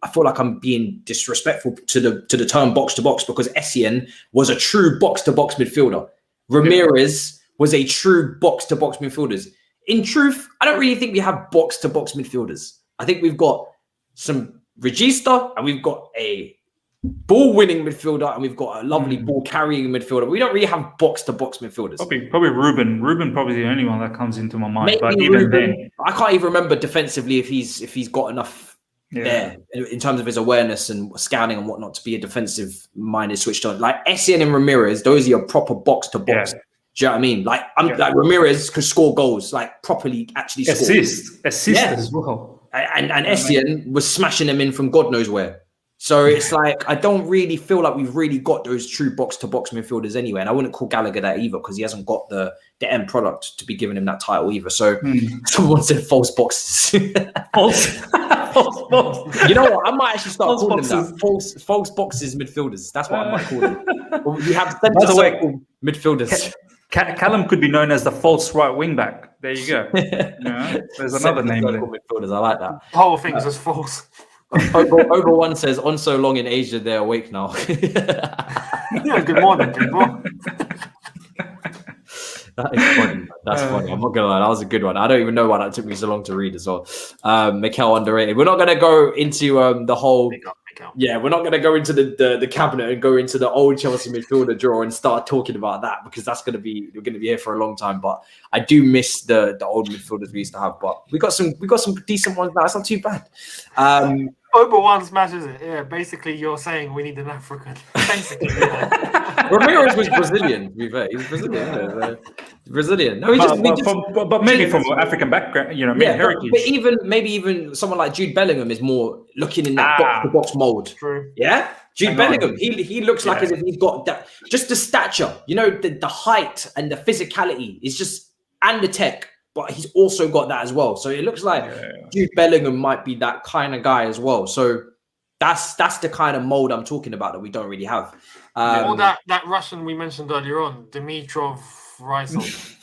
I feel like I'm being disrespectful to the term box to box, because Essien was a true box to box midfielder. Ramirez was a true box to box midfielders. In truth, I don't really think we have box to box midfielders. I think we've got some regista and we've got a ball winning midfielder and we've got a lovely ball carrying midfielder. We don't really have box to box midfielders. Probably Ruben. Ruben probably the only one that comes into my mind. Maybe but even Ruben, then, I can't even remember defensively if he's got enough there in terms of his awareness and scouting and whatnot to be a defensive minded switched on. Like Essien and Ramirez, those are your proper box to box. Do you know what I mean? Like like Ramirez could score goals, like properly actually score. Assist as well. And Essien was smashing them in from God knows where. So it's like, I don't really feel like we've really got those true box-to-box midfielders anyway. And I wouldn't call Gallagher that either, because he hasn't got the end product to be giving him that title either. So someone said false boxes. false boxes. You know what? I might actually start calling them that. False boxes midfielders. That's what I might call them. We have midfielders. Callum could be known as the false right wing back. There you go. There's another name. Midfielders. I like that. The whole thing's just false. Over one says, on so long in Asia, they're awake now. Good morning, people. That is funny. That's funny. I'm not gonna lie, that was a good one. I don't even know why that took me so long to read as well. Mikel underrated. We're not gonna go into the whole. Yeah, we're not gonna go into the cabinet and go into the old Chelsea midfielder draw and start talking about that, because we're gonna be here for a long time. But I do miss the old midfielders we used to have. But we got some decent ones now. It's not too bad. Over one smashes it. Yeah, basically you're saying we need an African. Basically, Ramirez was Brazilian, to be fair. He was Brazilian. Brazilian. No, but maybe from African background, mixed heritage. But maybe even someone like Jude Bellingham is more looking in that box-to-box mold. True. Yeah, Jude Bellingham. He looks like as if he's got that, just the stature, the height and the physicality is just, and the tech. But he's also got that as well. So it looks like Jude Bellingham might be that kind of guy as well. So that's the kind of mold I'm talking about that we don't really have. Or that Russian we mentioned earlier on, Dimitrov Rysov.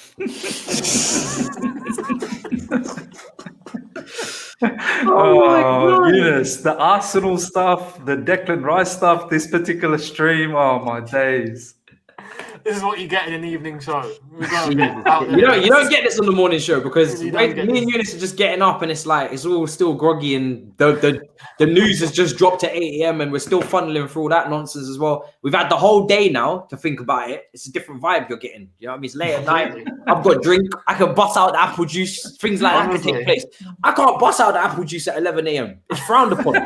Younes, the Arsenal stuff, the Declan Rice stuff, this particular stream. Oh my days. This is what you get in an evening show. You don't get this on the morning show because me and Younes are just getting up and it's like it's all still groggy and the news has just dropped at 8 a.m. and we're still funneling through all that nonsense as well. We've had the whole day now to think about it. It's a different vibe you're getting. You know what I mean? It's late at night. I've got a drink. I can bust out the apple juice. Things like that can take place. I can't bust out the apple juice at 11 a.m. It's frowned upon.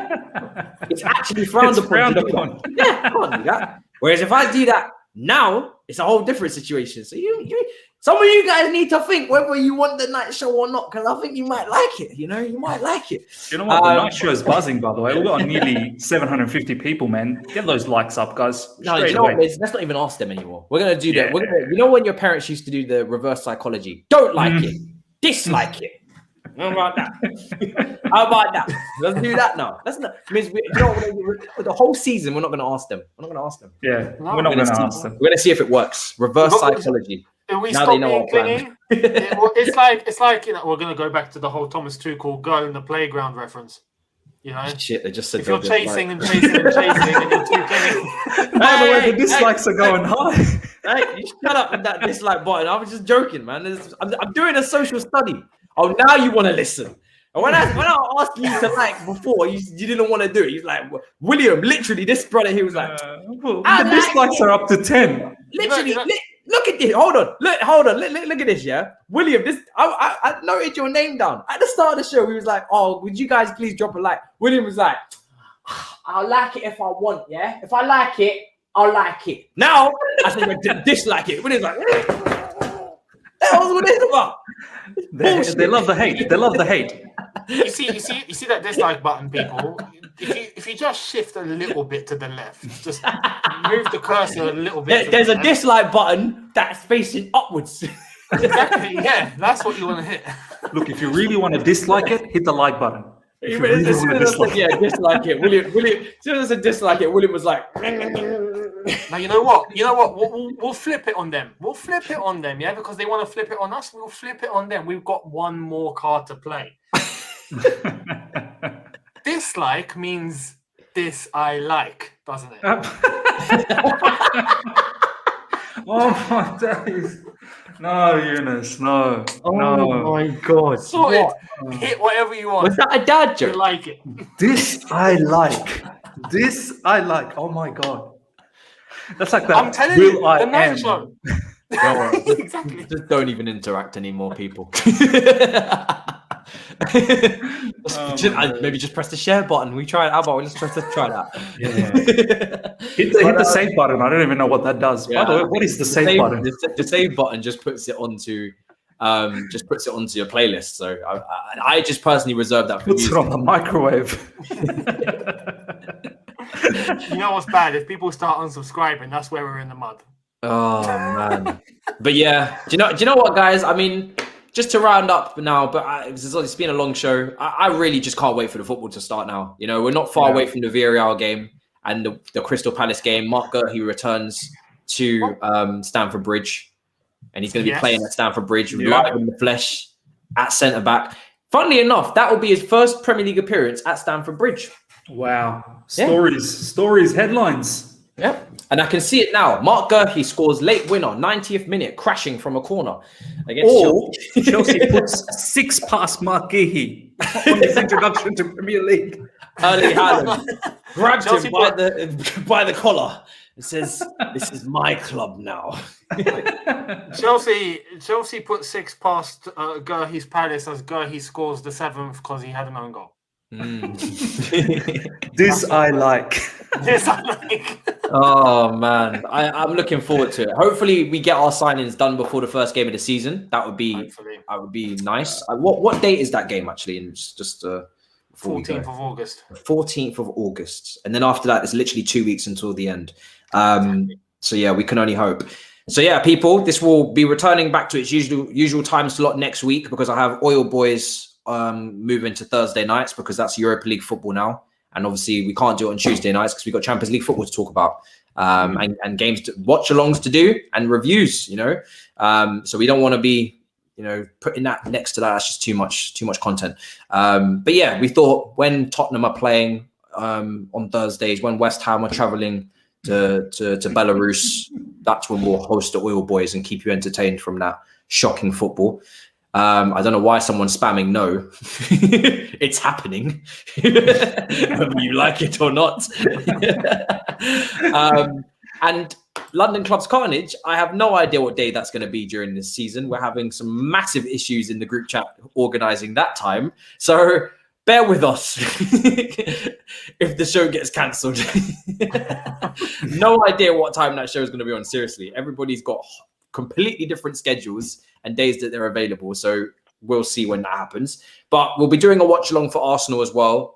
It's actually frowned upon. Yeah, I can't do that. Whereas if I do that now, it's a whole different situation. So some of you guys need to think whether you want the night show or not, because I think you might like it. You might like it. You know what? The night show is buzzing, by the way. We've got nearly 750 people, man. Get those likes up, guys. No, let's not even ask them anymore. We're gonna do that. When your parents used to do the reverse psychology, don't like it, dislike it. How about that? Let's do that now. That's not means the whole season. We're not going to ask them. Yeah, we're not going to ask them. We're going to see if it works. Reverse psychology. We now they know our plan. It's like we're going to go back to the whole Thomas Tuchel girl in the playground reference. Shit, they just said if you're chasing and chasing and chasing and you're too kidding. By the way, the dislikes are going high. Hey, you shut up with that dislike button. I was just joking, man. I'm doing a social study. Oh, now you want to listen. And when I asked you to like before, you didn't want to do it. He's like, William, literally, this brother, he was like, the dislikes are up to 10. Literally, look at this. Hold on. Look at this, yeah? William, I noted your name down. At the start of the show, he was like, oh, would you guys please drop a like? William was like, I'll like it if I want, yeah? If I like it, I'll like it. Now, I said, dislike it. William's like, what is about? They love the hate. They love the hate. You see that dislike button, people. If you just shift a little bit to the left, just move the cursor a little bit. There's a dislike button that's facing upwards. Exactly. Yeah, that's what you want to hit. Look, if you really want to dislike it, hit the like button. Dislike it. William. As soon as I said dislike it, William was like. Now you know what? We'll flip it on them. Yeah, because they want to flip it on us. We'll flip it on them. We've got one more card to play. Dislike means this I like, doesn't it? Oh my days! No, Younes, no. Oh no. My God! Hit whatever you want. Was that a dad joke? You like it? This I like. Oh my God! That's like that. I'm telling you, the night show. Exactly. Just don't even interact anymore, people. Maybe just press the share button. We try it. How about let's try that? Yeah. Hit the save button. I don't even know what that does. Yeah. By the way, what is the save button? The save button just puts it onto your playlist. So I just personally reserve that for you. Puts it on the microwave. You know what's bad? If people start unsubscribing, that's where we're in the mud. Oh man. But yeah, do you know what, guys? I mean, just to round up now, but it's been a long show. I really just can't wait for the football to start now. We're not far away from the Villarreal game and the Crystal Palace game. Mark Gurley returns to Stamford Bridge, and he's going to be playing at Stamford Bridge live in the flesh at centre back. Funnily enough, that will be his first Premier League appearance at Stamford Bridge. Wow. Stories, headlines. Yep. And I can see it now. Mark Gurley scores late winner, 90th minute, crashing from a corner against Chelsea. Chelsea puts 6 past Mark Gurley on his introduction to Premier League. Erling Haaland grabbed him by the collar and says, "This is my club now." Chelsea put 6 past Gurley's Palace as Gurley scores the 7th because he had an own goal. This I like. This I like. Oh man, I'm looking forward to it. Hopefully, we get our signings done before the first game of the season. That would be nice. What date is that game actually? And just 14th of August. 14th of August, and then after that, it's literally 2 weeks until the end. So yeah, we can only hope. So yeah, people, this will be returning back to its usual time slot next week because I have Oil Boys moving to Thursday nights because that's Europa League football now. And obviously we can't do it on Tuesday nights because we've got Champions League football to talk about and games to watch-alongs to do and reviews, So we don't want to be, putting that next to that. That's just too much content. But yeah, we thought when Tottenham are playing on Thursdays, when West Ham are traveling to Belarus, that's when we'll host the Oil Boys and keep you entertained from that shocking football. I don't know why someone's spamming no. It's happening, whether you like it or not. And London Clubs Carnage, I have no idea what day that's going to be during this season. We're having some massive issues in the group chat organising that time. So bear with us if the show gets cancelled. No idea what time that show is going to be on. Seriously, everybody's got completely different schedules and days that they're available. So we'll see when that happens. But we'll be doing a watch along for Arsenal as well.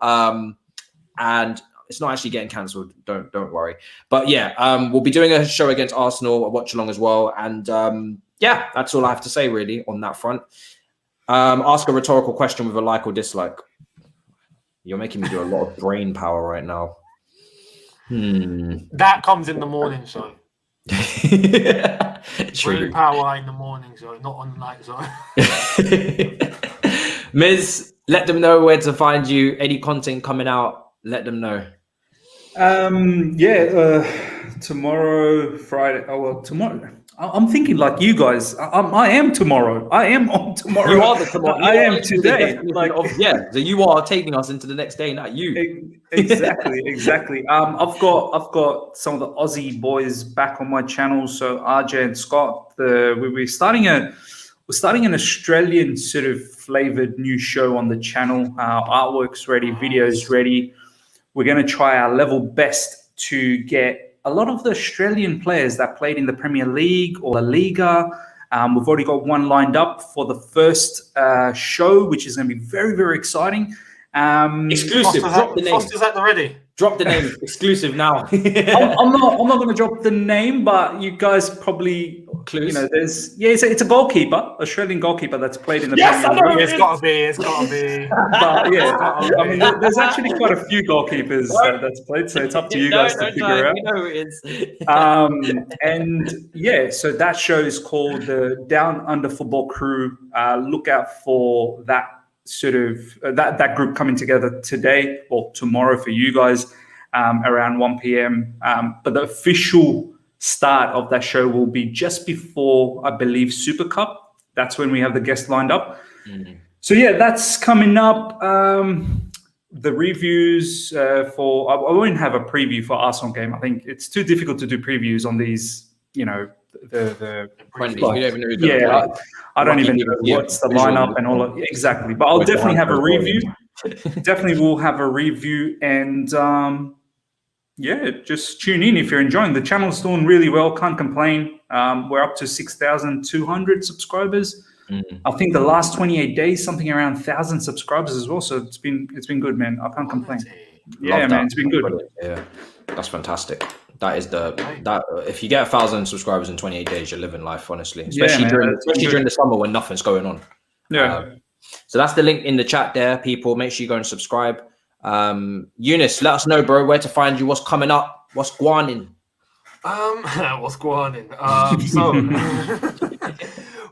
And it's not actually getting cancelled. Don't worry. But yeah, we'll be doing a show against Arsenal, a watch along as well. And yeah, that's all I have to say really on that front. Ask a rhetorical question with a like or dislike. You're making me do a lot of brain power right now. That comes in the morning show. Brain power in the morning show, not on the night show. Miz, let them know where to find you. Any content coming out, let them know. Tomorrow, Friday. Oh well, tomorrow. I'm thinking like you guys. I am tomorrow. I am on tomorrow. You are the tomorrow. I am today. So you are taking us into the next day, not you. Exactly. I've got some of the Aussie boys back on my channel. So RJ and Scott. We're starting an Australian sort of flavored new show on the channel. Artwork's ready, videos ready. We're going to try our level best to get a lot of the Australian players that played in the Premier League or La Liga. We've already got one lined up for the first show, which is going to be very, very exciting. Exclusive. Drop the name. Foster's at the ready. Drop the name. Exclusive now. I'm not going to drop the name, but you guys probably clues. It's a goalkeeper, Australian goalkeeper that's played in the Premier League. It's got to be. But yeah, I mean, there's actually quite a few goalkeepers that's played, so it's up to you guys to figure out. You know it is. And yeah, so that show is called the Down Under Football Crew. Look out for that sort of that group coming together today or tomorrow for you guys around 1 p.m. But the official start of that show will be just before, I believe, Super Cup. That's when we have the guest lined up. Mm-hmm. So yeah, that's coming up. The reviews I won't have a preview for Arsenal game. I think it's too difficult to do previews on these, the friendlies. I don't even know what's the lineup and all of exactly. But I'll definitely have a review. Definitely will have a review and just tune in if you're enjoying. The channel's doing really well. Can't complain. We're up to 6,200 subscribers. Mm-hmm. I think the last 28 days, something around 1,000 subscribers as well. So it's been good, man. I can't complain. Yeah, man, it's been good. Yeah, that's fantastic. That is if you get 1,000 subscribers in 28 days, you're living life, honestly. Especially during the summer when nothing's going on. Yeah. So that's the link in the chat there, people. Make sure you go and subscribe. Younes, let us know, bro, where to find you. What's coming up? What's guaning? What's guaning? So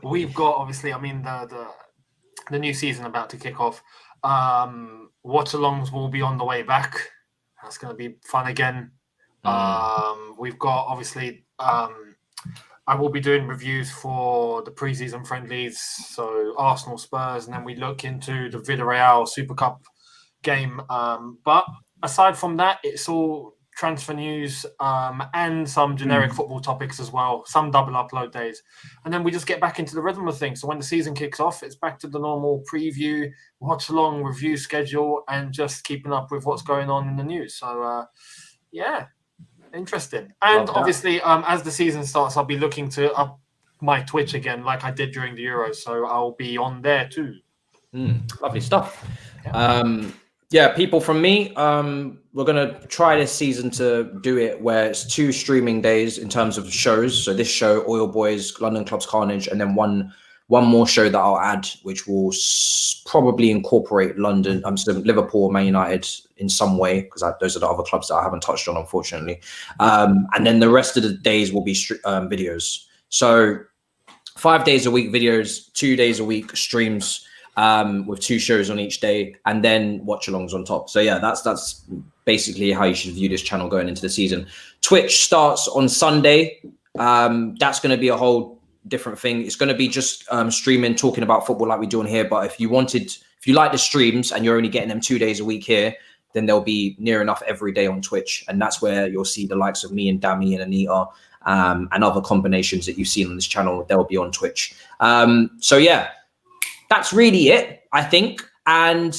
we've got obviously. I mean the new season about to kick off. Watch-alongs will be on the way back. That's going to be fun again. We've got obviously I will be doing reviews for the pre-season friendlies, so Arsenal, Spurs, and then we look into the Villarreal Super Cup game. But aside from that, it's all transfer news and some generic football topics as well, some double upload days. And then we just get back into the rhythm of things. So when the season kicks off, it's back to the normal preview, watch-along, review schedule, and just keeping up with what's going on in the news. So, Interesting. And Love that. obviously, as the season starts, I'll be looking to up my Twitch again, like I did during the Euros. So I'll be on there too. Lovely stuff. People from me, we're going to try this season to do it where it's 2 streaming days in terms of shows. So this show, Oil Boys, London Clubs Carnage, and then one more show that I'll add, which will probably incorporate Liverpool, Man United in some way, because those are the other clubs that I haven't touched on, unfortunately. And then the rest of the days will be videos. So 5 days a week videos, 2 days a week streams, with 2 shows on each day, and then watch-alongs on top. So yeah, that's basically how you should view this channel going into the season. Twitch starts on Sunday. That's going to be a whole different thing. It's going to be just streaming, talking about football like we do on here. But if you like the streams and you're only getting them 2 days a week here, then they'll be near enough every day on Twitch, and that's where you'll see the likes of me and Dami and Anita, and other combinations that you've seen on this channel. They'll be on Twitch. So yeah, that's really it, I think. And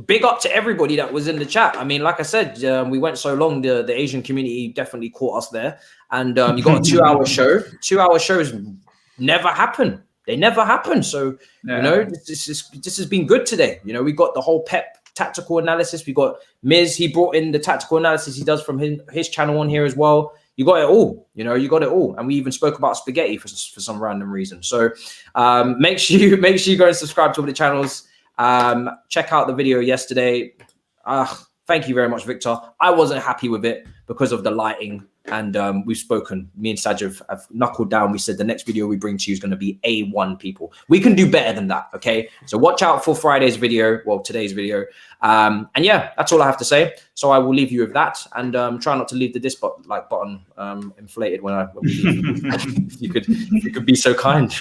big up to everybody that was in the chat. I mean, like I said, we went so long, the Asian community definitely caught us there. And you got a 2-hour show. 2-hour shows never happen. They never happen. So, you know, this has been good today. You know, we got the whole Pep tactical analysis. We got Miz. He brought in the tactical analysis he does from his channel on here as well. You got it all, you know, you got it all. And we even spoke about spaghetti for some random reason. So make sure you go and subscribe to all the channels. Check out the video yesterday. Thank you very much, Victor. I wasn't happy with it because of the lighting. And we've spoken, me and Saj have knuckled down. We said the next video we bring to you is going to be A1, people. We can do better than that, okay? So watch out for Friday's video, well, today's video. And yeah, that's all I have to say. So I will leave you with that, and try not to leave the dislike button inflated when we leave. If you could be so kind.